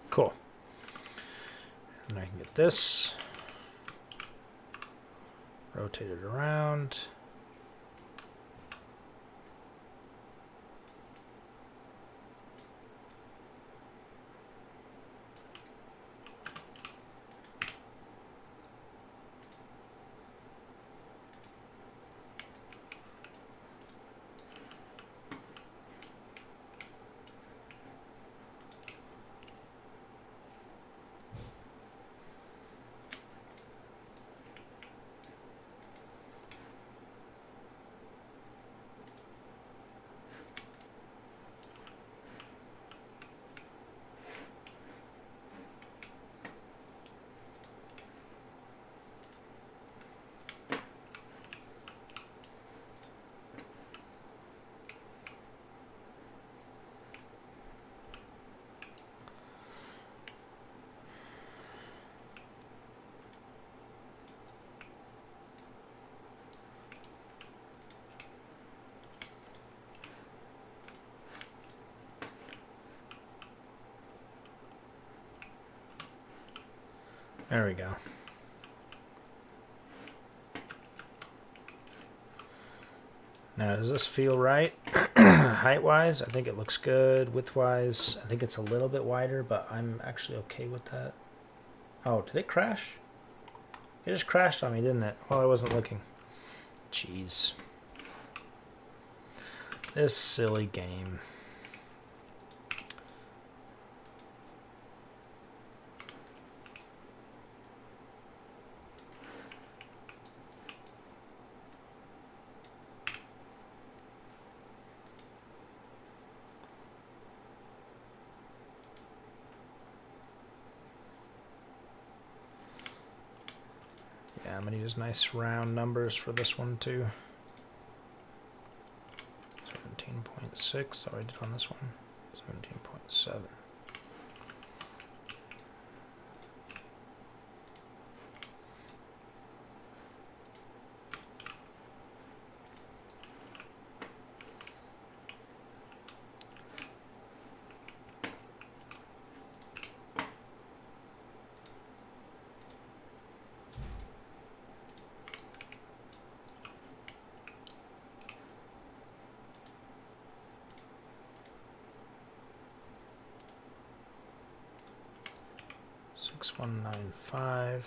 [SPEAKER 1] Cool. And I can get this, rotate it around. There we go. Now, does this feel right? Height-wise, I think it looks good. Width-wise, I think it's a little bit wider, but I'm actually okay with that. Oh, did it crash? It just crashed on me, didn't it? While I wasn't looking. Jeez. This silly game. Yeah, I'm going to use nice round numbers for this one too. 17.6, oh I did on this one. 17.7. Six 195.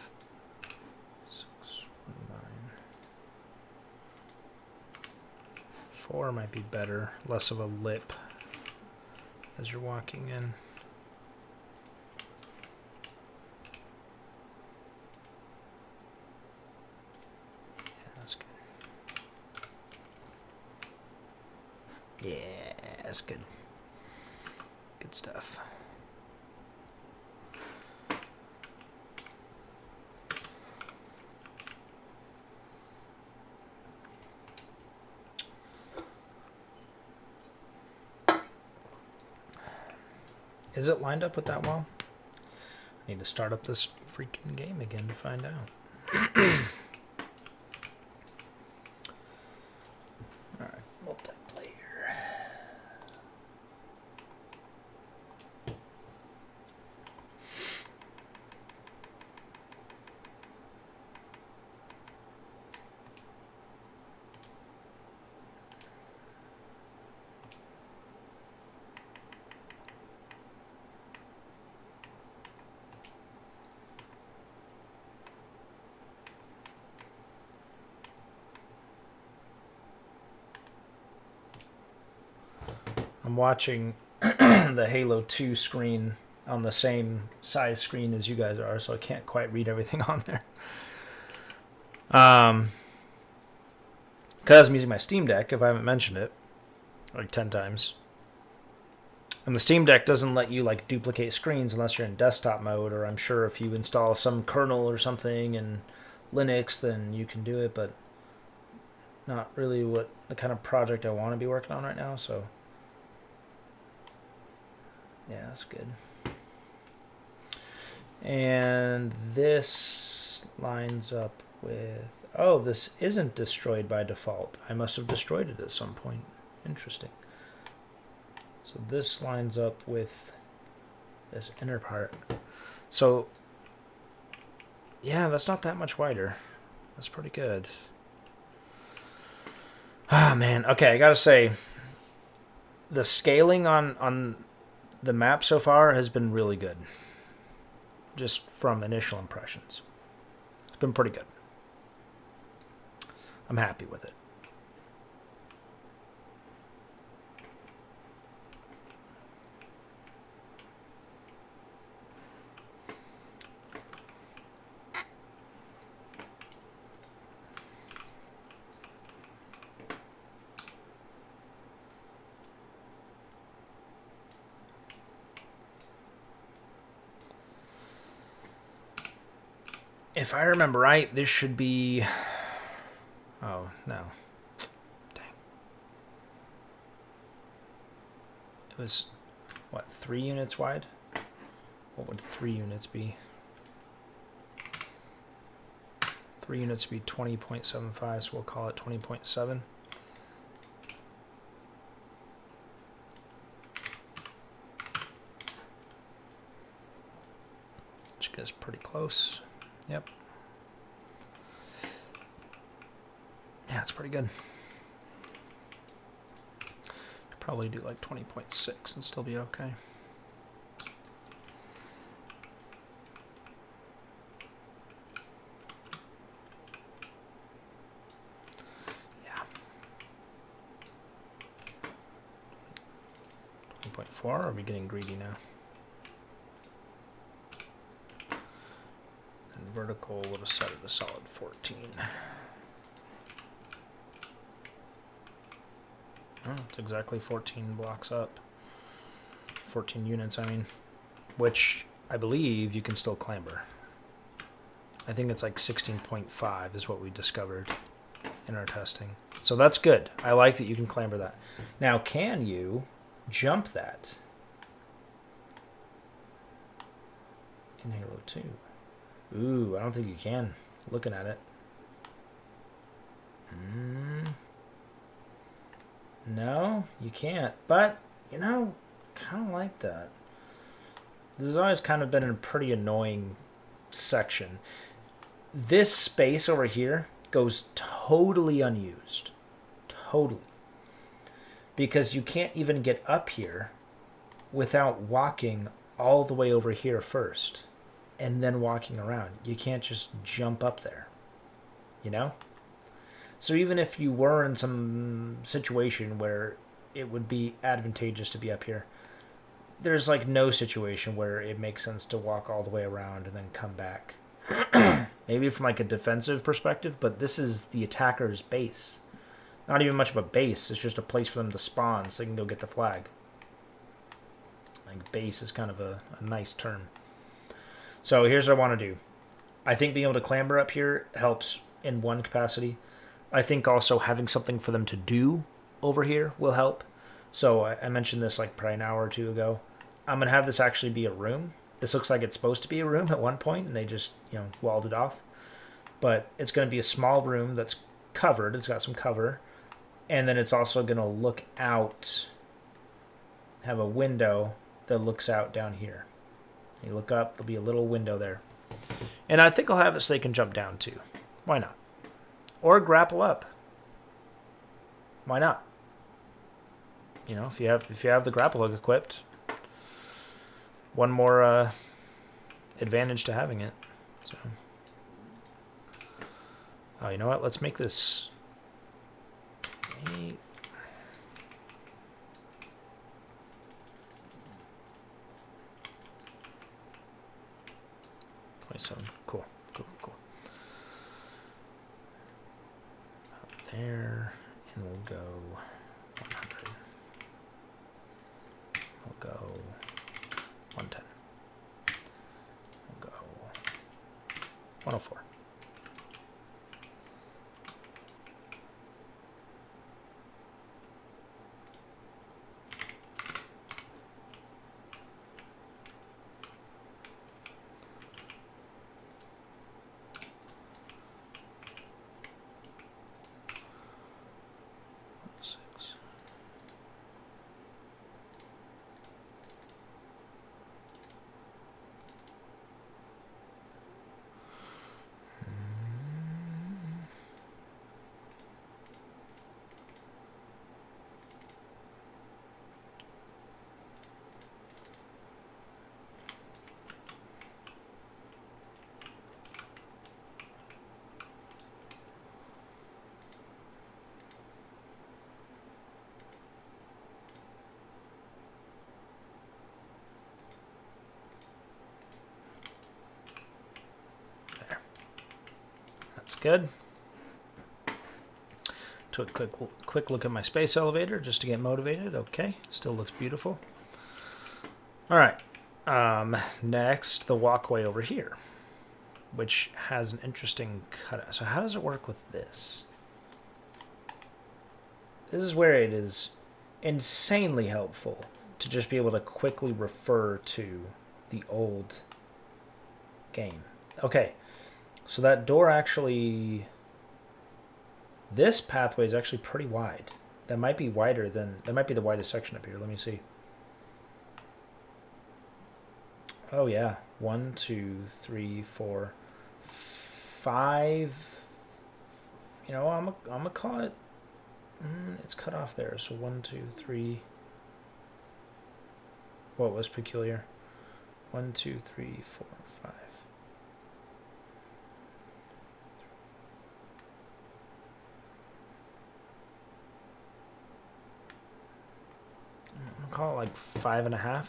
[SPEAKER 1] 619. 4 might be better, less of a lip as you're walking in. Yeah, that's good. Yeah, that's good. Good stuff. Is it lined up with that wall? I need to start up this freaking game again to find out. Alright, multiplayer. I'm watching the Halo 2 screen on the same size screen as you guys are, so I can't quite read everything on there. Because I'm using my Steam Deck, if I haven't mentioned it, like 10 times. And the Steam Deck doesn't let you like duplicate screens unless you're in desktop mode, or I'm sure if you install some kernel or something in Linux, then you can do it, but not really what the kind of project I want to be working on right now, so yeah, that's good. And this lines up with, oh, this isn't destroyed by default. I must have destroyed it at some point. Interesting. So this lines up with this inner part. So yeah, that's not that much wider. That's pretty good. Ah, man. Okay, I gotta say, the scaling on the map so far has been really good. Just from initial impressions. It's been pretty good. I'm happy with it. If I remember right, this should be... Oh, no. Dang. It was, what, 3 units wide? What would 3 units be? 3 units would be 20.75, so we'll call it 20.7. Which gets pretty close. Yep. Yeah, it's pretty good. Could probably do like 20.6 and still be okay. Yeah. 20.4, or are we getting greedy now? And vertical would have set it a solid 14. Oh, it's exactly 14 blocks up. 14 units, I mean. Which, I believe, you can still clamber. I think it's like 16.5 is what we discovered in our testing. So that's good. I like that you can clamber that. Now, can you jump that in Halo 2? Ooh, I don't think you can. Looking at it. No, you can't. But, you know, kind of like that. This has always kind of been a pretty annoying section. This space over here goes totally unused. Totally. Because you can't even get up here without walking all the way over here first and then walking around. You can't just jump up there. You know? So even if you were in some situation where it would be advantageous to be up here, there's like no situation where it makes sense to walk all the way around and then come back. Maybe from like a defensive perspective, but this is the attacker's base. Not even much of a base, it's just a place for them to spawn so they can go get the flag. Like base is kind of a nice term. So here's what I want to do. I think being able to clamber up here helps in one capacity. I think also having something for them to do over here will help. So I mentioned this like probably an hour or two ago. I'm going to have this actually be a room. This looks like it's supposed to be a room at one point, and they just, you know, walled it off. But it's going to be a small room that's covered. It's got some cover. And then it's also going to look out, have a window that looks out down here. You look up, there'll be a little window there. And I think I'll have it so they can jump down too. Why not? Or grapple up. Why not? You know, if you have the grapple hook equipped, one more advantage to having it. So, oh, you know what? Let's make this 8. 27. Cool. Cool, cool, cool. Up there. And we'll go 100. We'll go 110. We'll go 104. That's good. Took a quick look at my space elevator just to get motivated. Okay, still looks beautiful. All right. Next, the walkway over here, which has an interesting cutout. So how does it work with this? This is where it is insanely helpful to just be able to quickly refer to the old game. Okay. So that door actually, this pathway is actually pretty wide. That might be wider than, that might be the widest section up here. Let me see. Oh yeah, 1, 2, 3, 4, 5. You know, I'm gonna call it, it's cut off there. So 1, 2, 3. What was peculiar? 1, 2, 3, 4, 5. I'll call it like 5.5.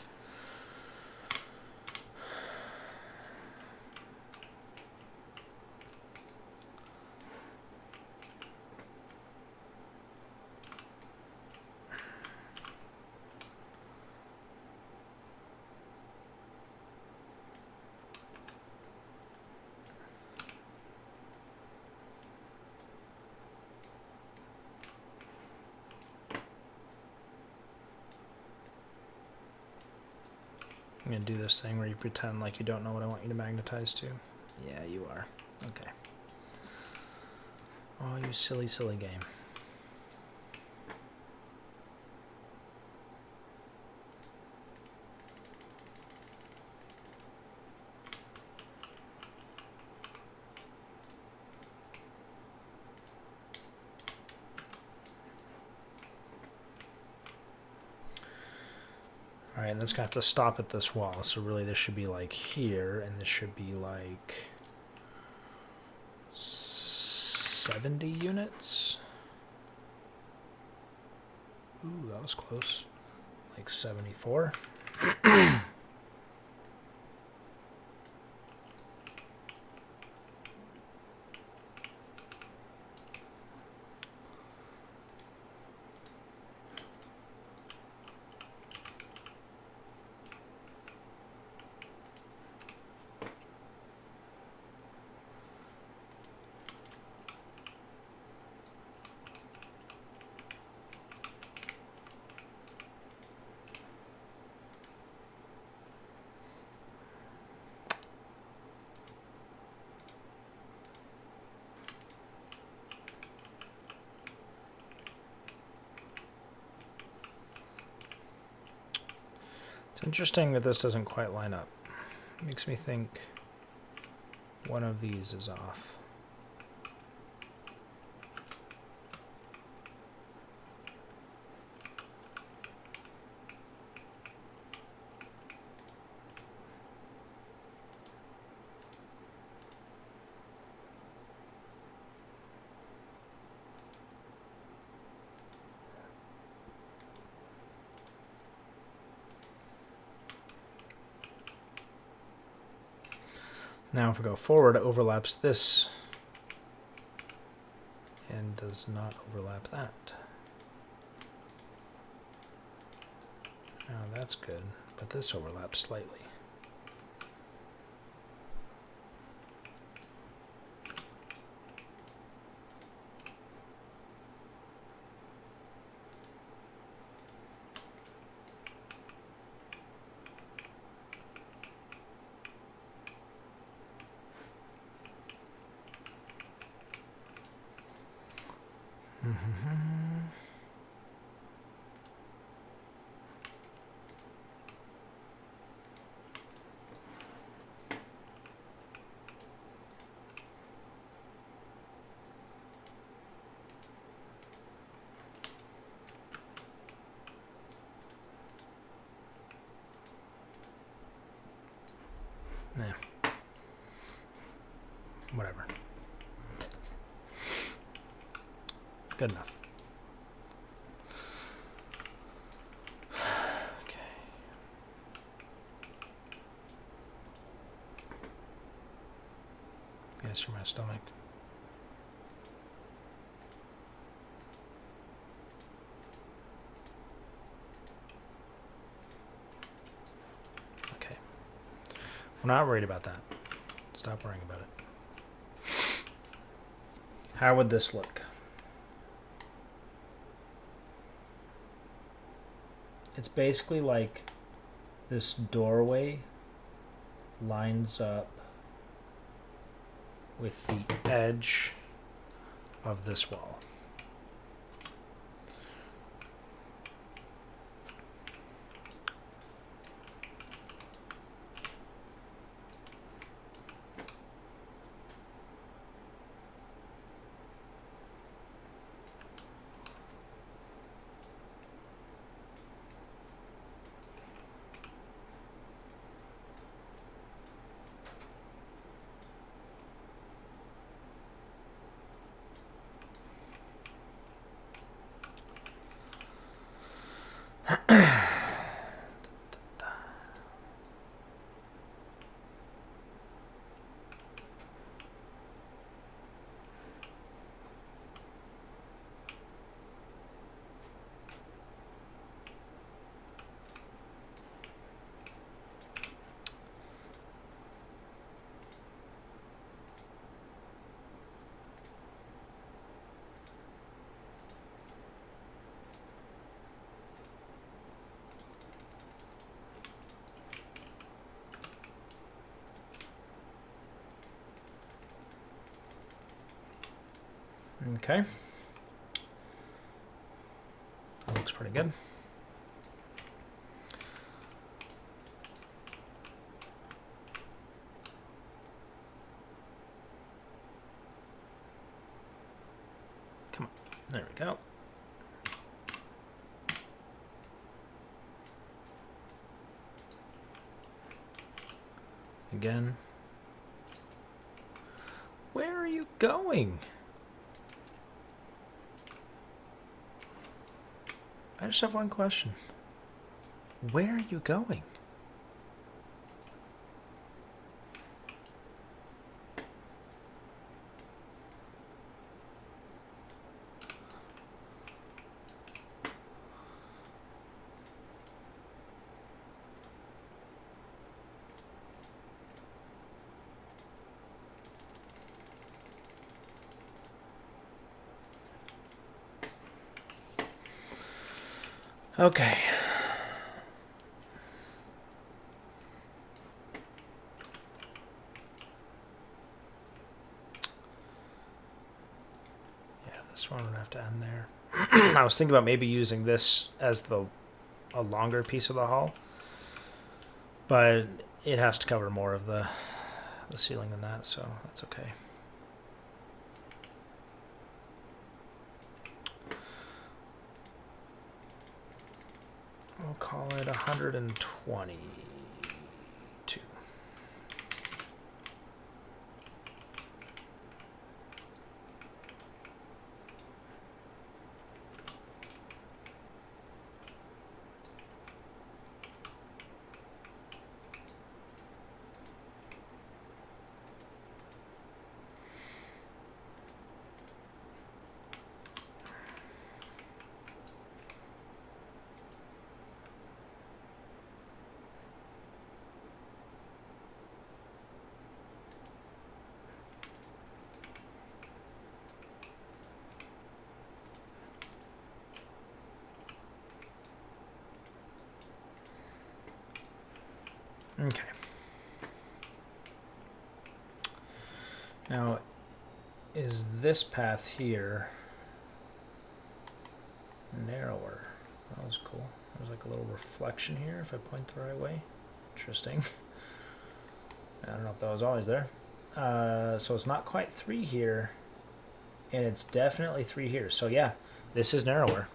[SPEAKER 1] I'm going to do this thing where you pretend like you don't know what I want you to magnetize to. Yeah, you are. Okay. Oh, you silly, silly game. Alright, and that's going to have to stop at this wall. So really this should be like here, and this should be like 70 units. Ooh, that was close. Like 74. It's interesting that this doesn't quite line up. It makes me think one of these is off. Now if we go forward, it overlaps this and does not overlap that. Now that's good, but this overlaps slightly. Nah. Whatever. Good enough. Okay. Guess you're my stomach. Okay. We're not worried about that. Stop worrying about it. How would this look? It's basically like this doorway lines up with the edge of this wall. Okay. That looks pretty good. Come on. There we go. Again. Where are you going? I just have one question. Where are you going? Okay. Yeah, this one would have to end there. I was thinking about maybe using this as a longer piece of the hull, but it has to cover more of the ceiling than that, so that's okay. We'll call it 122. Okay. Now, is this path here narrower? That was cool. There's like a little reflection here if I point the right way. Interesting. I don't know if that was always there. So it's not quite 3 here, and it's definitely 3 here. So yeah, this is narrower,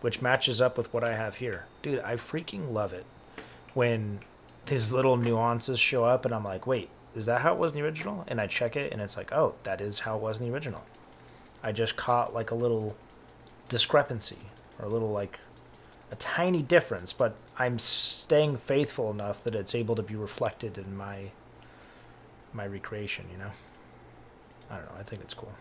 [SPEAKER 1] which matches up with what I have here. Dude, I freaking love it when these little nuances show up and I'm like, wait, is that how it was in the original? And I check it and it's like, oh, that is how it was in the original. I just caught like a little discrepancy or a little like a tiny difference, but I'm staying faithful enough that it's able to be reflected in my recreation, you know? I don't know, I think it's cool.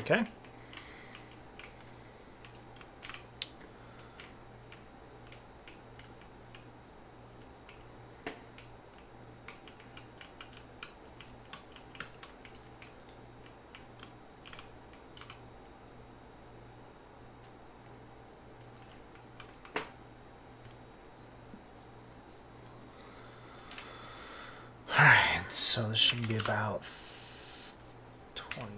[SPEAKER 1] Okay. Alright, so this should be about 20.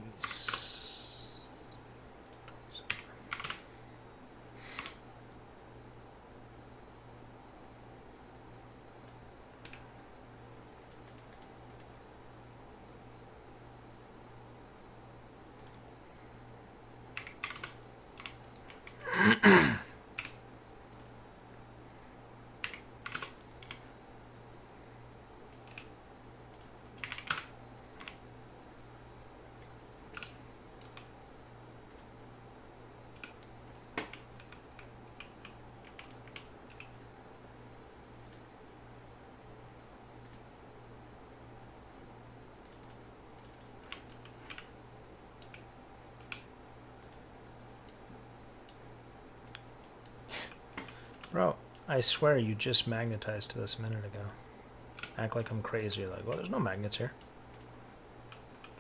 [SPEAKER 1] Bro, I swear you just magnetized to this a minute ago. Act like I'm crazy. You're like, well, there's no magnets here.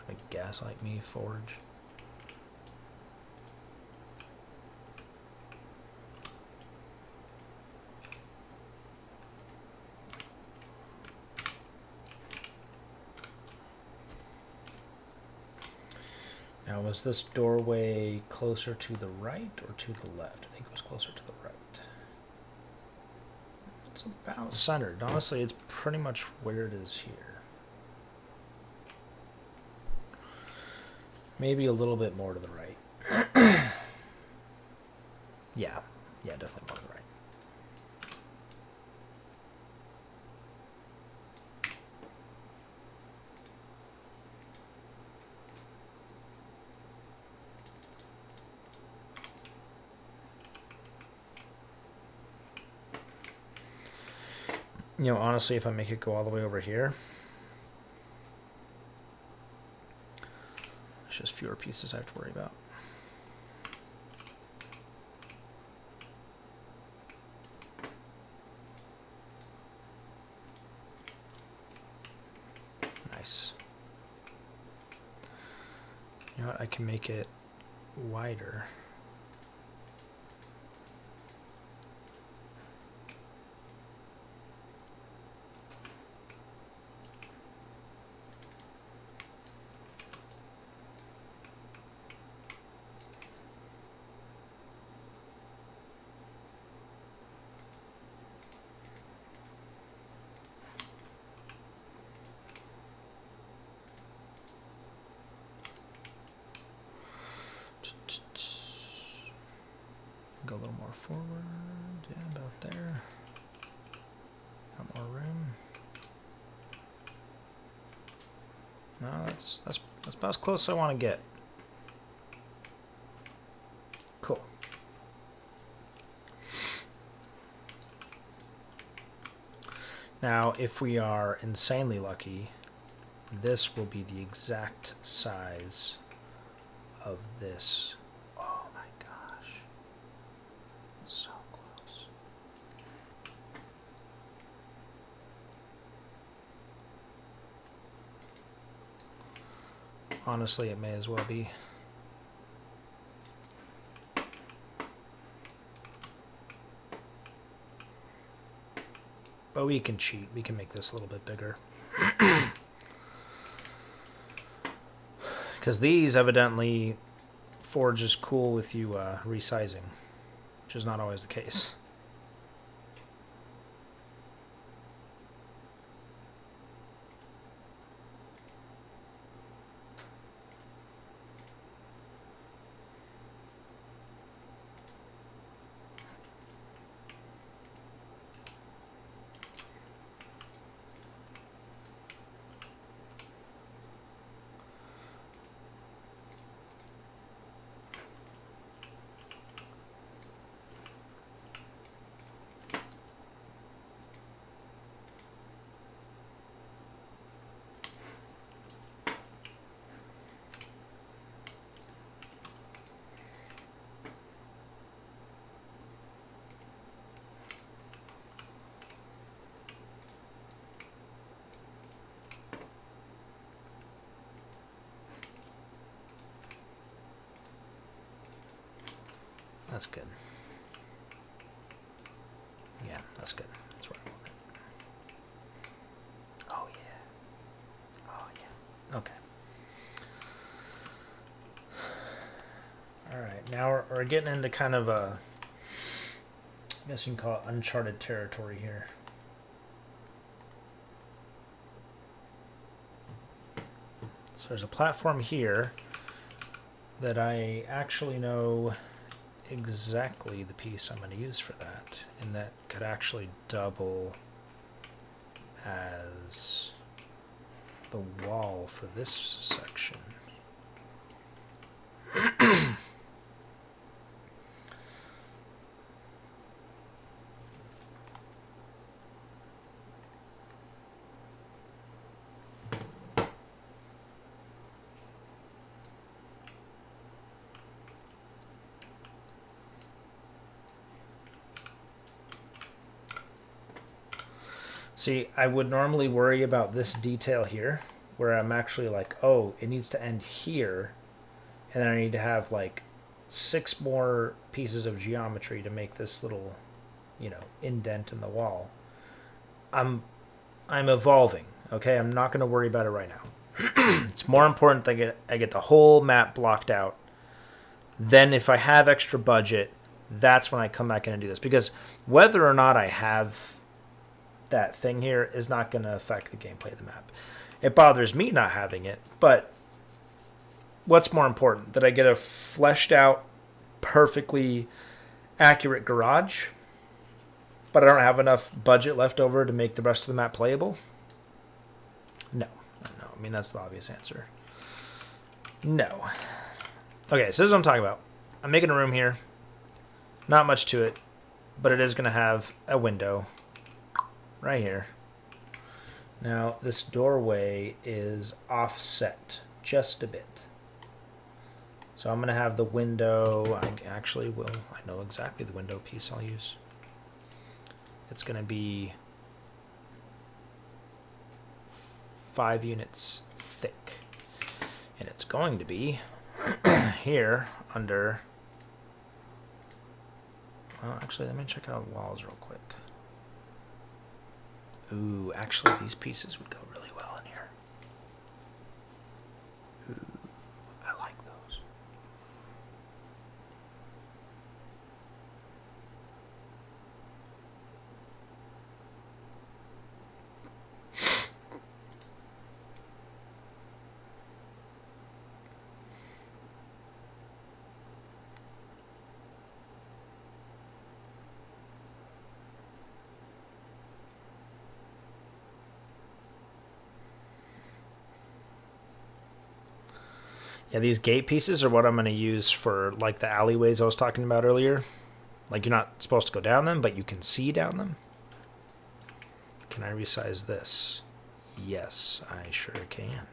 [SPEAKER 1] Trying to gaslight me, Forge. Now, was this doorway closer to the right or to the left? I think it was closer to the right. It's about centered. Honestly, it's pretty much where it is here. Maybe a little bit more to the right. Yeah, definitely more to the right. You know, honestly, if I make it go all the way over here, there's just fewer pieces I have to worry about. Nice. You know what? I can make it wider. go a little more forward. Yeah, about there. Got more room. No, that's about as close as I want to get. Cool. Now, if we are insanely lucky, this will be the exact size of this. Oh my gosh. So close. Honestly, it may as well be. But we can cheat. We can make this a little bit bigger. Because these evidently Forge is cool with you resizing, which is not always the case. That's good. Yeah, that's good. That's where I want it. Oh, yeah. Oh, yeah. Okay. All right. Now we're getting into kind of a, I guess you can call it uncharted territory here. So there's a platform here that I actually know exactly the piece I'm going to use for that, and that could actually double as the wall for this section. See, I would normally worry about this detail here, where I'm actually like, oh, it needs to end here, and then I need to have like 6 more pieces of geometry to make this little, indent in the wall. I'm evolving, okay? I'm not going to worry about it right now. It's more important that I get the whole map blocked out. Then if I have extra budget, that's when I come back in and do this. Because whether or not I have that thing here is not going to affect the gameplay of the map. It bothers me not having it, but what's more important? That I get a fleshed out, perfectly accurate garage, but I don't have enough budget left over to make the rest of the map playable? No. I mean, that's the obvious answer. No. Okay, so this is what I'm talking about. I'm making a room here. Not much to it, but it is going to have a window right here. Now, this doorway is offset just a bit. So I'm going to have the window. I know exactly the window piece I'll use. It's going to be 5 units thick. And it's going to be here under... Well, actually, let me check out walls real quick. Ooh, actually, these pieces would go really well in here. Ooh, I like those. Yeah, these gate pieces are what I'm going to use for like the alleyways I was talking about earlier. Like you're not supposed to go down them, but you can see down them. Can I resize this? Yes, I sure can.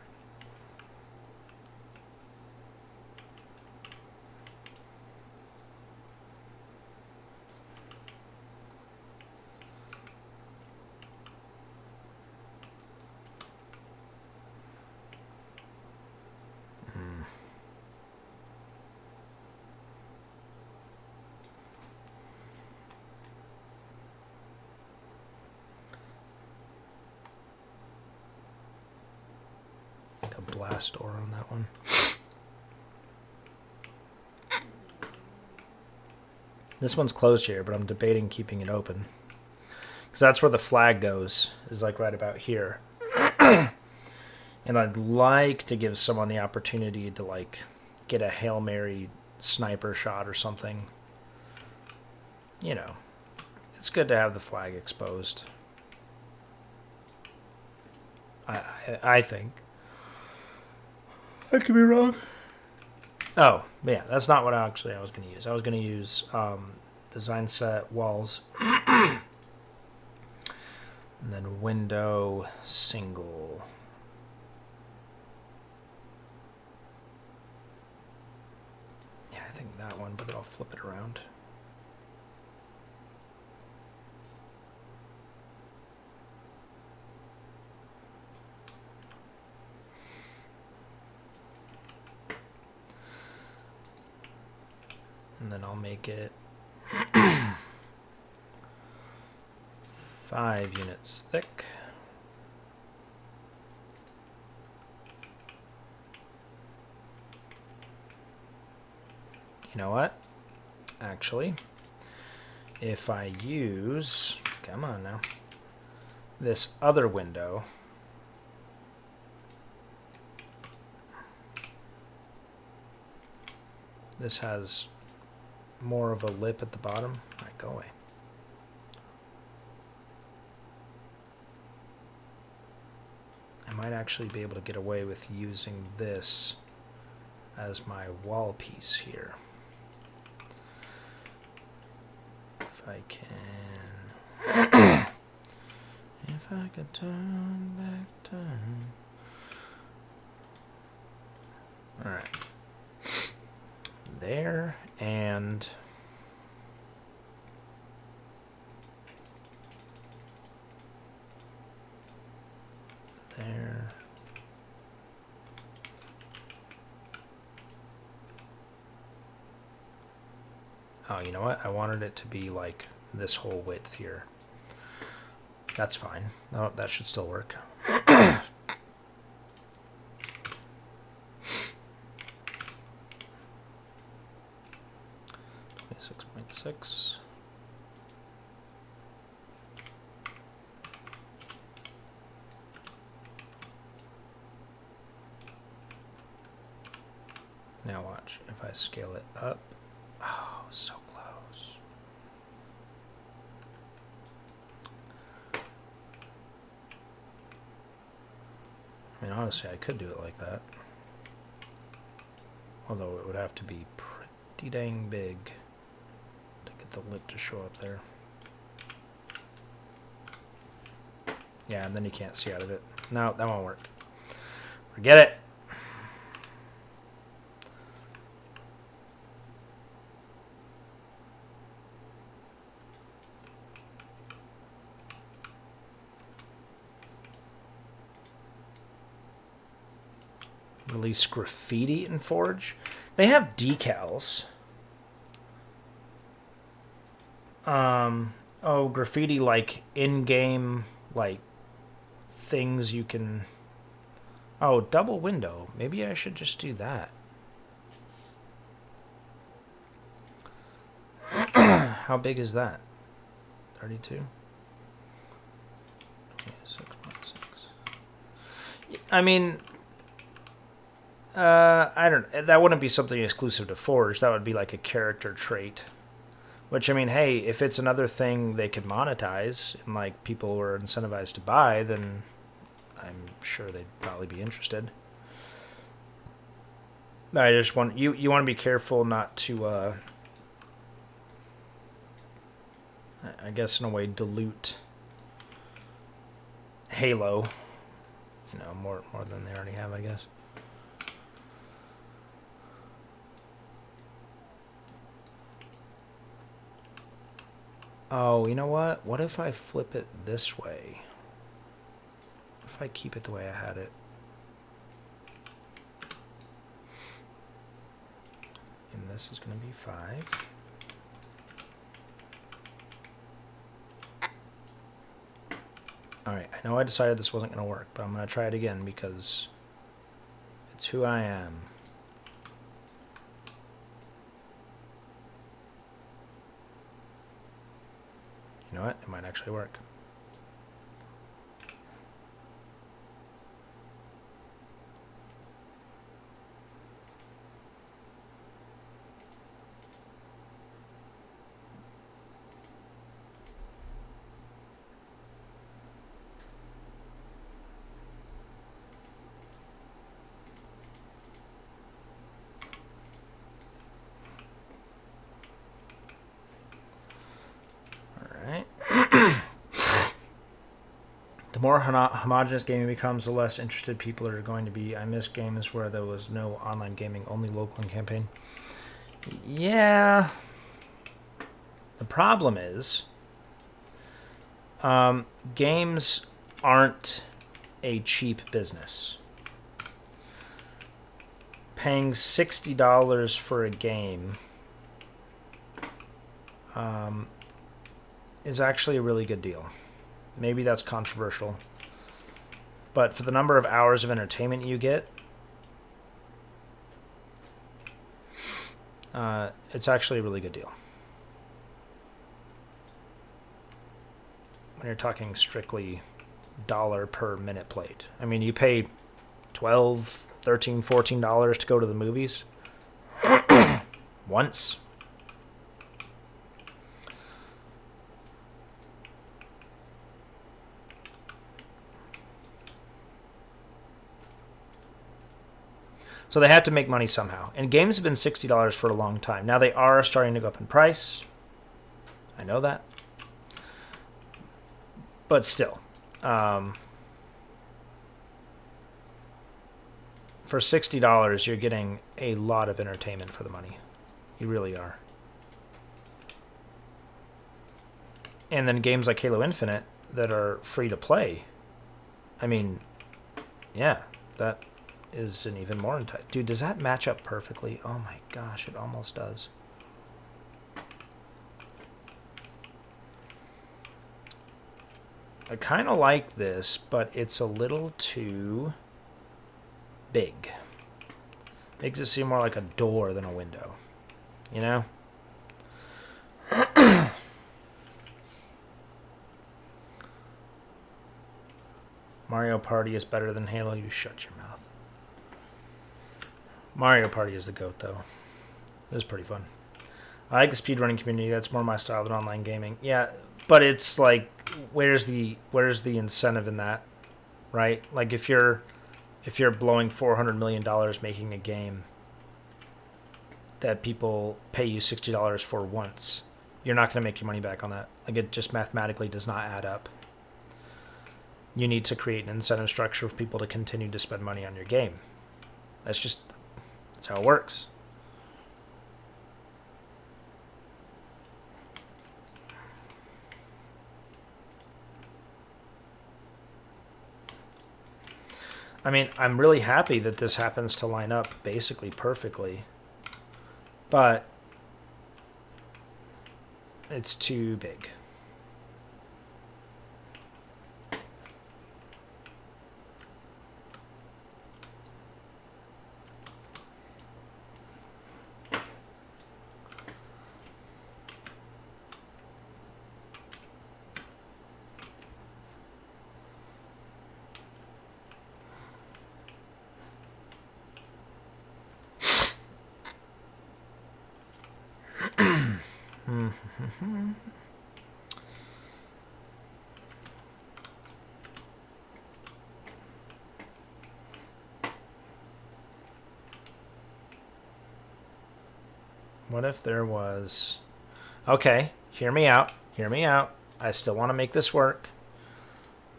[SPEAKER 1] Blast door on that one. This one's closed here, but I'm debating keeping it open. Because that's where the flag goes, is like right about here. And I'd like to give someone the opportunity to like get a Hail Mary sniper shot or something. You know, it's good to have the flag exposed. I think. I could be wrong. Oh, yeah, that's not what I was going to use. I was going to use design set walls. And then window single. Yeah, I think that one, but then I'll flip it around. And then I'll make it 5 units thick. You know what? Actually, if I use, come on now, this other window, this has more of a lip at the bottom. All right, go away. I might actually be able to get away with using this as my wall piece here. If I can. If I could turn back time. All right. There and there. Oh, you know what? I wanted it to be like this whole width here. That's fine. No, that should still work. 6. Now watch, if I scale it up, oh, so close. I mean, honestly, I could do it like that. Although it would have to be pretty dang big to get the lip to show up there. Yeah, and then you can't see out of it. No, that won't work. Forget it. Release graffiti in Forge. They have decals. Oh, graffiti like in-game like things you can. Oh, double window. Maybe I should just do that. How big is that? 32? 26.6. I mean, I don't. That wouldn't be something exclusive to Forge. That would be like a character trait. Which, I mean, hey, if it's another thing they could monetize and like people were incentivized to buy, then I'm sure they'd probably be interested. I just want you want to be careful not to I guess in a way dilute Halo, you know, more than they already have, I guess. Oh, you know what? What if I flip it this way? If I keep it the way I had it. And this is going to be 5. Alright, I know I decided this wasn't going to work, but I'm going to try it again because it's who I am. You know what? It might actually work. The more homogenous gaming becomes, the less interested people are going to be. I miss games where there was no online gaming, only local and campaign. Yeah. The problem is, games aren't a cheap business. Paying $60 for a game is actually a really good deal. Maybe that's controversial, but for the number of hours of entertainment you get, it's actually a really good deal. When you're talking strictly dollar per minute played. I mean, you pay $12, $13, $14 to go to the movies once. So they have to make money somehow. And games have been $60 for a long time. Now they are starting to go up in price. I know that. But still. For $60, you're getting a lot of entertainment for the money. You really are. And then games like Halo Infinite that are free to play. I mean, yeah, that is an even more intense. Dude, does that match up perfectly? Oh my gosh, it almost does. I kind of like this, but it's a little too big. Makes it seem more like a door than a window. You know? Mario Party is better than Halo. You shut your mouth. Mario Party is the GOAT, though. It was pretty fun. I like the speedrunning community. That's more my style than online gaming. Yeah, but it's like, where's the incentive in that, right? Like if you're blowing $400 million making a game that people pay you $60 for once, you're not going to make your money back on that. Like it just mathematically does not add up. You need to create an incentive structure for people to continue to spend money on your game. That's how it works. I mean, I'm really happy that this happens to line up basically perfectly. But it's too big. What if there was... Okay, hear me out. Hear me out. I still want to make this work.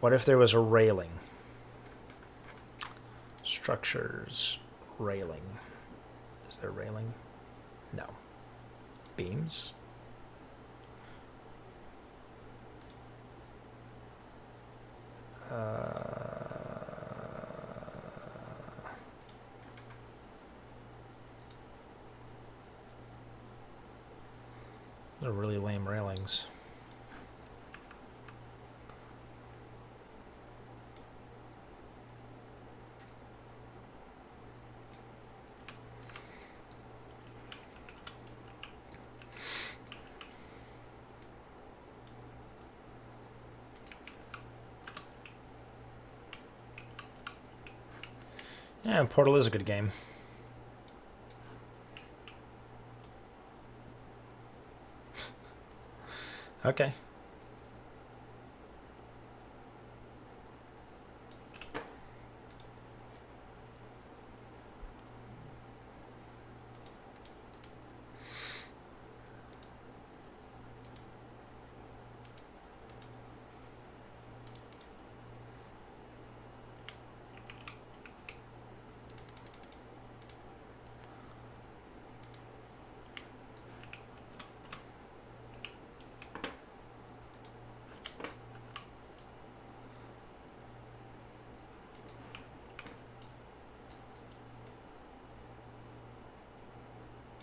[SPEAKER 1] What if there was a railing? Structures, railing. Is there railing? No. Beams? Those are really lame railings. Yeah, Portal is a good game. Okay.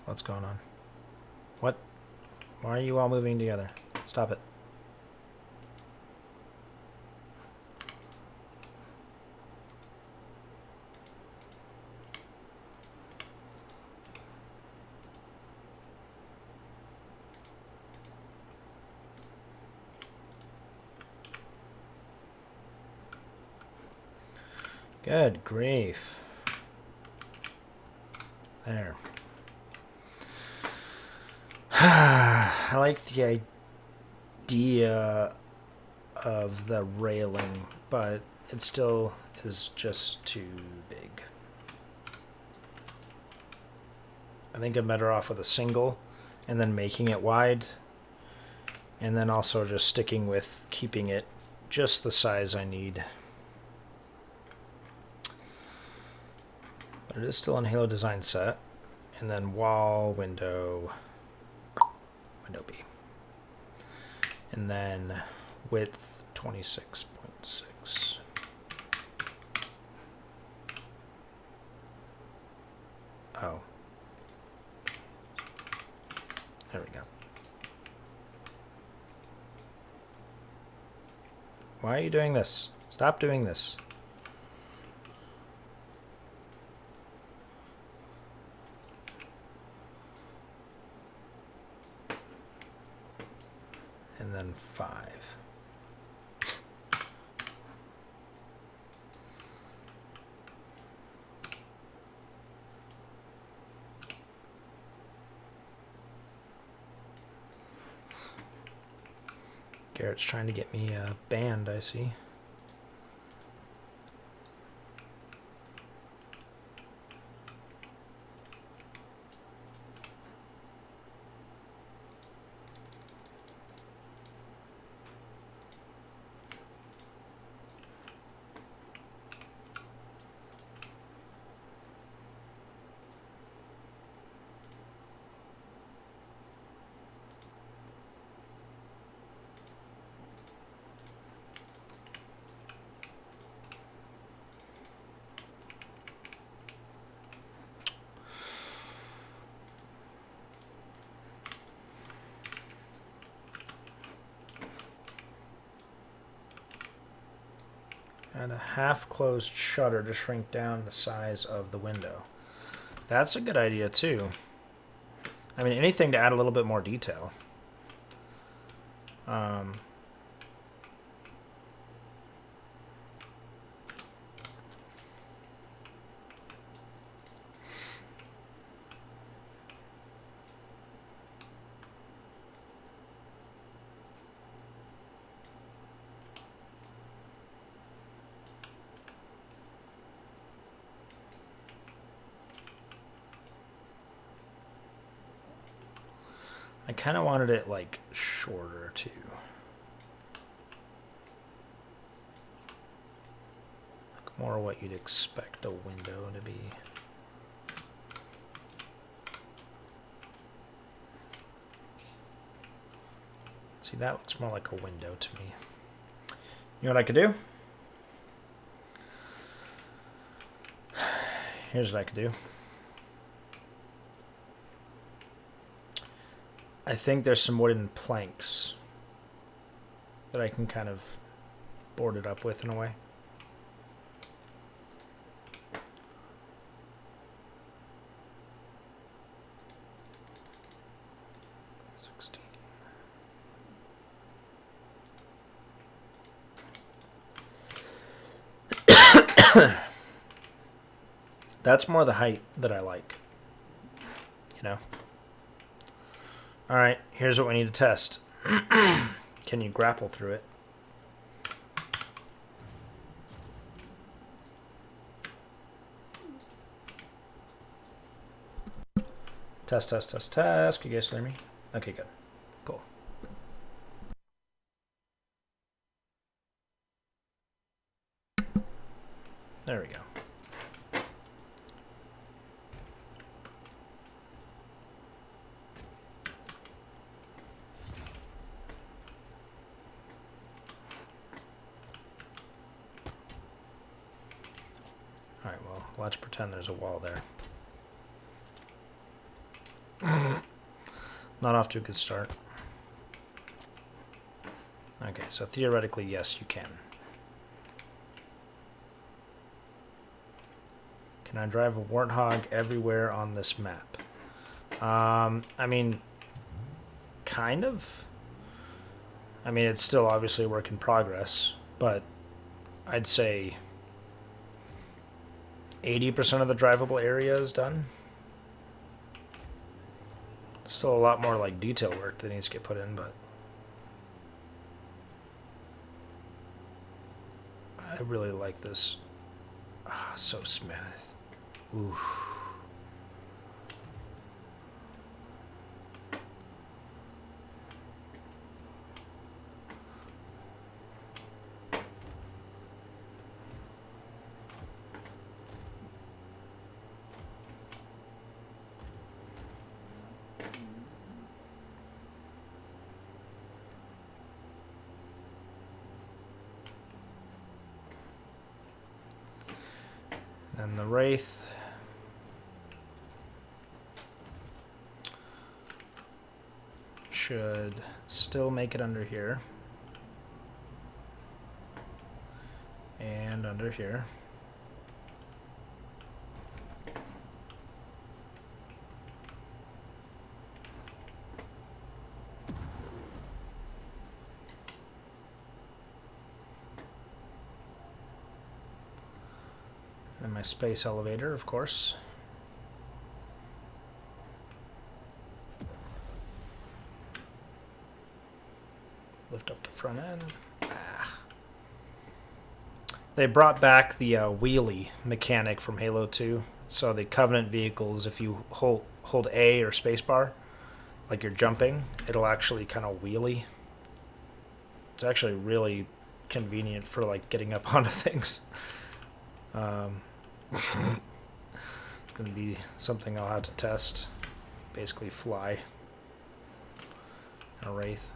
[SPEAKER 1] What's going on? What? Why are you all moving together? Stop it. Good grief. There. I like the idea of the railing, but it still is just too big. I think I'm better off with a single and then making it wide, and then also just sticking with keeping it just the size I need. But it is still in Halo design set. And then wall, window, window B. And then width 26.6. Oh. There we go. Why are you doing this? Stop doing this. And then 5. Garrett's trying to get me banned, I see. And a half-closed shutter to shrink down the size of the window. That's a good idea, too. I mean, anything to add a little bit more detail. I kind of wanted it like shorter too. Like more what you'd expect a window to be. See, that looks more like a window to me. You know what I could do? Here's what I could do. I think there's some wooden planks that I can kind of board it up with in a way. That's more the height that I like, you know? All right, here's what we need to test. Can you grapple through it? Test, test, test, test. Can you guys hear me? Okay, good. Cool. There we go. All right, well, let's pretend there's a wall there. Not off to a good start. Okay, so theoretically, yes, you can. Can I drive a warthog everywhere on this map? I mean, kind of. I mean, it's still obviously a work in progress, but I'd say 80% of the drivable area is done. Still a lot more like detail work that needs to get put in, but I really like this. Ah, so smooth. Ooh. And the Wraith. Should still make it under here. And under here. And my space elevator, of course. Lift up the front end. Ah. They brought back the wheelie mechanic from Halo 2. So the Covenant vehicles, if you hold A or spacebar, like you're jumping, it'll actually kind of wheelie. It's actually really convenient for like getting up onto things. It's going to be something I'll have to test. Basically fly in a Wraith.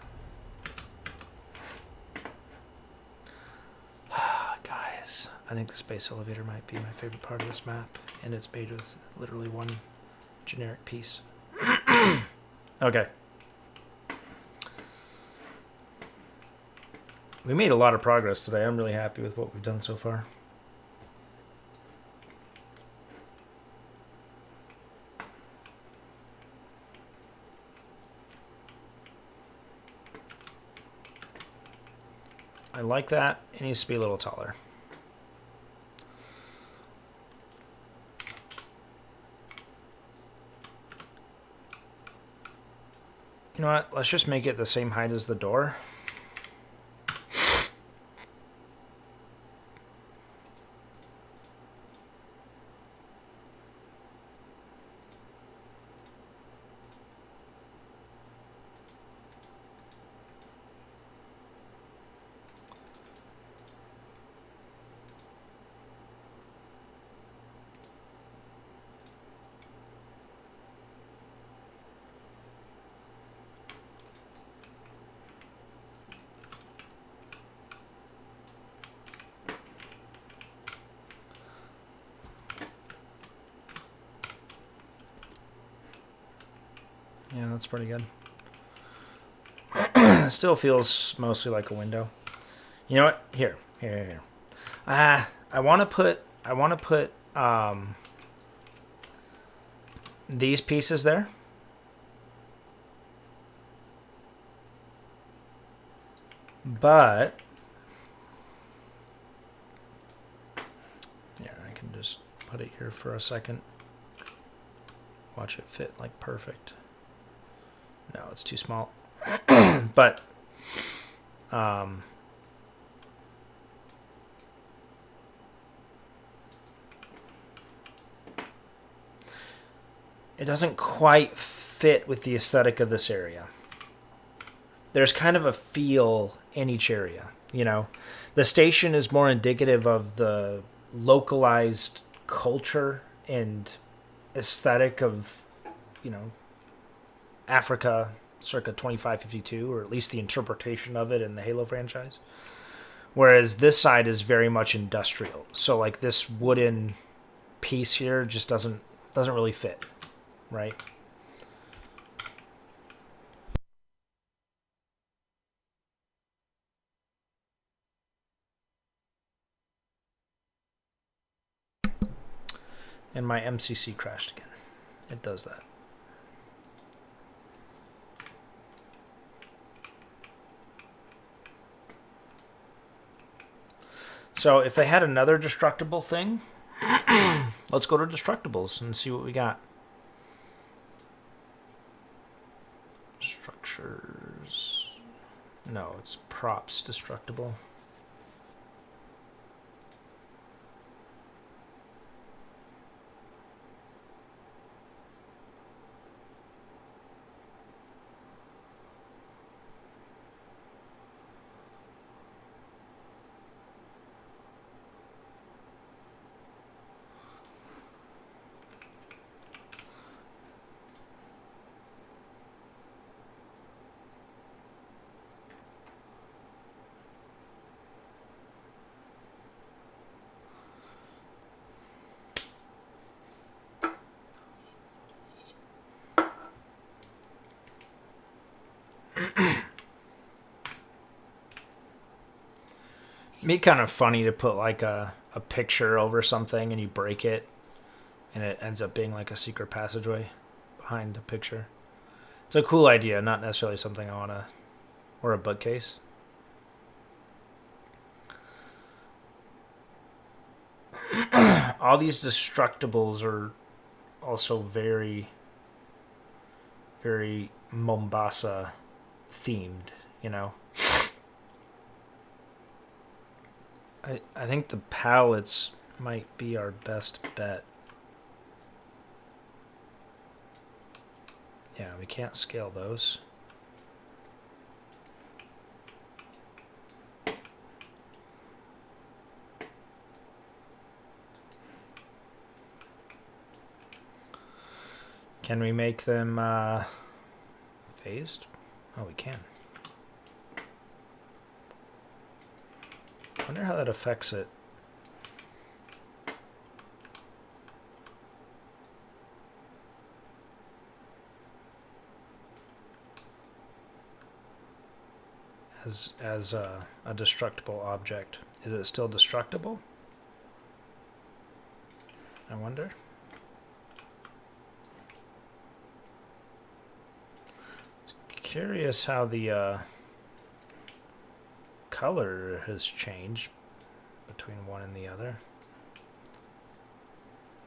[SPEAKER 1] Guys, I think the space elevator might be my favorite part of this map, and it's made with literally one generic piece. Okay. We made a lot of progress today. I'm really happy with what we've done so far. I like that. It needs to be a little taller. You know what? Let's just make it the same height as the door. Yeah, that's pretty good. Still feels mostly like a window. You know what? Here. I want to put these pieces there. But yeah, I can just put it here for a second. Watch it fit like perfect. No, it's too small. But it doesn't quite fit with the aesthetic of this area. There's kind of a feel in each area, you know. The station is more indicative of the localized culture and aesthetic of, you know, Africa circa 2552, or at least the interpretation of it in the Halo franchise. Whereas this side is very much industrial. So like this wooden piece here just doesn't really fit, right? And my MCC crashed again. It does that. So if they had another destructible thing, let's go to destructibles and see what we got. Structures. No, it's props destructible. Be kind of funny to put like a picture over something and you break it and it ends up being like a secret passageway behind the picture. It's a cool idea, not necessarily something I want to, or a bookcase. All these destructibles are also very, very Mombasa themed, you know? I think the pallets might be our best bet. Yeah, we can't scale those. Can we make them phased? Oh, we can. I wonder how that affects it. As a destructible object. Is it still destructible? I wonder. Curious how the color has changed between one and the other.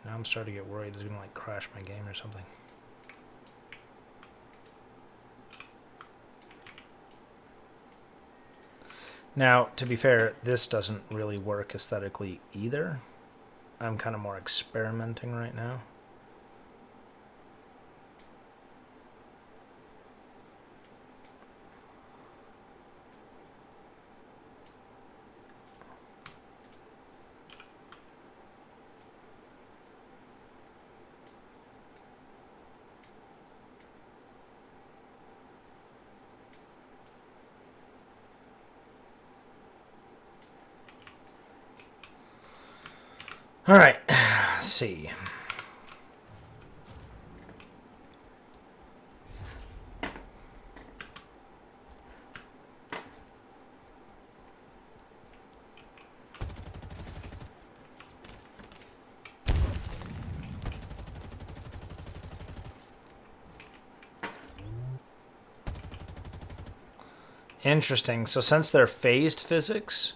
[SPEAKER 1] Now I'm starting to get worried it's gonna like crash my game or something. Now, to be fair, this doesn't really work aesthetically either. I'm kind of more experimenting right now. All right, let's see. Interesting. So since they're phased physics,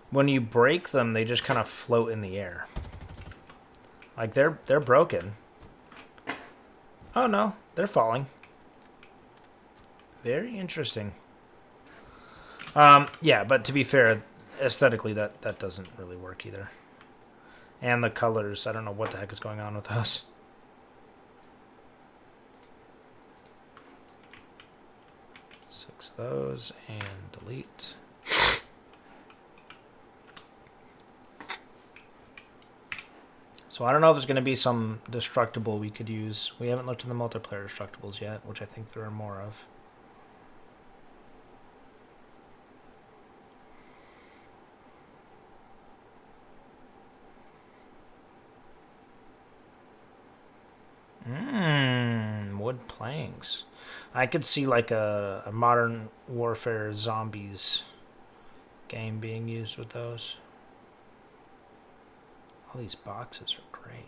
[SPEAKER 1] when you break them, they just kind of float in the air. Like they're broken. Oh no, they're falling. Very interesting. Yeah, but to be fair, aesthetically that doesn't really work either. And the colors, I don't know what the heck is going on with those. Six of those and delete. So I don't know if there's going to be some destructible we could use. We haven't looked at the multiplayer destructibles yet, which I think there are more of. Wood planks. I could see like a modern warfare zombies game being used with those. All these boxes are great.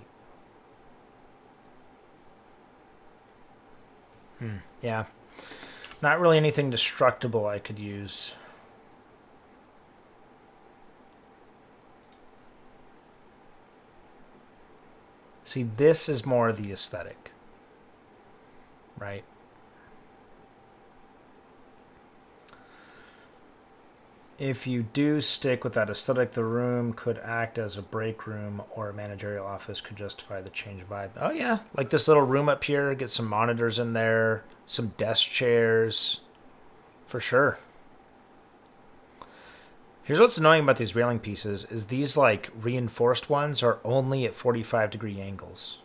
[SPEAKER 1] Yeah. Not really anything destructible I could use. See, this is more the aesthetic. Right? If you do stick with that aesthetic, the room could act as a break room or a managerial office could justify the change of vibe. Oh, yeah. Like this little room up here, get some monitors in there, some desk chairs. For sure. Here's what's annoying about these railing pieces is these like reinforced ones are only at 45-degree angles,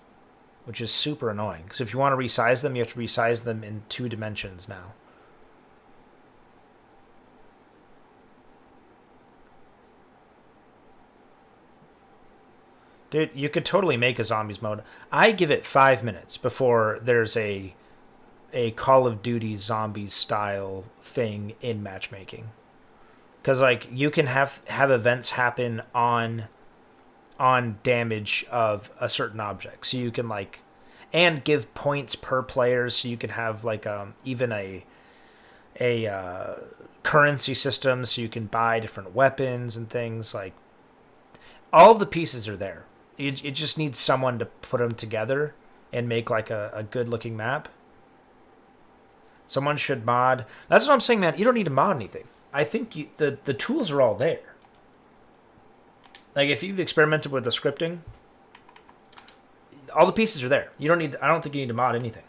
[SPEAKER 1] which is super annoying. Because if you want to resize them, you have to resize them in 2 dimensions now. Dude, you could totally make a zombies mode. I give it 5 minutes before there's a Call of Duty zombies style thing in matchmaking. Because like you can have events happen on damage of a certain object, so you can like, and give points per player, so you can have like even a currency system, so you can buy different weapons and things. Like all of the pieces are there. It just needs someone to put them together and make like a good looking map. Someone should mod. That's what I'm saying, man. You don't need to mod anything. I think the tools are all there. Like if you've experimented with the scripting, all the pieces are there. You don't need. I don't think you need to mod anything.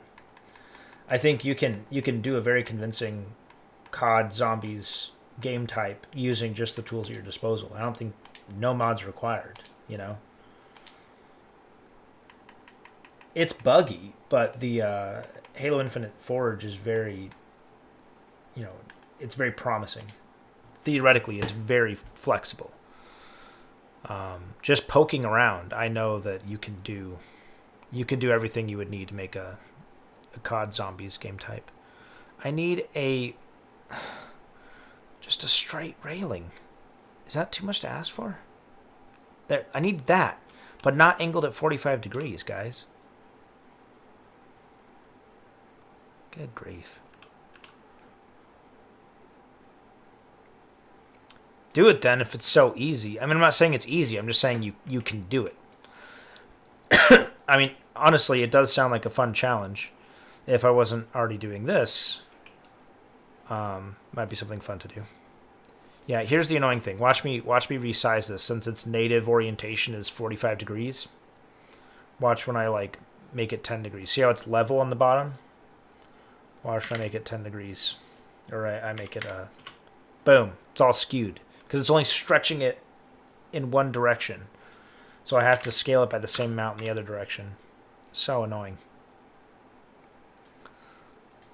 [SPEAKER 1] I think you can do a very convincing COD zombies game type using just the tools at your disposal. I don't think no mods required. You know. It's buggy, but the Halo Infinite Forge is very, it's very promising. Theoretically, it's very flexible. Just poking around, I know that you can do everything you would need to make a COD Zombies game type. I need just a straight railing. Is that too much to ask for? There, I need that, but not angled at 45 degrees, guys. Good grief. Do it then if it's so easy. I mean, I'm not saying it's easy. I'm just saying you can do it. I mean, honestly, it does sound like a fun challenge. If I wasn't already doing this, might be something fun to do. Yeah, here's the annoying thing. Watch me resize this since its native orientation is 45 degrees. Watch when I like make it 10 degrees. See how it's level on the bottom? Watch when I make it 10 degrees. Or I make it boom. It's all skewed because it's only stretching it in one direction. So I have to scale it by the same amount in the other direction. So annoying.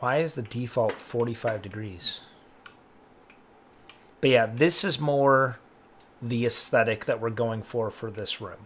[SPEAKER 1] Why is the default 45 degrees? But yeah, this is more the aesthetic that we're going for this room.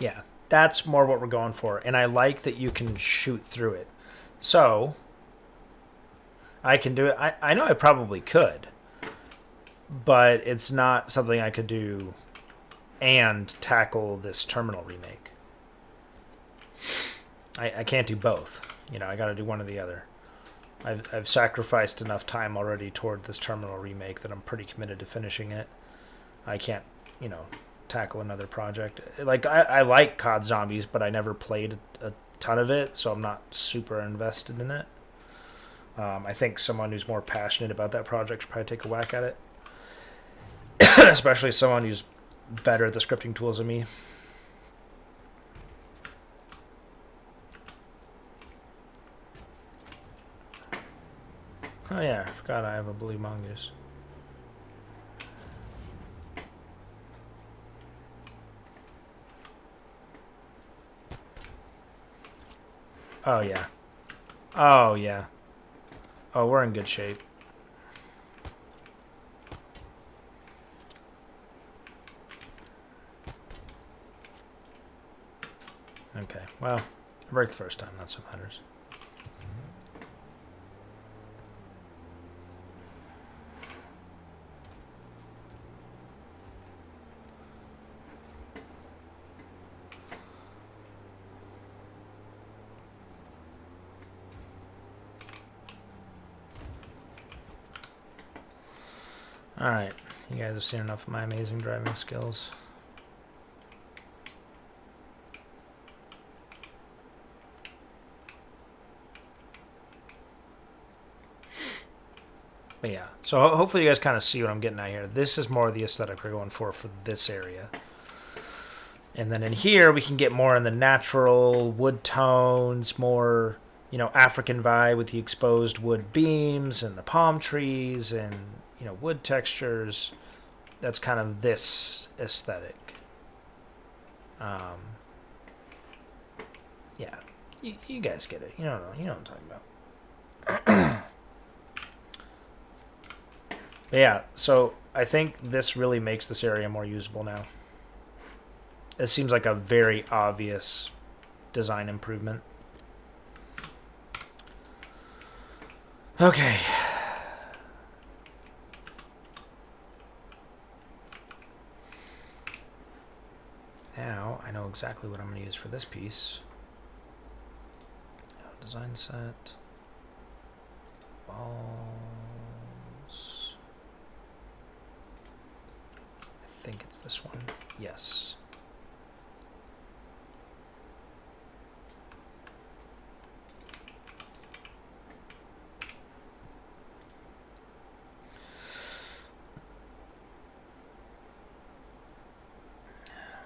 [SPEAKER 1] Yeah, that's more what we're going for. And I like that you can shoot through it. So I can do it. I know I probably could, but it's not something I could do and tackle this terminal remake. I can't do both. You know, I got to do one or the other. I've sacrificed enough time already toward this terminal remake that I'm pretty committed to finishing it. I can't, you know, tackle another project. Like I like COD Zombies, but I never played a ton of it, so I'm not super invested in it. I think someone who's more passionate about that project should probably take a whack at it, especially someone who's better at the scripting tools than me. Oh yeah, I forgot I have a blue mongoose. Oh yeah. Oh yeah. Oh, we're in good shape. Okay, well, I broke the first time, that's what matters. Alright, you guys have seen enough of my amazing driving skills. But yeah, so hopefully you guys kind of see what I'm getting at here. This is more the aesthetic we're going for this area. And then in here, we can get more in the natural wood tones, more, you know, African vibe with the exposed wood beams and the palm trees and, you know, wood textures. That's kind of this aesthetic. Yeah, you guys get it. You know what I'm talking about. But yeah, so I think this really makes this area more usable now. It seems like a very obvious design improvement. Okay. Now I know exactly what I'm going to use for this piece. Design set. Balls. I think it's this one. Yes.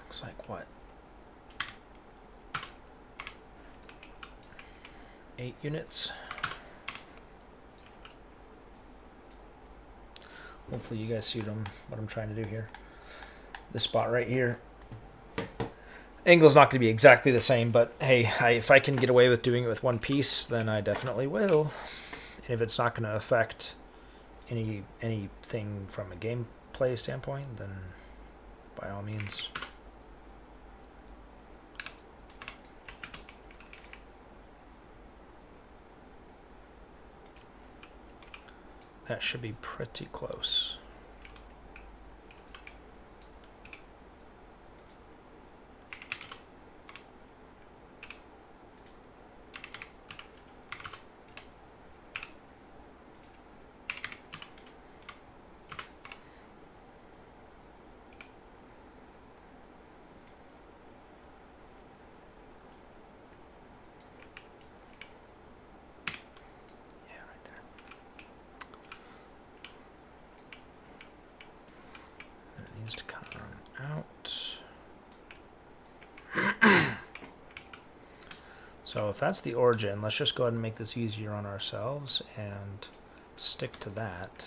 [SPEAKER 1] Looks like what? 8 units. Hopefully you guys see what I'm trying to do here. This spot right here. Angle's not going to be exactly the same, but hey, if I can get away with doing it with one piece, then I definitely will. And if it's not going to affect anything from a gameplay standpoint, then by all means. That should be pretty close. To come out. So if that's the origin, let's just go ahead and make this easier on ourselves and stick to that.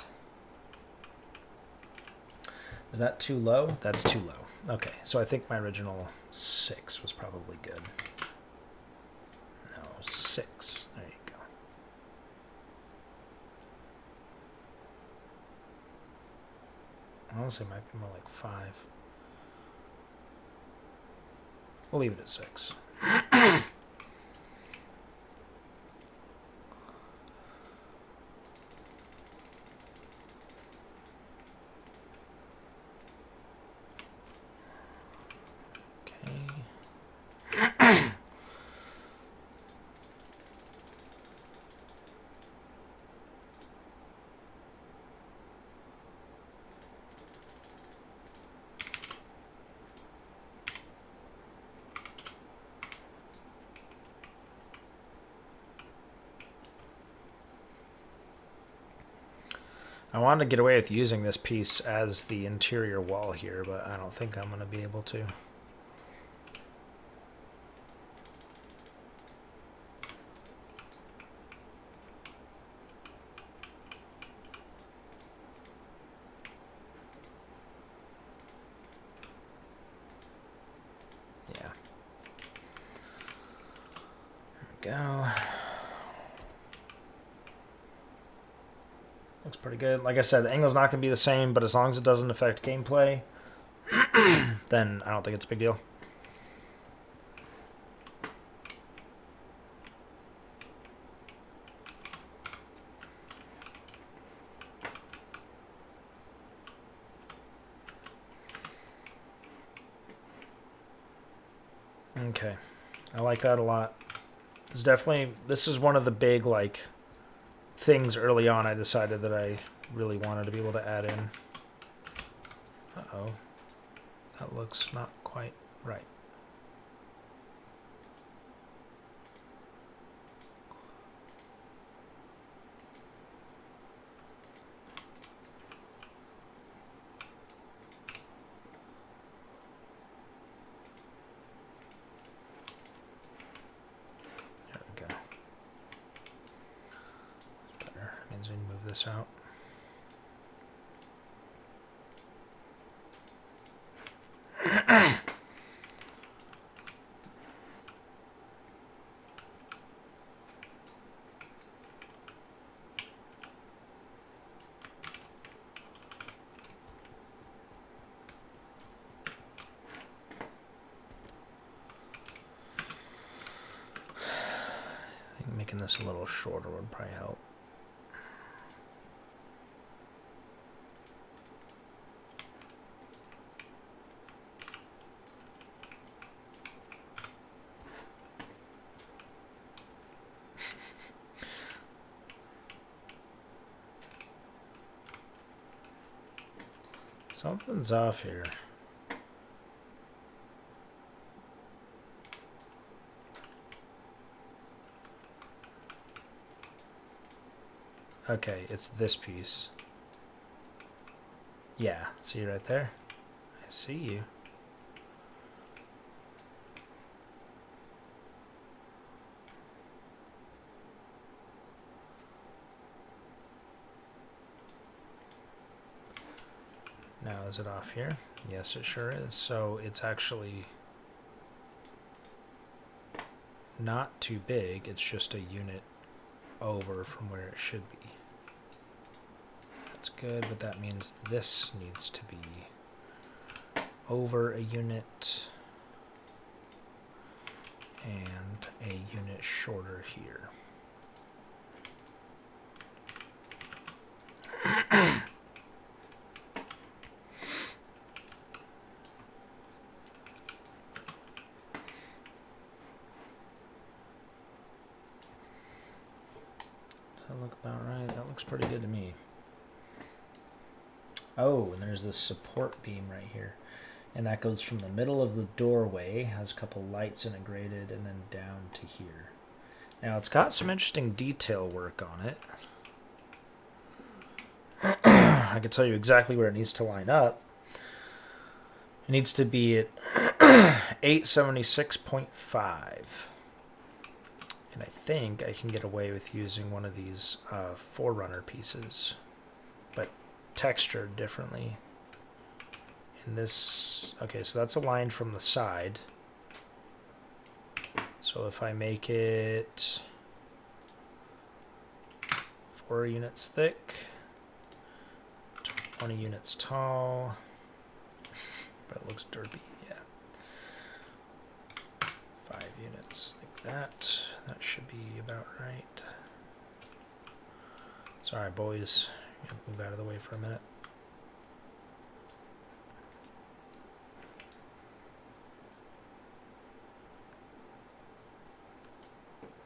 [SPEAKER 1] Is that too low? That's too low. Okay, so I think my original 6 was probably good. No, 6. There you go. Honestly, it might be more like 5. We'll leave it at 6. I wanted to get away with using this piece as the interior wall here, but I don't think I'm going to be able to. Yeah. There we go. Looks pretty good. Like I said, the angle's not going to be the same, but as long as it doesn't affect gameplay, then I don't think it's a big deal. Okay. I like that a lot. This is one of the big, like, things early on I decided that I really wanted to be able to add in. Uh-oh. That looks not quite right. There we go. That's better. That means we can move this out. I think making this a little shorter would probably help. Something's off here. Okay, it's this piece. Yeah, see right there? I see you. Now, is it off here? Yes, it sure is. So it's actually not too big. It's just a unit over from where it should be. That's good, but that means this needs to be over a unit and a unit shorter here. That look about right? That looks pretty good to me. Oh, and there's this support beam right here. And that goes from the middle of the doorway, has a couple lights integrated, and then down to here. Now, it's got some interesting detail work on it. I can tell you exactly where it needs to line up. It needs to be at 876.5. And I think I can get away with using one of these Forerunner pieces, but textured differently. In this, okay, so that's aligned from the side. So if I make it 4 units thick, 20 units tall, but it looks derpy, yeah. 5 units like that. That should be about right. Sorry, boys. I'm gonna move out of the way for a minute.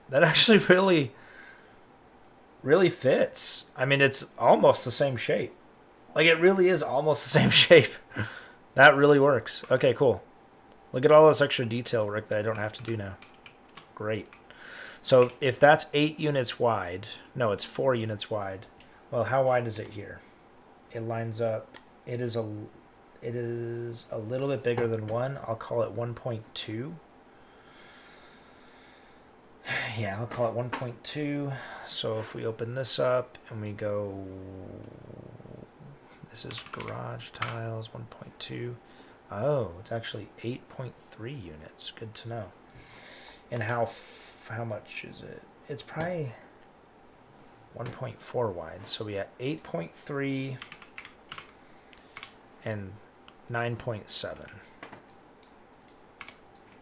[SPEAKER 1] That actually really fits. I mean, it's almost the same shape. Like, it really is almost the same shape. That really works. Okay, cool. Look at all this extra detail work that I don't have to do now. Great. So if that's 8 units wide, no, it's 4 units wide. Well, how wide is it here? It lines up. It is a little bit bigger than 1. I'll call it 1.2. Yeah, I'll call it 1.2. So if we open this up and we go, this is garage tiles, 1.2. Oh, it's actually 8.3 units. Good to know. And how much is it? It's probably 1.4 wide. So we have 8.3 and 9.7.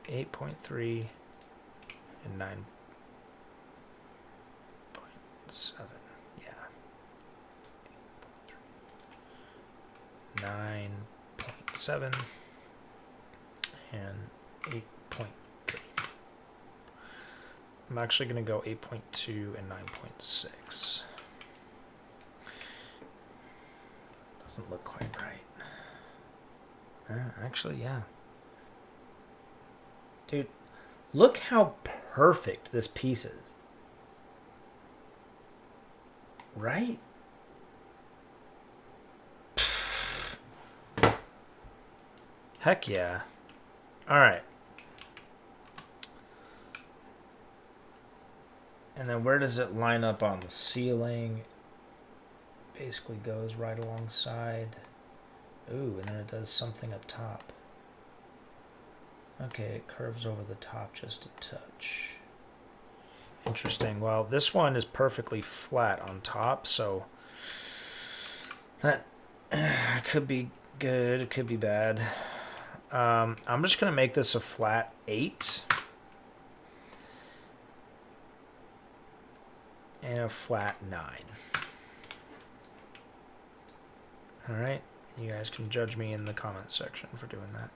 [SPEAKER 1] 8.3 and 9.7. Yeah. 9.7 and 8.3. I'm actually going to go 8.2 and 9.6. Doesn't look quite right. Actually, yeah. Dude, look how perfect this piece is. Right? Heck yeah. All right. And then where does it line up on the ceiling? Basically goes right alongside. Ooh, and then it does something up top. Okay, it curves over the top just a touch. Interesting. Well, this one is perfectly flat on top, so that could be good. It could be bad. I'm just going to make this a flat 8. And a flat 9. Alright, you guys can judge me in the comments section for doing that.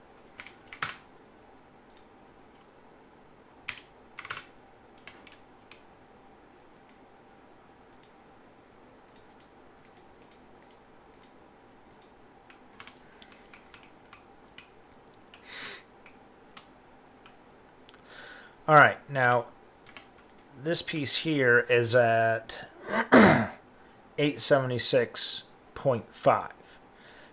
[SPEAKER 1] Alright, now this piece here is at 876.5.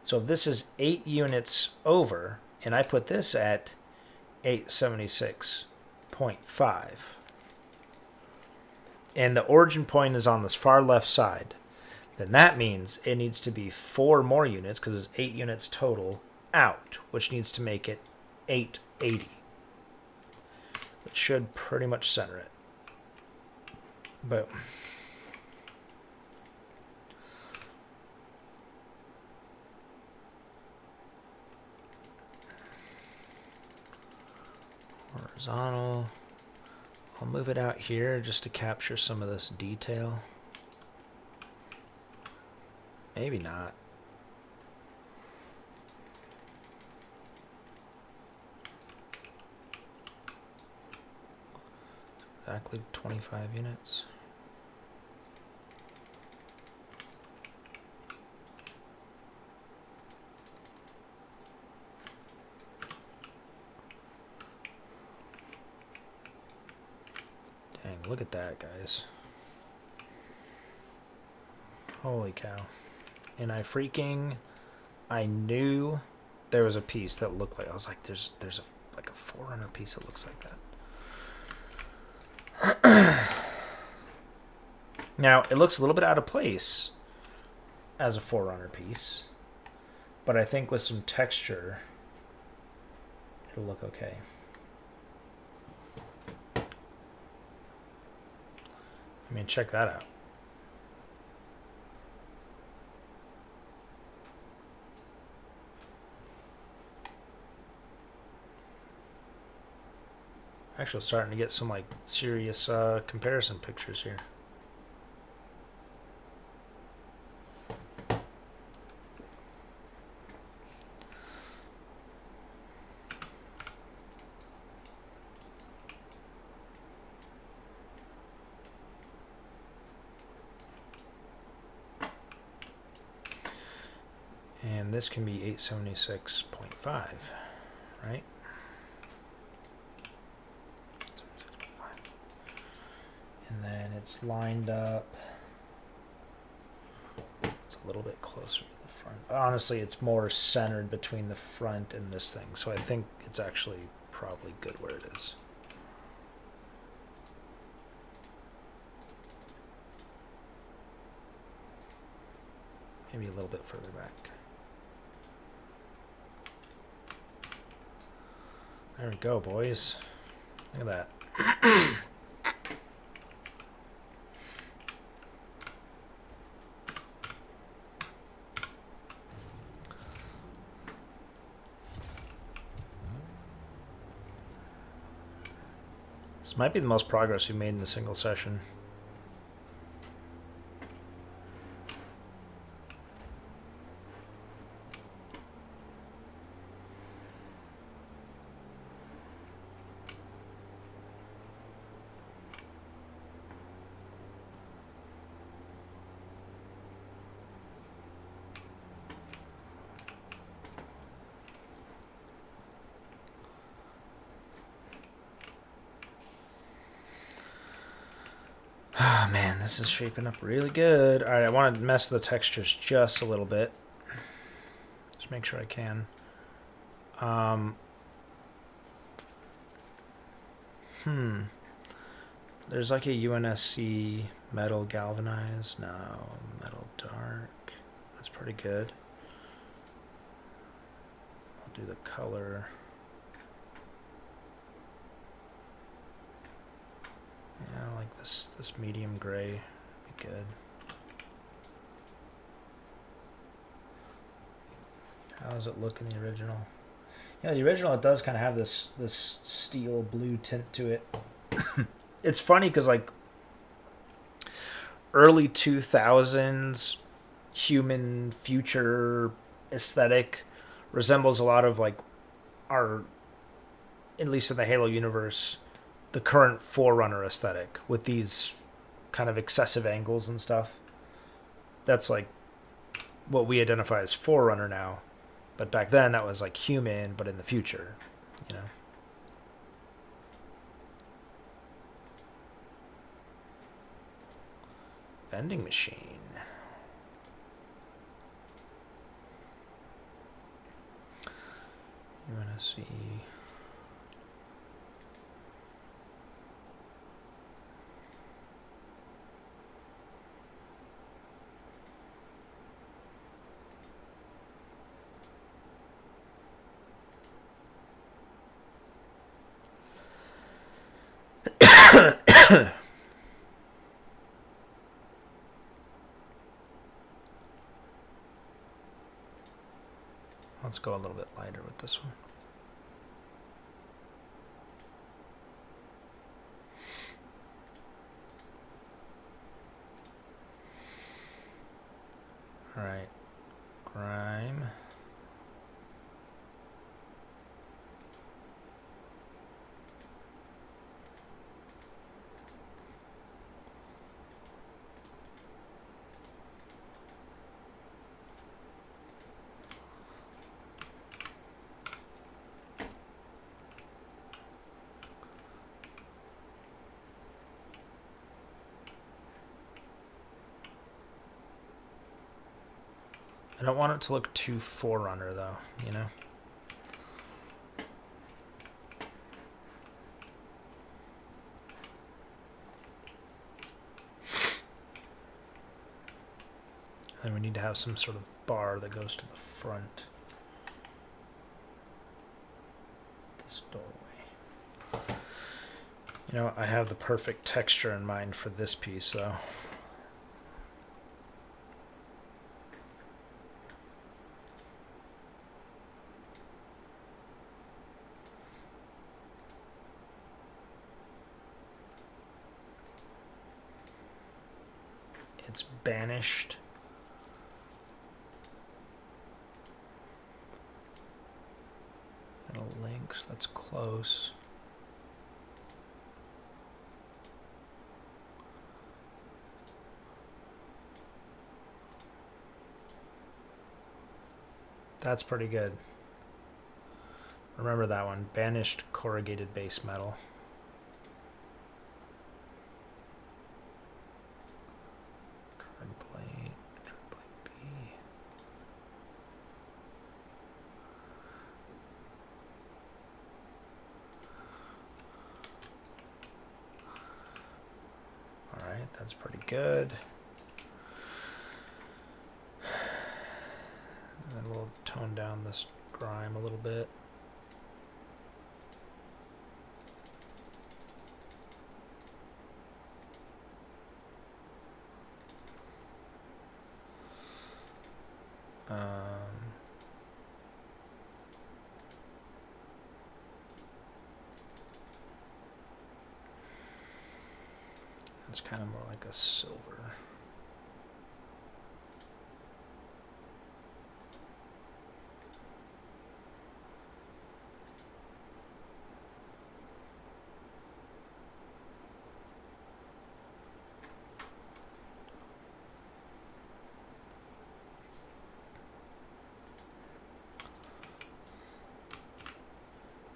[SPEAKER 1] So if this is 8 units over, and I put this at 876.5, and the origin point is on this far left side, then that means it needs to be 4 more units, because it's 8 units total, out, which needs to make it 880. Which should pretty much center it. Boom. Horizontal. I'll move it out here just to capture some of this detail. Maybe not. Exactly 25 units. Dang, look at that, guys. Holy cow. And I knew there was a piece that looked like, I was like, there's like a Forerunner piece that looks like that. Now, it looks a little bit out of place as a Forerunner piece, but I think with some texture, it'll look okay. I mean, check that out. Actually starting to get some like serious comparison pictures here. And this can be 876.5, right? And then it's lined up. It's a little bit closer to the front. Honestly, it's more centered between the front and this thing. So I think it's actually probably good where it is. Maybe a little bit further back. There we go, boys. Look at that. This might be the most progress we've made in a single session. Oh man, this is shaping up really good. Alright, I want to mess with the textures just a little bit. Just make sure I can. There's like a UNSC metal galvanized. No, metal dark. That's pretty good. I'll do the color. Yeah, I like this medium gray. Be good. How does it look in the original? Yeah, the original, it does kind of have this steel blue tint to it. It's funny because like early 2000s human future aesthetic resembles a lot of like our, at least in the Halo universe, the current Forerunner aesthetic with these kind of excessive angles and stuff. That's like what we identify as Forerunner now. But back then that was like human, but in the future, you know. Vending machine. You want to see... Let's go a little bit lighter with this one. All right, grime. I don't want it to look too Forerunner though, you know? And we need to have some sort of bar that goes to the front. This doorway. You know, I have the perfect texture in mind for this piece though. it's banished. And links, that's close. That's pretty good. Remember that one. Banished corrugated base metal. Plate B. All right, that's pretty good. And then we'll tone down this grime a little bit. It's kind of more like a silver.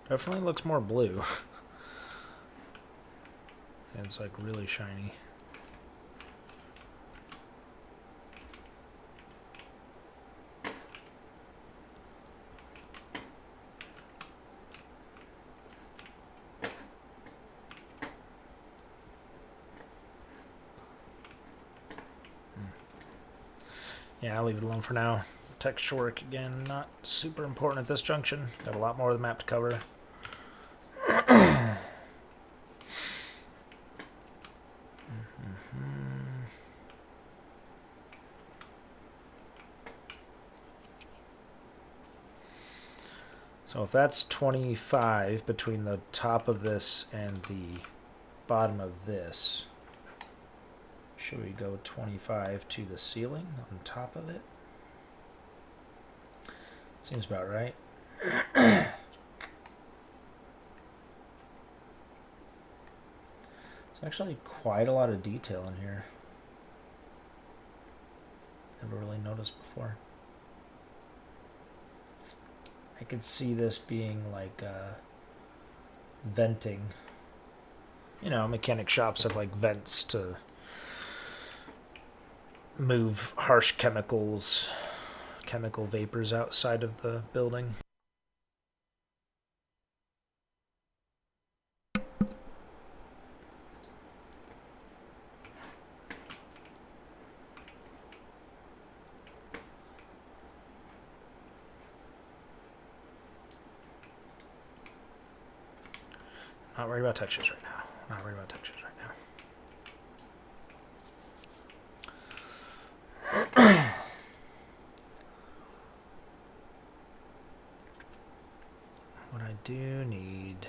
[SPEAKER 1] Definitely looks more blue. And it's like really shiny. Yeah, I'll leave it alone for now. Texture work, again, not super important at this junction. Got a lot more of the map to cover. So if that's 25 between the top of this and the bottom of this, should we go 25 to the ceiling on top of it? Seems about right. It's actually quite a lot of detail in here. Never really noticed before. I could see this being like venting. You know, mechanic shops have like vents to move harsh chemical vapors outside of the building. Not worried about textures right now. Not worried about textures right now. What I do need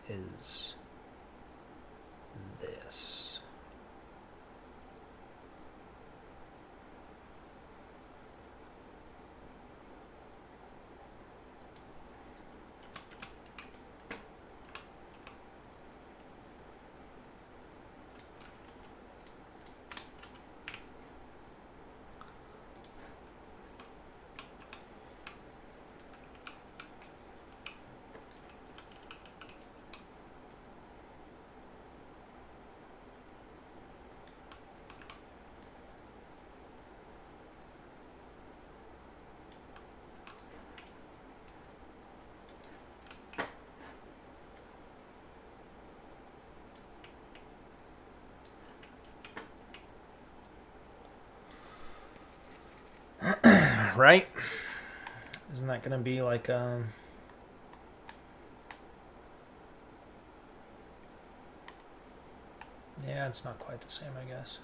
[SPEAKER 1] is this. Right? Isn't that gonna be like yeah, it's not quite the same, I guess.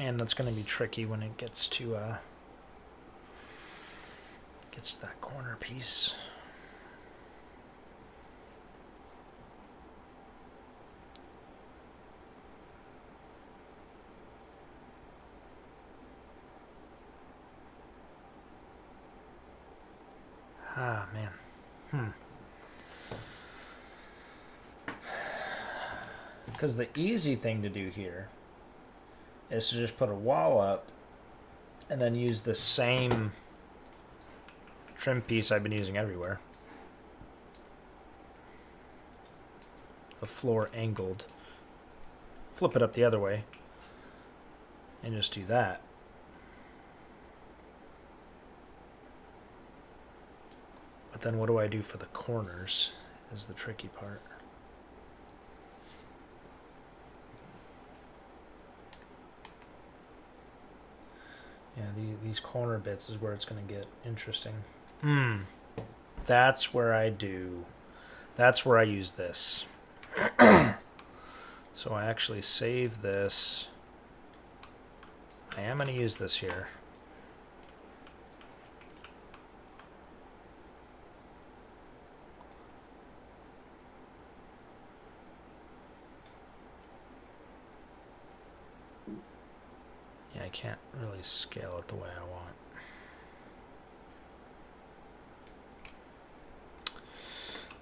[SPEAKER 1] And that's going to be tricky when it gets to that corner piece. Ah, man. Because the easy thing to do here is to just put a wall up and then use the same trim piece I've been using everywhere. The floor angled. Flip it up the other way and just do that. But then what do I do for the corners is the tricky part. Yeah, these corner bits is where it's going to get interesting. That's where I use this. So I actually save this. I am going to use this here. Yeah, I can't really scale it the way I want.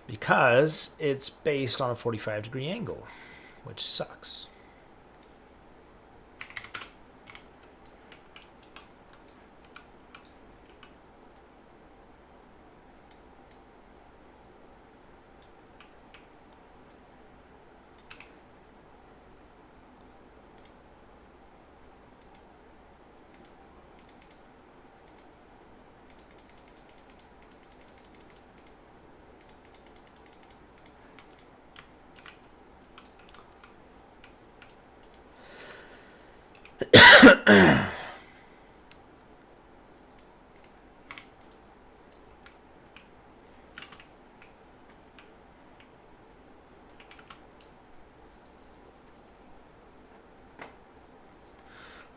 [SPEAKER 1] Because it's based on a 45-degree angle, which sucks.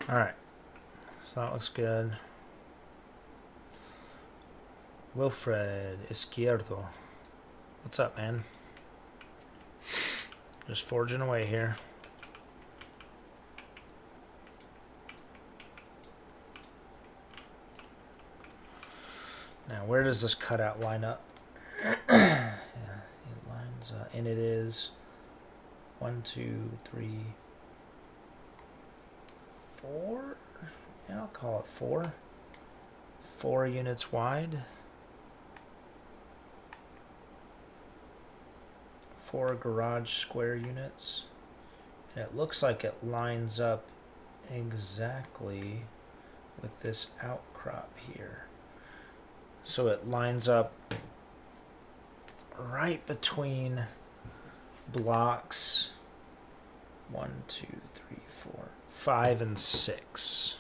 [SPEAKER 1] All right, so that looks good. Wilfred Izquierdo. What's up, man? Just forging away here. Now, where does this cutout line up? Yeah, it lines up, and it is 1, 2, 3, 4. Yeah, I'll call it 4. 4 units wide. 4 garage square units. And it looks like it lines up exactly with this outcrop here. So it lines up right between blocks 1, 2, 3, 4, 5, and 6.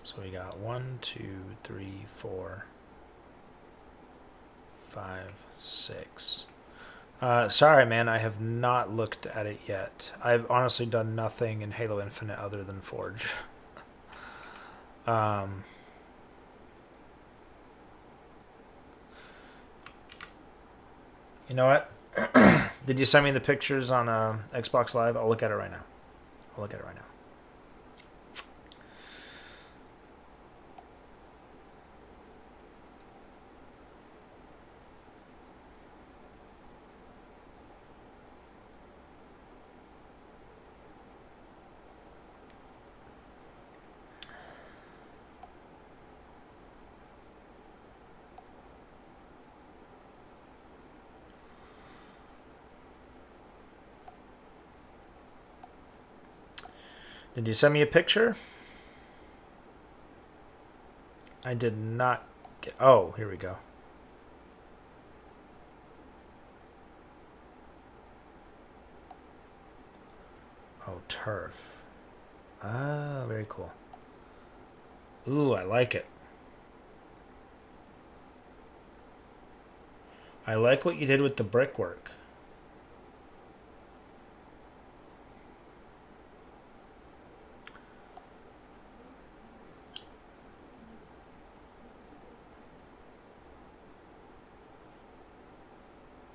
[SPEAKER 1] So we got 1, 2, 3, 4, 5, 6. Sorry, man, I have not looked at it yet. I've honestly done nothing in Halo Infinite other than Forge. You know what? Did you send me the pictures on Xbox Live? I'll look at it right now. Did you send me a picture? I did not get... Oh, here we go. Oh, turf. Ah, very cool. Ooh, I like it. I like what you did with the brickwork.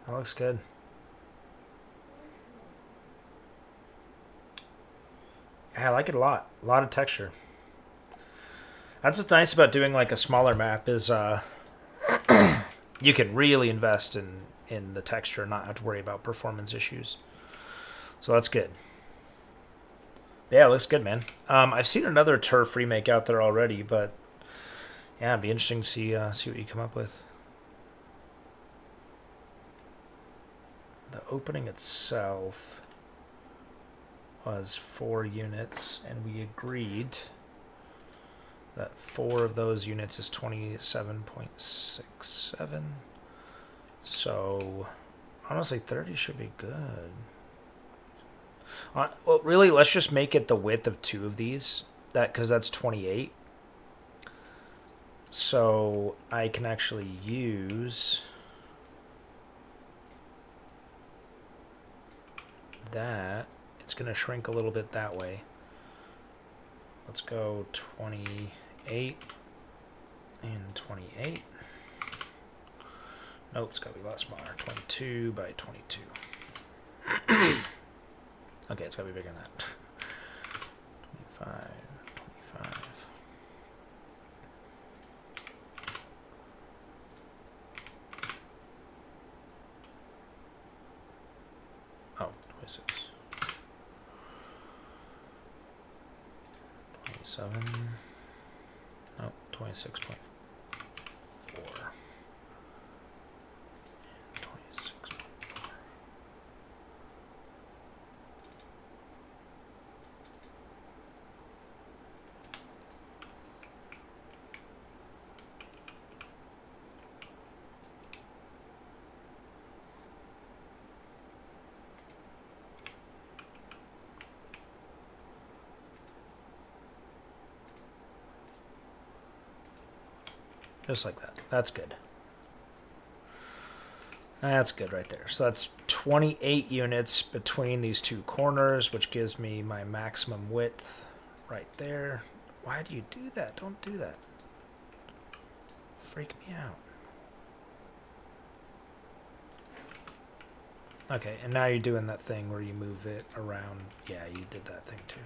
[SPEAKER 1] That looks good. Yeah, I like it a lot. A lot of texture. That's what's nice about doing like a smaller map is you can really invest in the texture and not have to worry about performance issues. So that's good. Yeah, it looks good, man. I've seen another turf remake out there already, but yeah, it'd be interesting to see what you come up with. The opening itself was 4 units, and we agreed that 4 of those units is 27.67. So honestly, 30 should be good. Well, really, let's just make it the width of 2 of these, because that's 28. So I can actually use that. It's going to shrink a little bit that way. Let's go 28 and 28. No, it's got to be a lot smaller. 22 by 22. Okay, it's got to be bigger than that. 25, 25. Oh, 26. 27. Oh, 26.4. 26.4. Just like that. That's good. That's good right there. So that's 28 units between these 2 corners, which gives me my maximum width right there. Why do you do that? Don't do that. Freak me out. Okay, and now you're doing that thing where you move it around. Yeah, you did that thing too.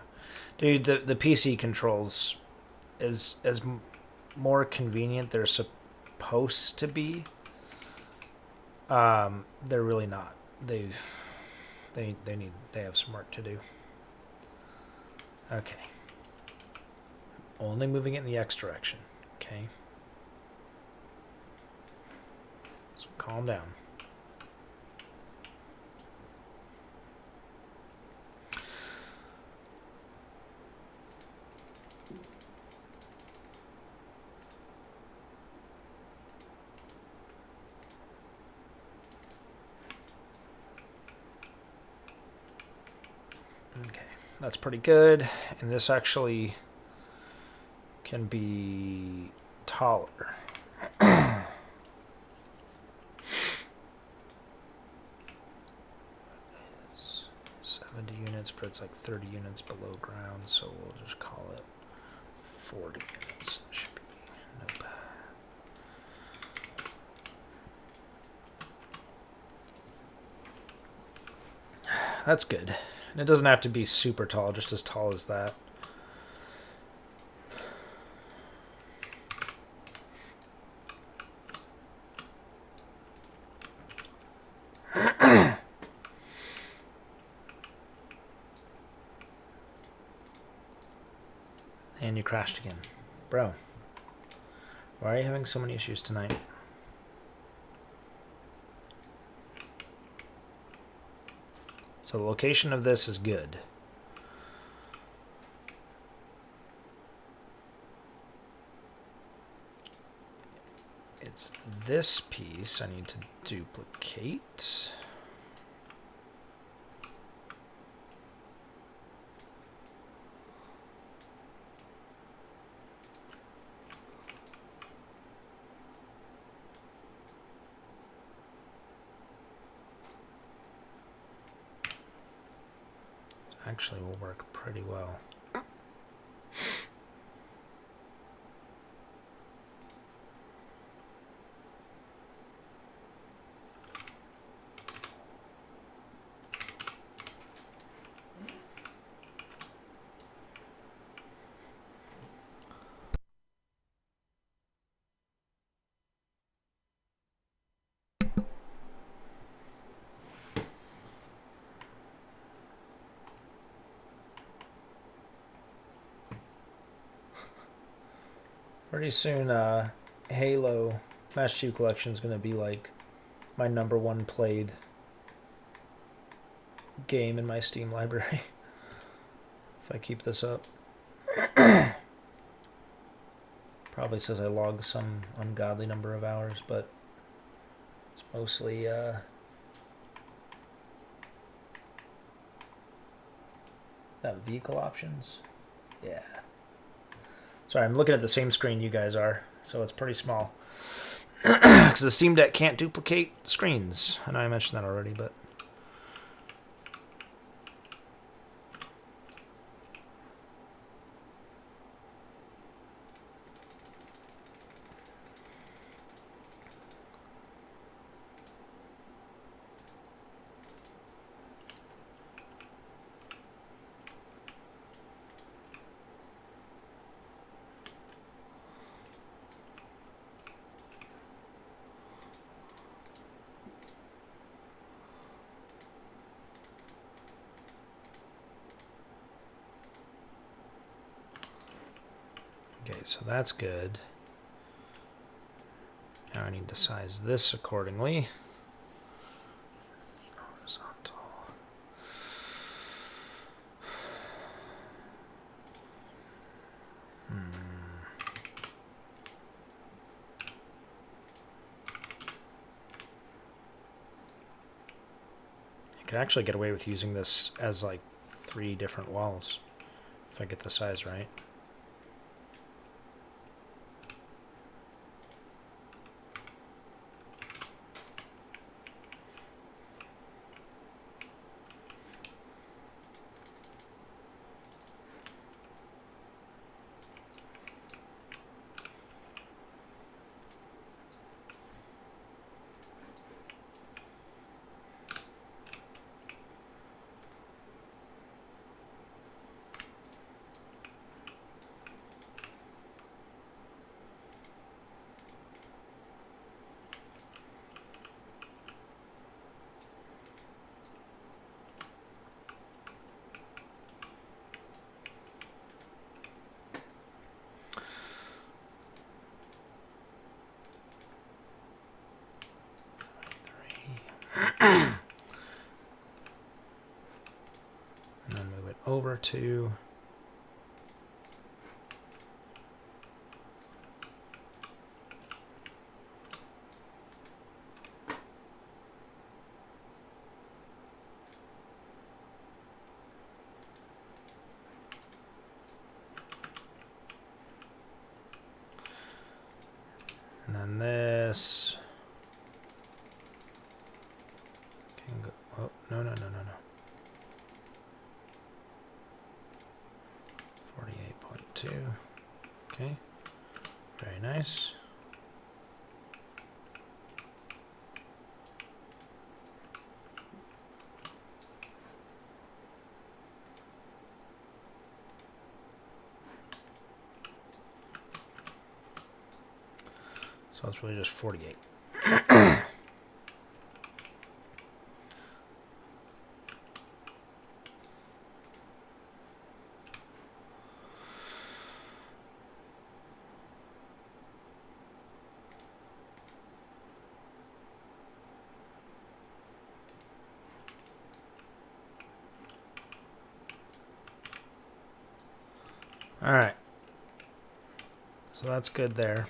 [SPEAKER 1] Dude, the PC controls is as more convenient they're supposed to be. They're really not. They have some work to do. Okay. Only moving it in the X direction. Okay. So calm down. Okay, that's pretty good. And this actually can be taller. 70 units, but it's like 30 units below ground, so we'll just call it 40 units. That should be, nope. That's good. And it doesn't have to be super tall, just as tall as that. And you crashed again. Bro, why are you having so many issues tonight? So the location of this is good. It's this piece I need to duplicate. actually will work pretty well. Pretty soon, Halo Master Chief Collection is going to be like my #1 played game in my Steam library. If I keep this up. Probably says I logged some ungodly number of hours, but it's mostly that vehicle options. Yeah. Sorry, I'm looking at the same screen you guys are, so it's pretty small. Because the Steam Deck can't duplicate screens. I know I mentioned that already, but... Okay, so that's good. Now I need to size this accordingly. Horizontal. I could actually get away with using this as like 3 different walls if I get the size right. And then move it over to and then this can go, oh, no. 48.2. Okay. Very nice. So it's really just 48. All right. So that's good there.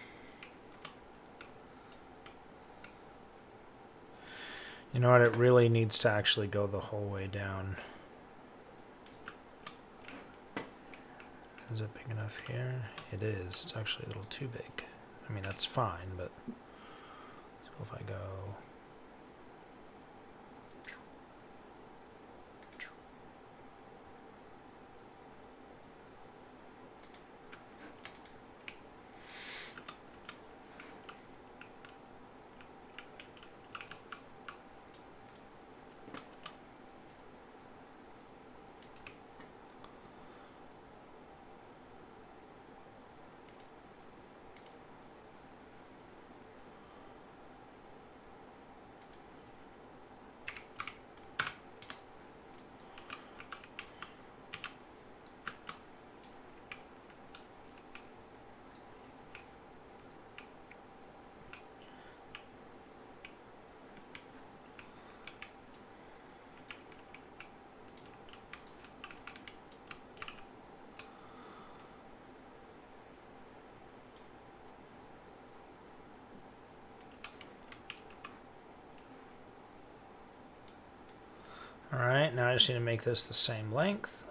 [SPEAKER 1] You know what? It really needs to actually go the whole way down. Is it big enough here? It is. It's actually a little too big. I mean, that's fine, but... So if I go... Alright, now I just need to make this the same length.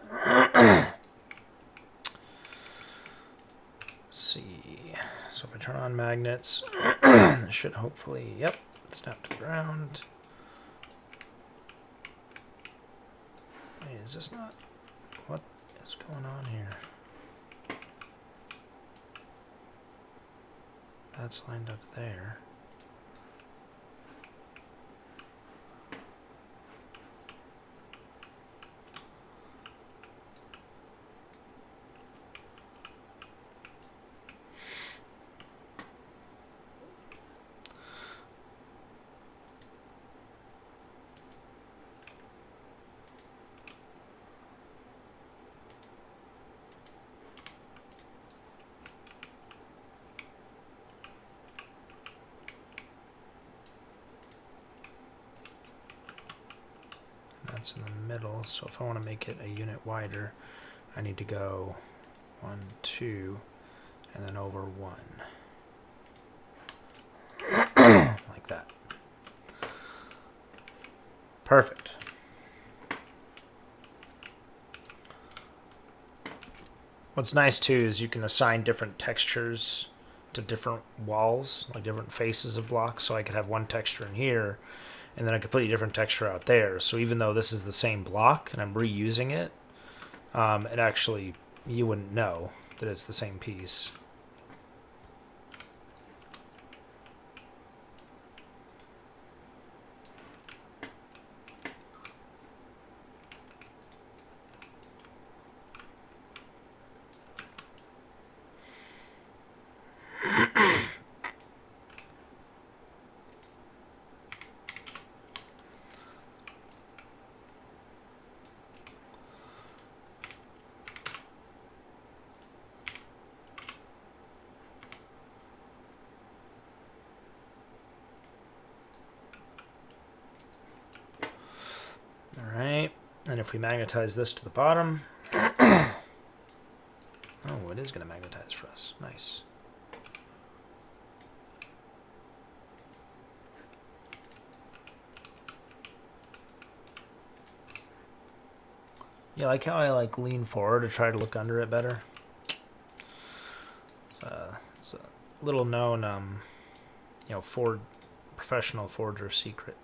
[SPEAKER 1] See. So if I turn on magnets, this should hopefully, yep, snap to the ground. Wait, is this not? What is going on here? That's lined up there. That's in the middle, so if I want to make it a unit wider, I need to go 1, 2, and then over 1. Like that. Perfect. What's nice too is you can assign different textures to different walls, like different faces of blocks. So I could have one texture in here and then a completely different texture out there. So even though this is the same block and I'm reusing it, it actually, you wouldn't know that it's the same piece. And if we magnetize this to the bottom, oh, it is going to magnetize for us. Nice. Yeah, like how I lean forward to try to look under it better. It's a little known, professional forger secret.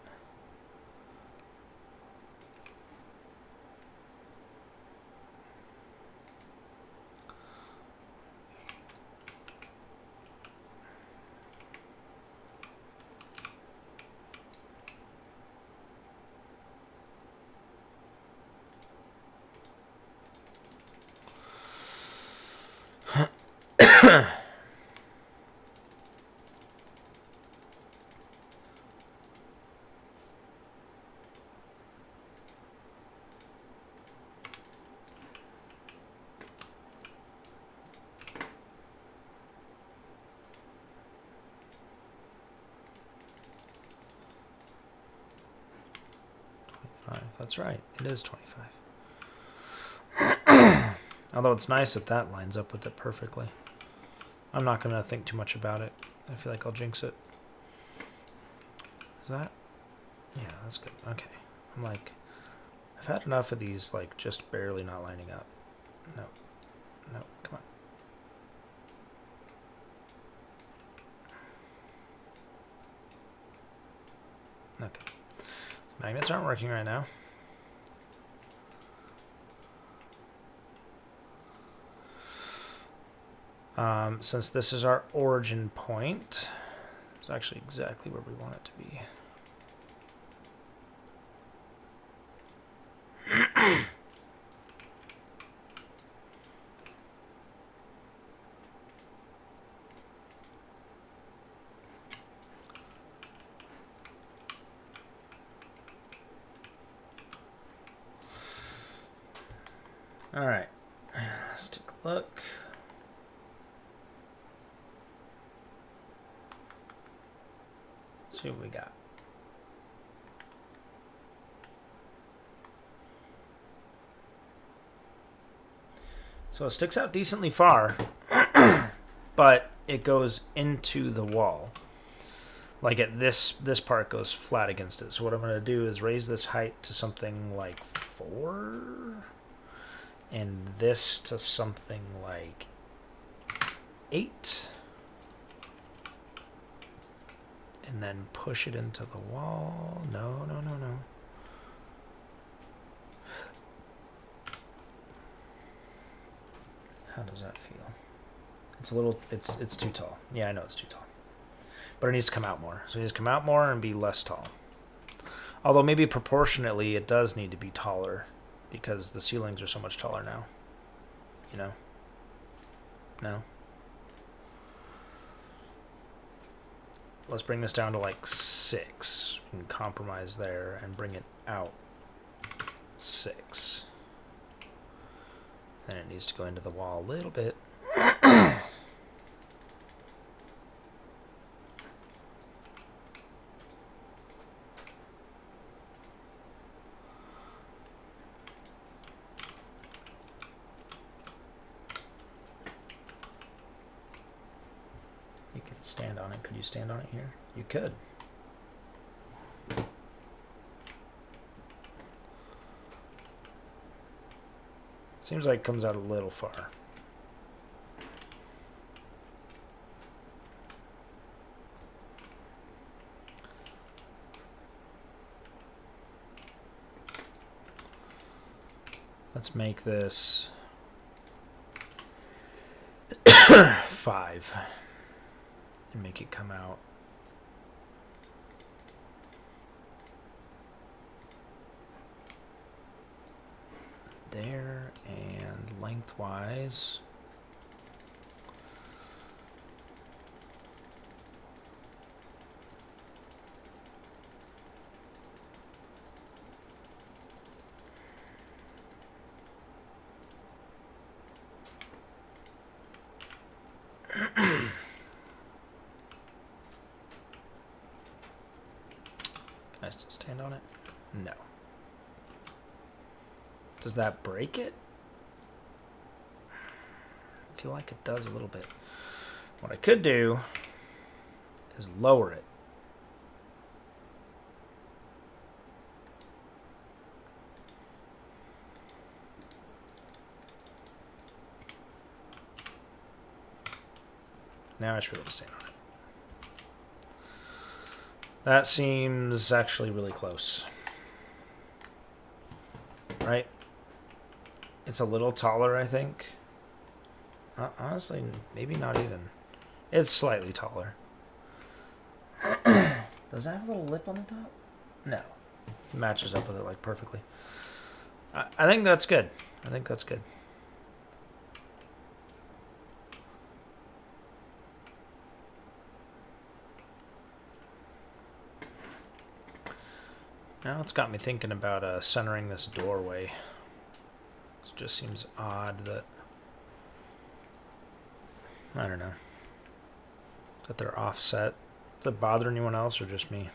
[SPEAKER 1] That's right, it is 25. Although it's nice that that lines up with it perfectly. I'm not going to think too much about it. I feel like I'll jinx it. Is that? Yeah, that's good. Okay. I'm like, I've had enough of these, just barely not lining up. No. No, come on. Okay. Magnets aren't working right now. Since this is our origin point, it's actually exactly where we want it to be. All right, let's take a look. See what we got. So it sticks out decently far, but it goes into the wall. Like this part goes flat against it. So what I'm going to do is raise this height to something like 4, and this to something like 8, and then push it into the wall. No. How does that feel? It's a little, it's too tall. Yeah, I know it's too tall. But it needs to come out more. So it needs to come out more and be less tall. Although maybe proportionately it does need to be taller because the ceilings are so much taller now. You know? No? Let's bring this down to like 6. We can compromise there and bring it out 6. Then it needs to go into the wall a little bit. You can stand on it. Could you stand on it here? You could. Seems like it comes out a little far. Let's make this 5 and make it come out. There, and lengthwise can I still stand on it? No. Does that break it? I feel like it does a little bit. What I could do is lower it. Now I should be able to stand on it. That seems actually really close. Right? It's a little taller, I think. Honestly, maybe not even. It's slightly taller. Does that have a little lip on the top? No. It matches up with it like perfectly. I think that's good. I think that's good. Now it's got me thinking about centering this doorway. It just seems odd that... I don't know. That they're offset. Does it bother anyone else or just me?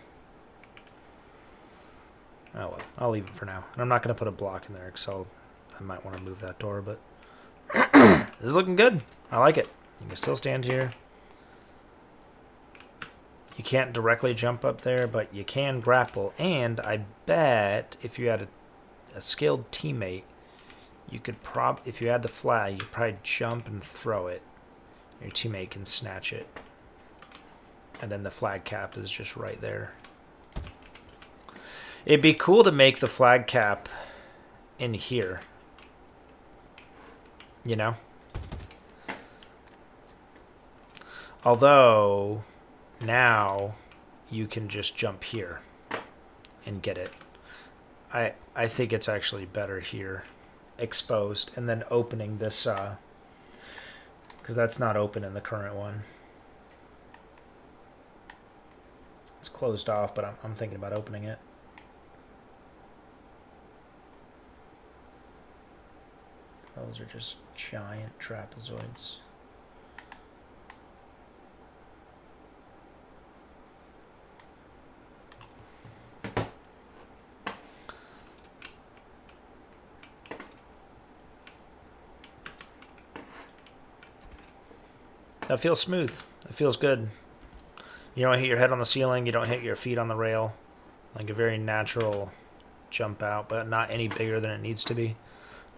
[SPEAKER 1] Oh well, I'll leave it for now. And I'm not going to put a block in there because I might want to move that door, but... This is looking good. I like it. You can still stand here. You can't directly jump up there, but you can grapple. And I bet if you had a skilled teammate, you could if you had the flag, you could probably jump and throw it. Your teammate can snatch it. And then the flag cap is just right there. It'd be cool to make the flag cap in here. You know? Although... now you can just jump here and get it. I think it's actually better here, exposed, and then opening this, because that's not open in the current one. It's closed off, but I'm thinking about opening it. Those are just giant trapezoids. That feels smooth. It feels good. You don't hit your head on the ceiling, you don't hit your feet on the rail. Like a very natural jump out, but not any bigger than it needs to be.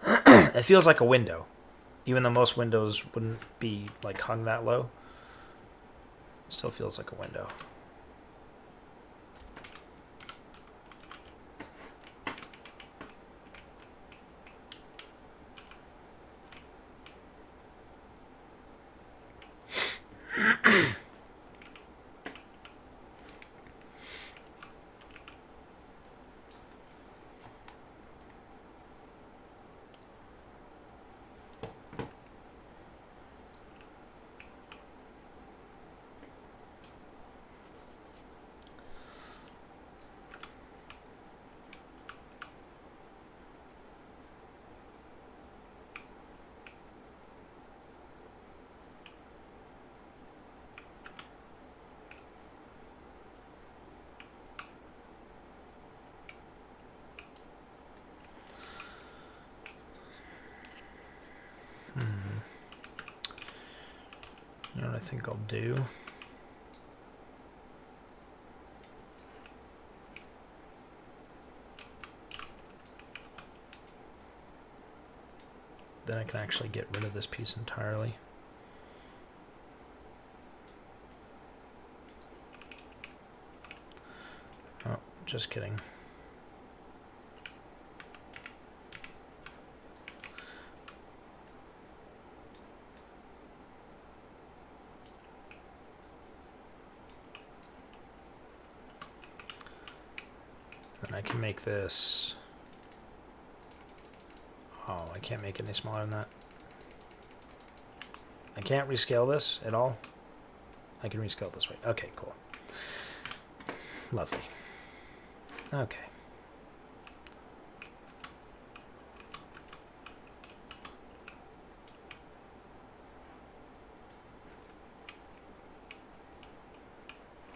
[SPEAKER 1] It feels like a window, even though most windows wouldn't be like hung that low. It still feels like a window. You know what I think I'll do? Then I can actually get rid of this piece entirely. Oh, just kidding. Then I can make this... Oh, I can't make it any smaller than that. I can't rescale this at all. I can rescale it this way. Okay, cool. Lovely. Okay.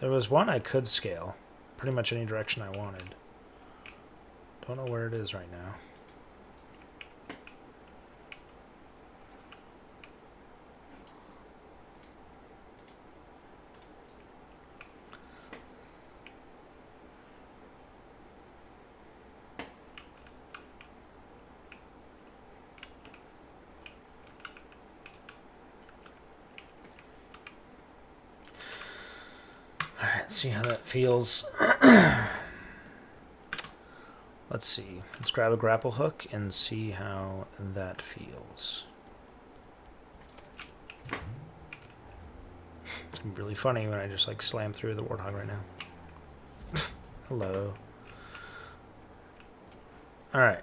[SPEAKER 1] There was one I could scale. Pretty much any direction I wanted. Don't know where it is right now. See how that feels. Let's see. Let's grab a grapple hook and see how that feels. It's gonna be really funny when I just like slam through the warthog right now. Hello. Alright.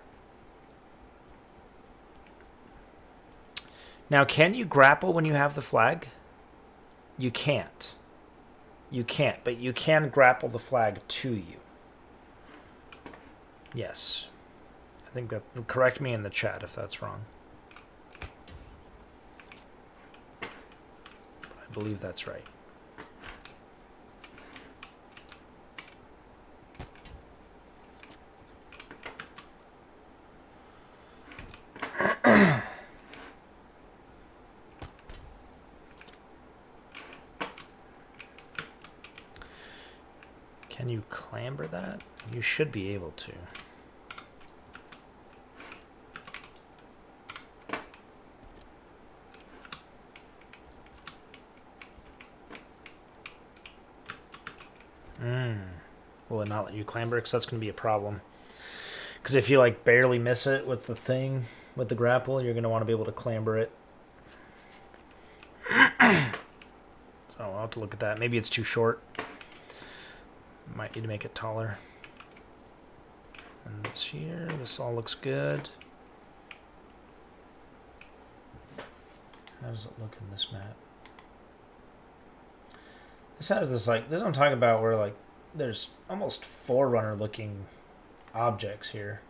[SPEAKER 1] Now, can you grapple when you have the flag? You can't. You can't, but you can grapple the flag to you. Yes. I think that... Correct me in the chat if that's wrong. I believe that's right. Can you clamber that? You should be able to. Will it not let you clamber? Because that's going to be a problem. Because if you like barely miss it with the thing, with the grapple, you're going to want to be able to clamber it. So I'll have to look at that. Maybe it's too short. Might need to make it taller. And this here, this all looks good. How does it look in this map? This has this like, this is what I'm talking about where like there's almost Forerunner looking objects here.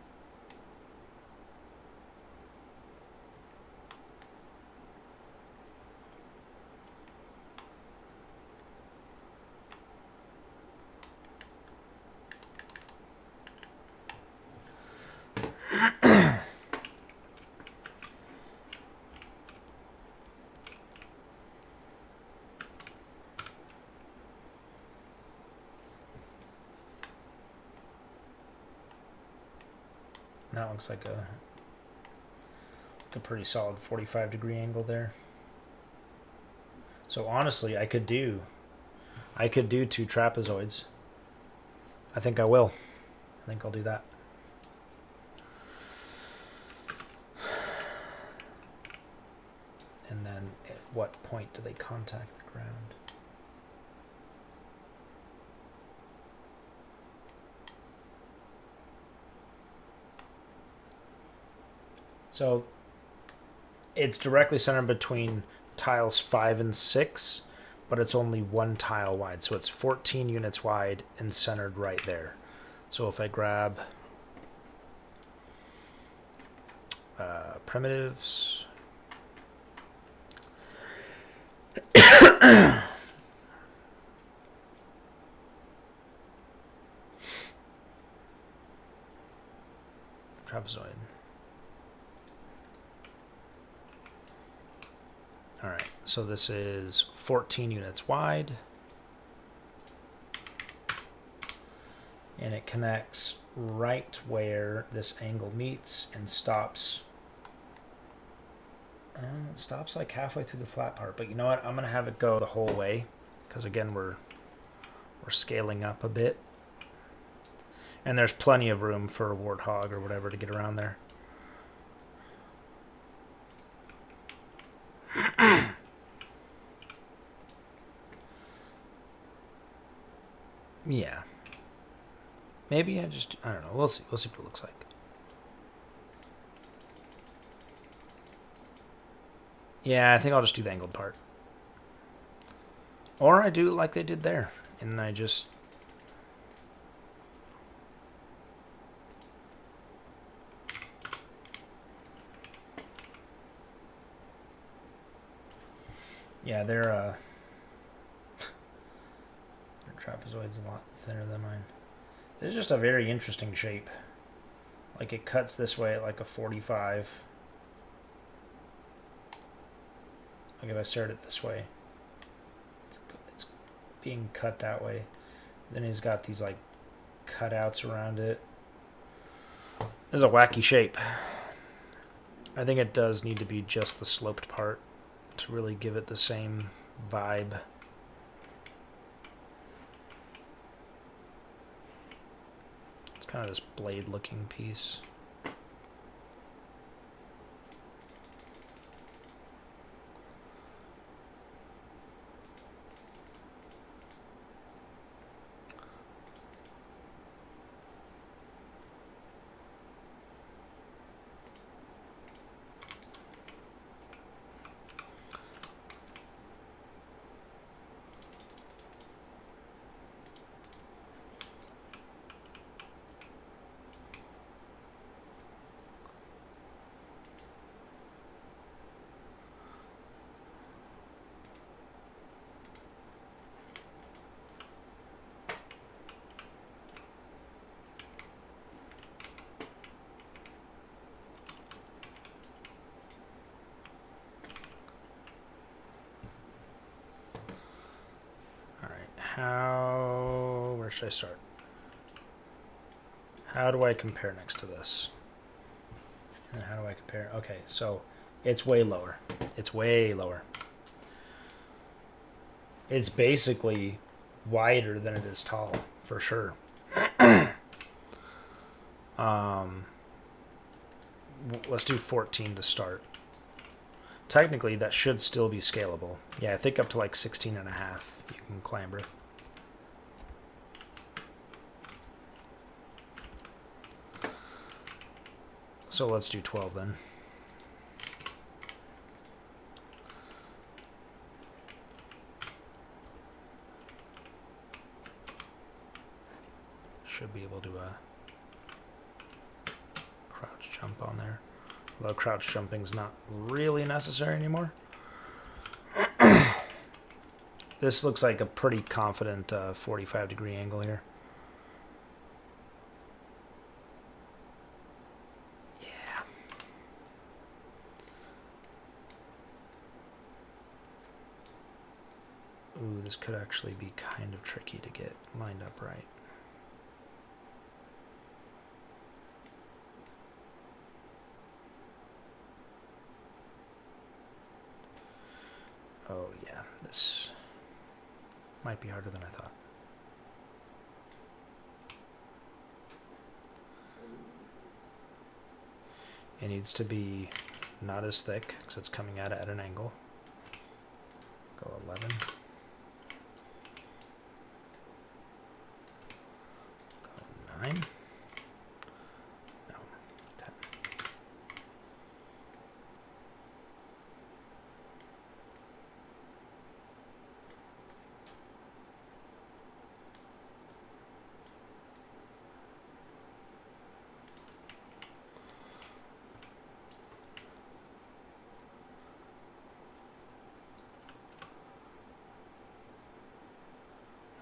[SPEAKER 1] And that looks like a pretty solid 45-degree angle there. So honestly, I could do 2 trapezoids. I think I will. I think I'll do that. And then at what point do they contact the ground? So it's directly centered between tiles 5 and 6, but it's only 1 tile wide. So it's 14 units wide and centered right there. So if I grab primitives, trapezoid. All right, so this is 14 units wide. And it connects right where this angle meets and stops. Stops like halfway through the flat part. But you know what? I'm going to have it go the whole way. Because again, we're scaling up a bit. And there's plenty of room for a warthog or whatever to get around there. Yeah. Maybe I don't know. We'll see. We'll see what it looks like. Yeah, I think I'll just do the angled part. Or I do it like they did there. And I just... Yeah, their trapezoid's a lot thinner than mine. It's just a very interesting shape. Like it cuts this way at like a 45. Like if I start it this way, it's being cut that way. Then he's got these like cutouts around it. This is a wacky shape. I think it does need to be just the sloped part to really give it the same vibe. It's kind of this blade looking piece. Where should I start? How do I compare next to this? And how do I compare? Okay, so it's way lower. It's way lower. It's basically wider than it is tall, for sure. Let's do 14 to start. Technically, that should still be scalable. Yeah, I think up to like 16 and a half you can clamber. So let's do 12 then. Should be able to crouch jump on there. Although crouch jumping's not really necessary anymore. This looks like a pretty confident 45-degree angle here. Yeah. Ooh, this could actually be kind of tricky to get lined up right. This might be harder than I thought. It needs to be not as thick because it's coming at it at an angle. Go 11. Go 9. No, 10.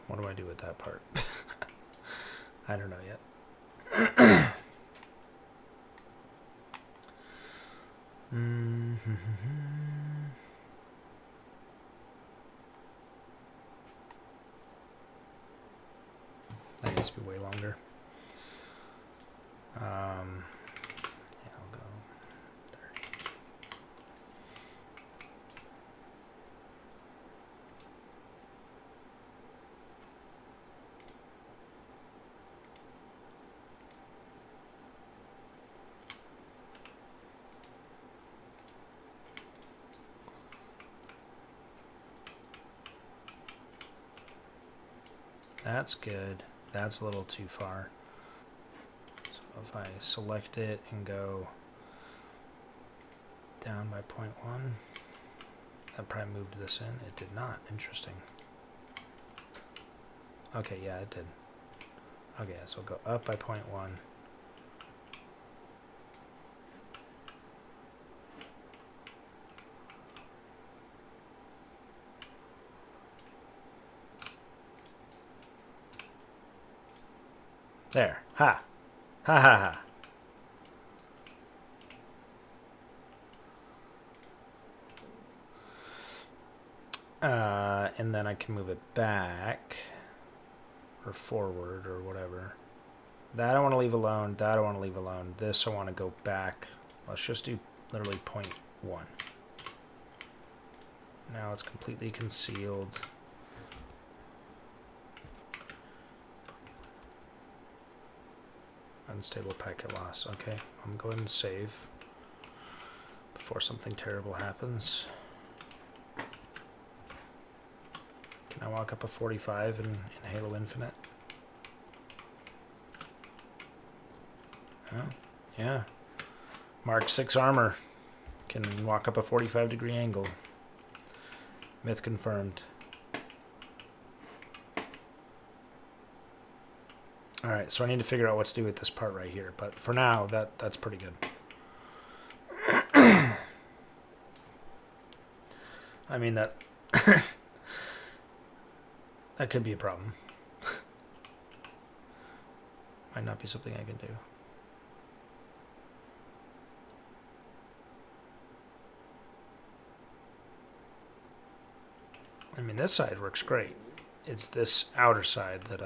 [SPEAKER 1] What do I do with that part? I don't know yet. That needs to be way longer. Yeah, I'll go 30. That's good. That's a little too far. So if I select it and go down by 0.1, that probably moved this in. It did not. Interesting. Okay, yeah, it did. Okay, so go up by 0.1. There. Ha. Ha ha ha. And then I can move it back or forward or whatever. That I want to leave alone. That I want to leave alone. This I want to go back. Let's just do literally 0.1. Now it's completely concealed. Unstable packet loss. Okay, I'm going to save before something terrible happens. Can I walk up a 45 in Halo Infinite? Oh, yeah. Mark 6 armor can walk up a 45-degree angle. Myth confirmed. Alright, so I need to figure out what to do with this part right here. But for now, that's pretty good. I mean, that that could be a problem. Might not be something I can do. I mean, this side works great. It's this outer side that,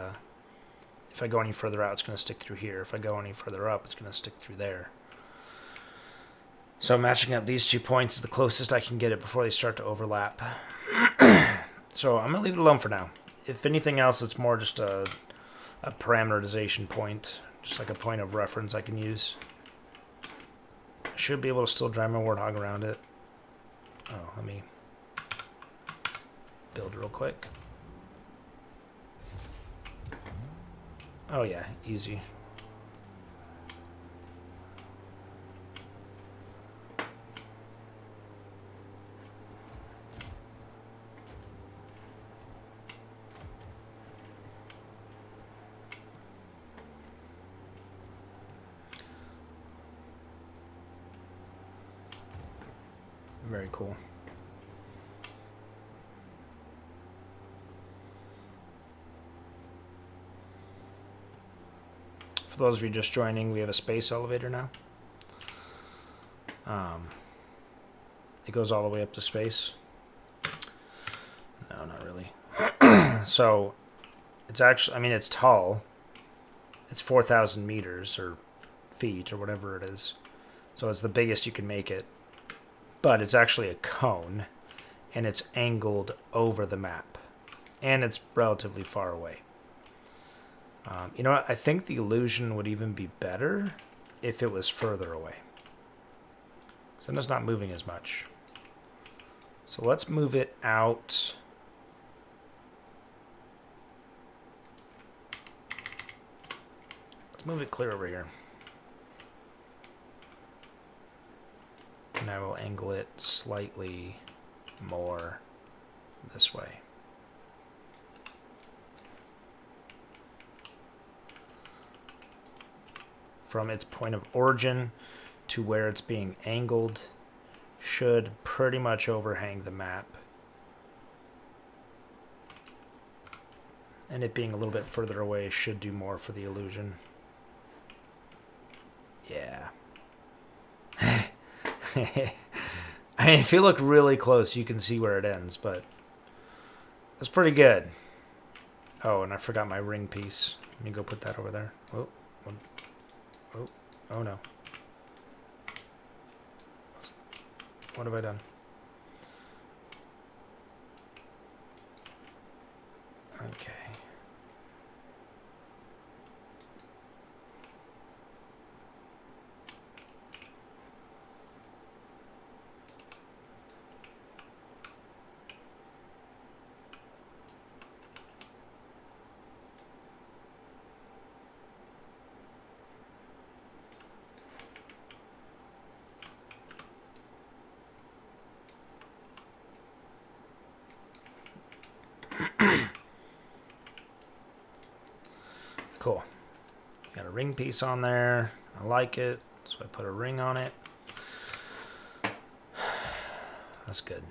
[SPEAKER 1] if I go any further out, it's going to stick through here. If I go any further up, it's going to stick through there. So matching up these 2 points is the closest I can get it before they start to overlap. So I'm going to leave it alone for now. If anything else, it's more just a parameterization point, just like a point of reference I can use. I should be able to still drive my Warthog around it. Oh, let me build real quick. Oh yeah, easy. Very cool. For those of you just joining, we have a space elevator now. It goes all the way up to space. No, not really. So, it's actually, I mean, it's tall. It's 4,000 meters or feet or whatever it is. So it's the biggest you can make it. But it's actually a cone. and it's angled over the map, and it's relatively far away. You know what? I think the illusion would even be better if it was further away. So then it's not moving as much. So let's move it out. Let's move it clear over here. And I will angle it slightly more this way. From its point of origin to where it's being angled should pretty much overhang the map. And it being a little bit further away should do more for the illusion. Yeah. I mean, if you look really close, you can see where it ends, but it's pretty good. Oh, and I forgot my ring piece. Let me go put that over there. Oh, oh no. What have I done? Okay. Cool. Got a ring piece on there. I like it, so I put a ring on it. That's good.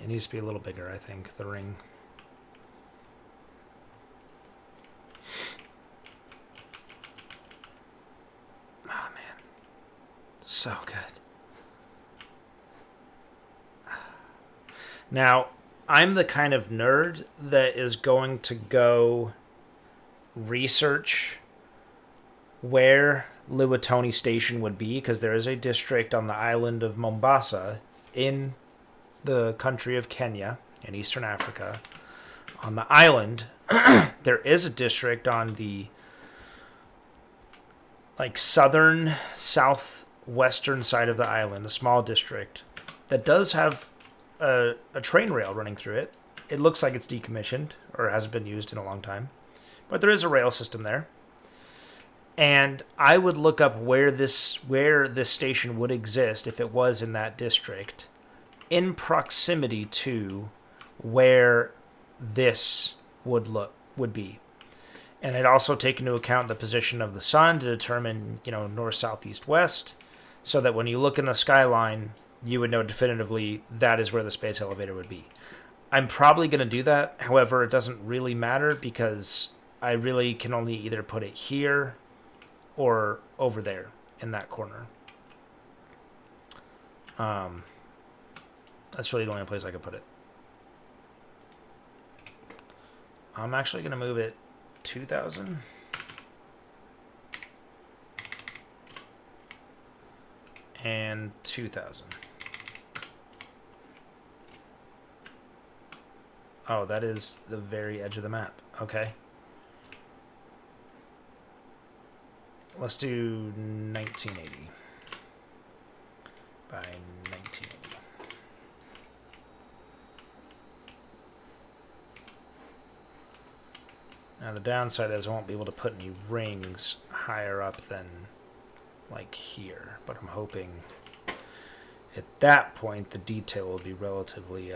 [SPEAKER 1] It needs to be a little bigger, I think, the ring. Oh, man. So good. Now, I'm the kind of nerd that is going to go research where Luatoni Station would be, because there is a district on the island of Mombasa in the country of Kenya in Eastern Africa. On the island, there is a district on the southern, southwestern side of the island, a small district that does have a train rail running through it. It looks like it's decommissioned or hasn't been used in a long time. But there is a rail system there. And I would look up where this station would exist if it was in that district, in proximity to where this would be. And I'd also take into account the position of the sun to determine, north, south, east, west, so that when you look in the skyline, you would know definitively that is where the space elevator would be. I'm probably going to do that. However, it doesn't really matter because I really can only either put it here or over there in that corner. That's really the only place I could put it. I'm actually going to move it 2,000. And 2,000. Oh, that is the very edge of the map. Okay. Let's do 1980 by 1980. Now the downside is I won't be able to put any rings higher up than here, but I'm hoping at that point the detail will be relatively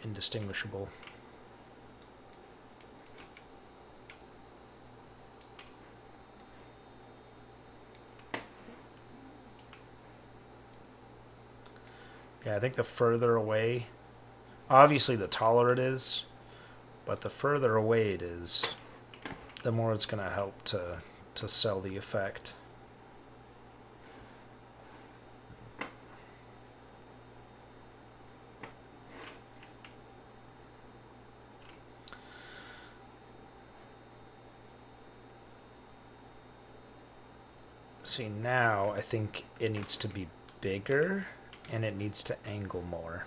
[SPEAKER 1] indistinguishable. Yeah, I think the further away, obviously the taller it is, but the further away it is, the more it's going to help to sell the effect. See, now I think it needs to be bigger and it needs to angle more.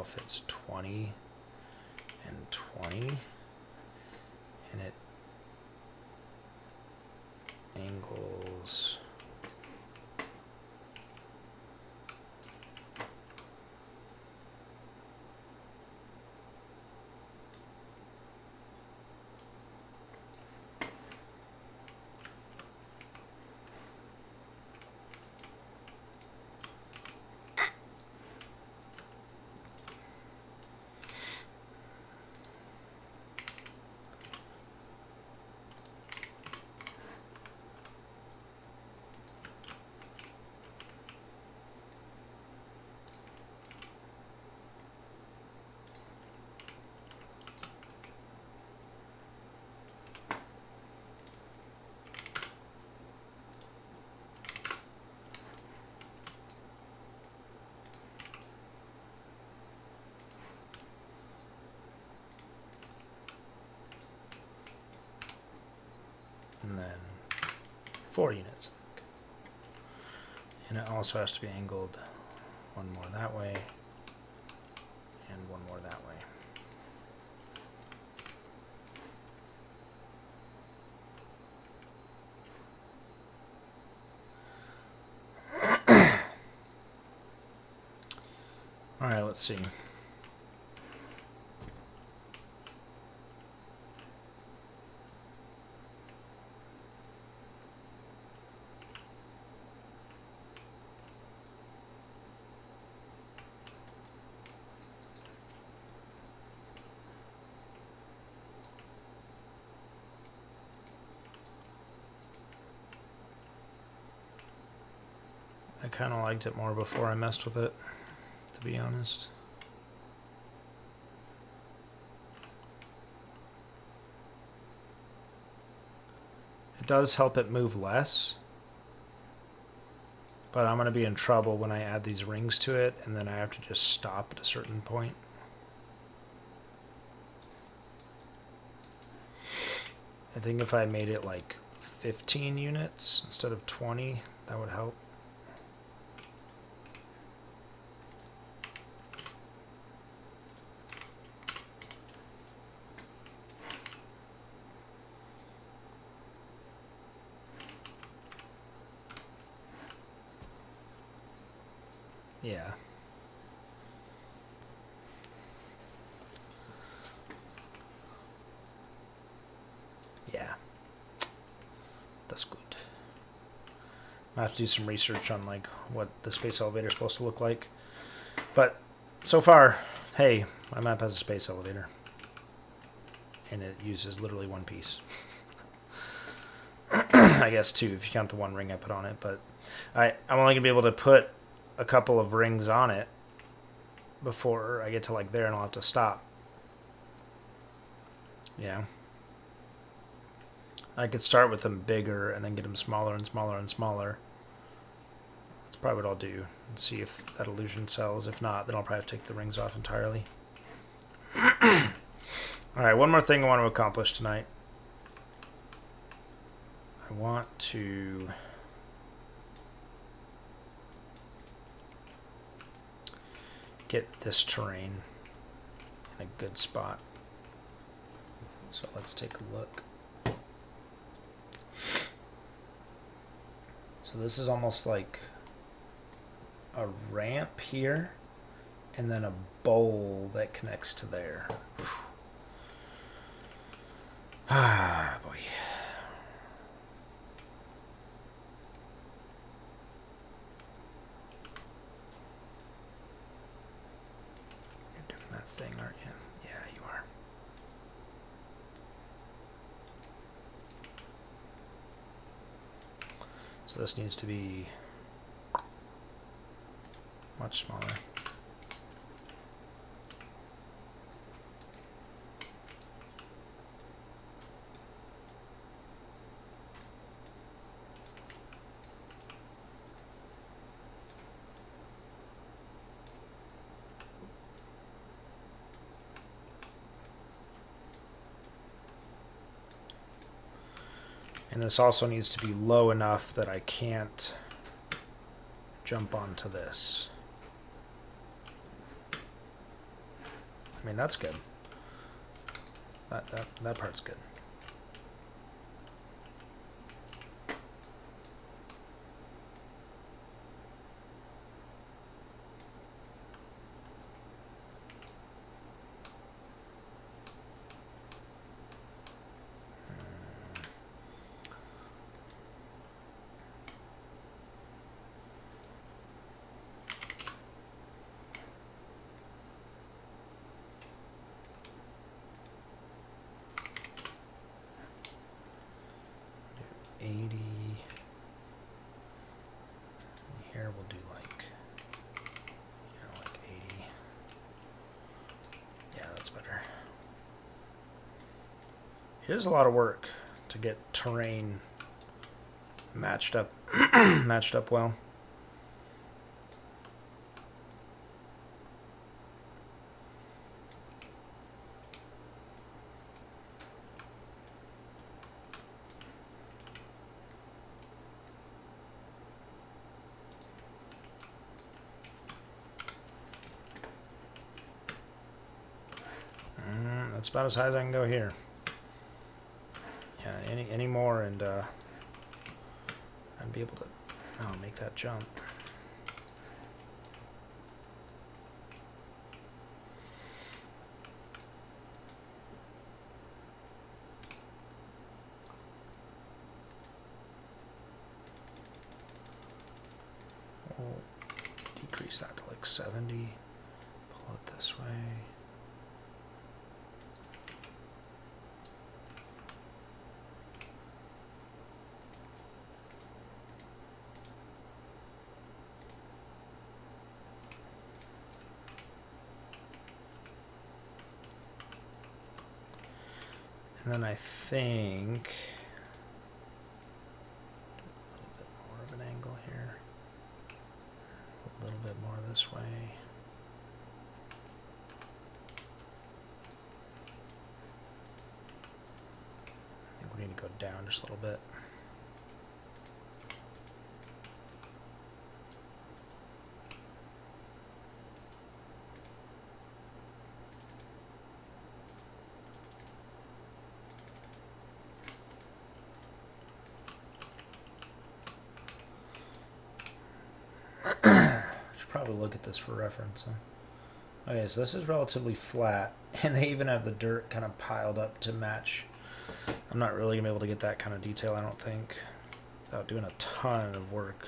[SPEAKER 1] if it's 20 and 20, and it angles and then 4 units. And it also has to be angled one more that way and one more that way. All right, let's see. I kind of liked it more before I messed with it, to be honest. It does help it move less, but I'm going to be in trouble when I add these rings to it, and then I have to just stop at a certain point. I think if I made it like 15 units instead of 20, that would help. Yeah. Yeah. That's good. I have to do some research on like what the space elevator is supposed to look like. But so far, hey, my map has a space elevator. And it uses literally one piece. I guess two if you count the one ring I put on it, but I'm only gonna be able to put a couple of rings on it before I get to like there, and I'll have to stop. Yeah. I could start with them bigger and then get them smaller and smaller and smaller. That's probably what I'll do and see if that illusion sells. If not, then I'll probably have to take the rings off entirely. Alright, one more thing I want to accomplish tonight. I want to get this terrain in a good spot. So let's take a look. So this is almost like a ramp here and then a bowl that connects to there. Ah, boy. You're doing that thing, aren't you? Yeah, you are. So this needs to be much smaller. And this also needs to be low enough that I can't jump onto this. I mean, that's good. That part's good. Here we'll do like, yeah, like 80. Yeah, that's better. Here's a lot of work to get terrain matched up matched up well. That's about as high as I can go here. Yeah, any more and I'd be able to make that jump. We'll decrease that to like 70. Pull it this way. And then I think a little bit more of an angle here, a little bit more this way. I think we need to go down just a little bit. Probably look at this for reference. Huh? Okay, so this is relatively flat, and they even have the dirt kind of piled up to match. I'm not really gonna be able to get that kind of detail, I don't think, without doing a ton of work.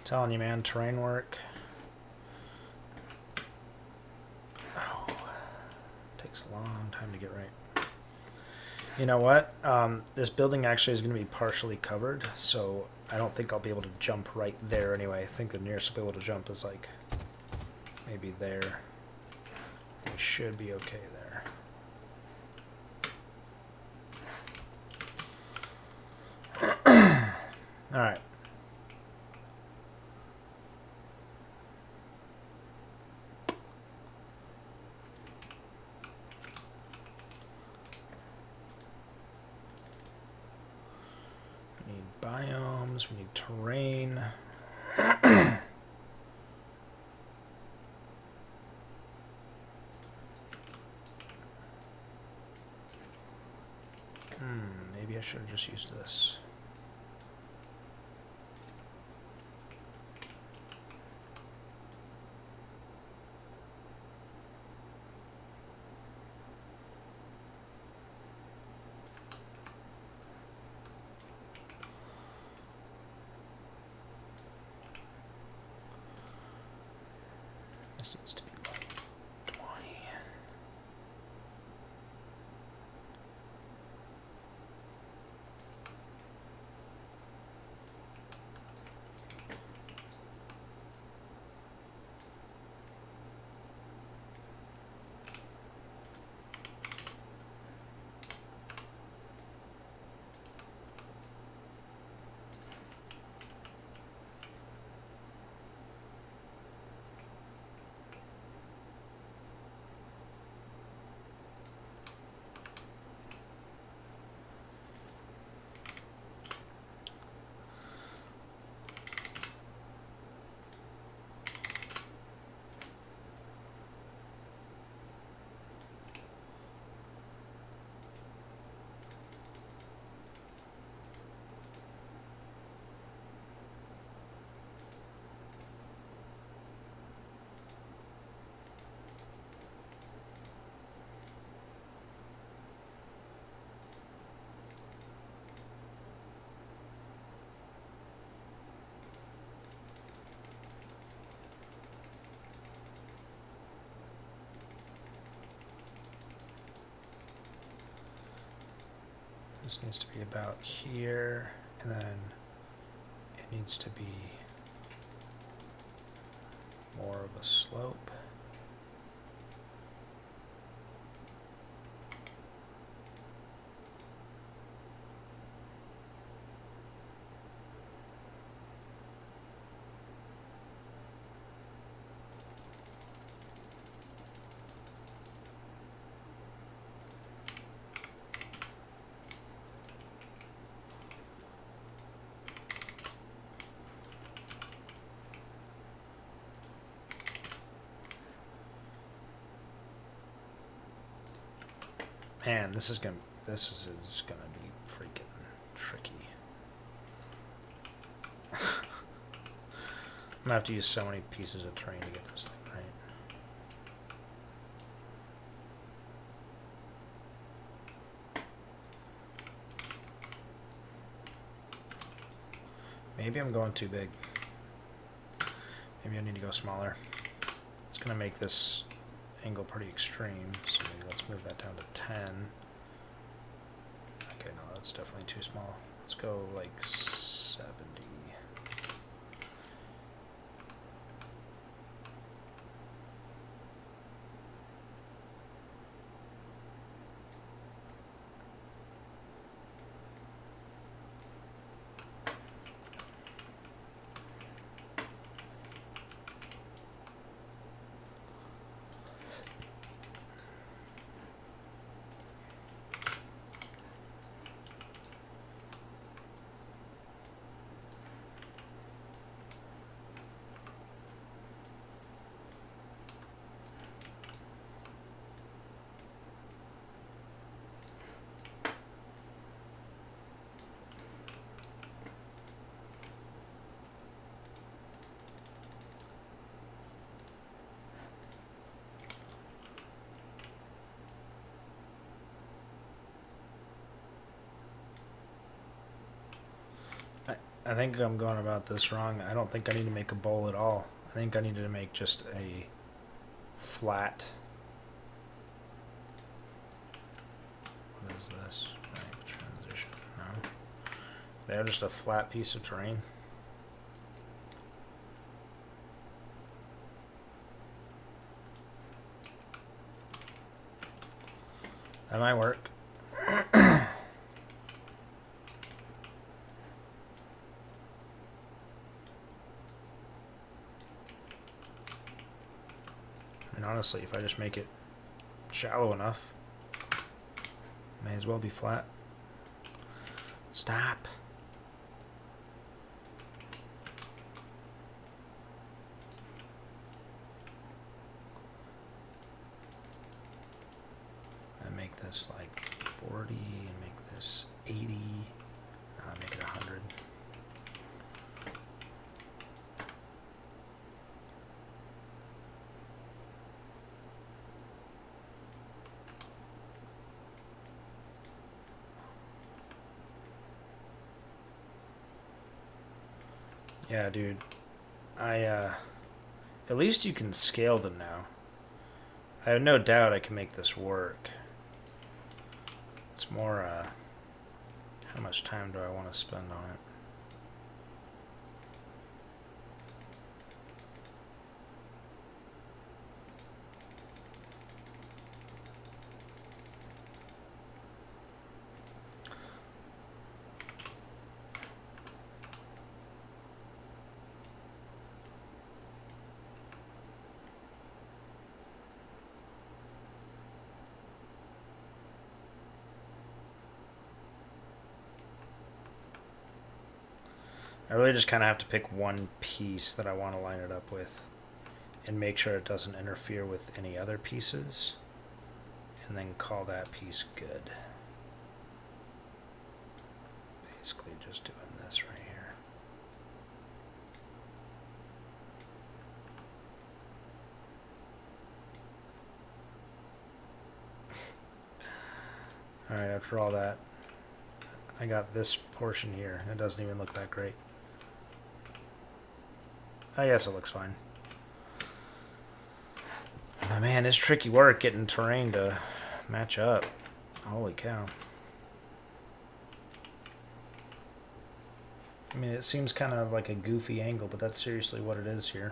[SPEAKER 1] Telling you, man, terrain work. Oh, takes a long time to get right. You know what? This building actually is going to be partially covered, so I don't think I'll be able to jump right there anyway. I think the nearest I'll be able to jump is like maybe there. We should be okay there. All right. Biomes, we need terrain. Maybe I should have just used this. This needs to be like 20. This needs to be about here, and then it needs to be more of a slope. Man, this is gonna be freaking tricky. I'm gonna have to use so many pieces of terrain to get this thing right. Maybe I'm going too big. Maybe I need to go smaller. It's gonna make this angle pretty extreme, so maybe let's move that down to 10. Okay, no, that's definitely too small. Let's go like 70. I think I'm going about this wrong. I don't think I need to make a bowl at all. I think I needed to make just a flat. What is this? Right, transition. No. They're just a flat piece of terrain. That might work. And honestly, if I just make it shallow enough, may as well be flat. Stop. And make this like 40 and make this 80. Make it 100. Yeah, dude. At least you can scale them now. I have no doubt I can make this work. It's more, how much time do I want to spend on it? I really just kind of have to pick one piece that I want to line it up with and make sure it doesn't interfere with any other pieces, and then call that piece good. Basically just doing this right here. Alright, after all that, I got this portion here. It doesn't even look that great. I guess it looks fine. But man, it's tricky work getting terrain to match up. Holy cow. I mean, it seems kind of like a goofy angle, but that's seriously what it is here.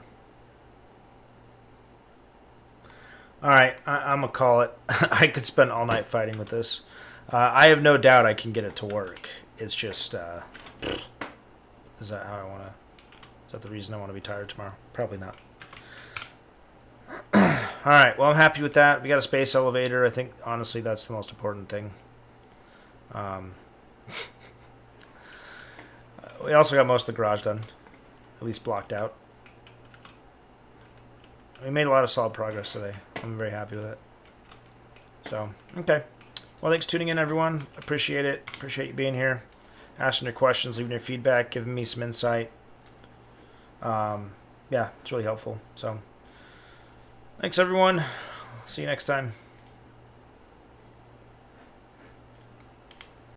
[SPEAKER 1] Alright, I'm gonna call it. I could spend all night fighting with this. I have no doubt I can get it to work. It's just, is that how I want to... Is that the reason I want to be tired tomorrow? Probably not. Alright, well, I'm happy with that. We got a space elevator. I think, honestly, that's the most important thing. We also got most of the garage done. At least blocked out. We made a lot of solid progress today. I'm very happy with it. So, okay. Well, thanks for tuning in, everyone. Appreciate it. Appreciate you being here. Asking your questions, leaving your feedback, giving me some insight. Yeah, it's really helpful. So, thanks, everyone. See you next time.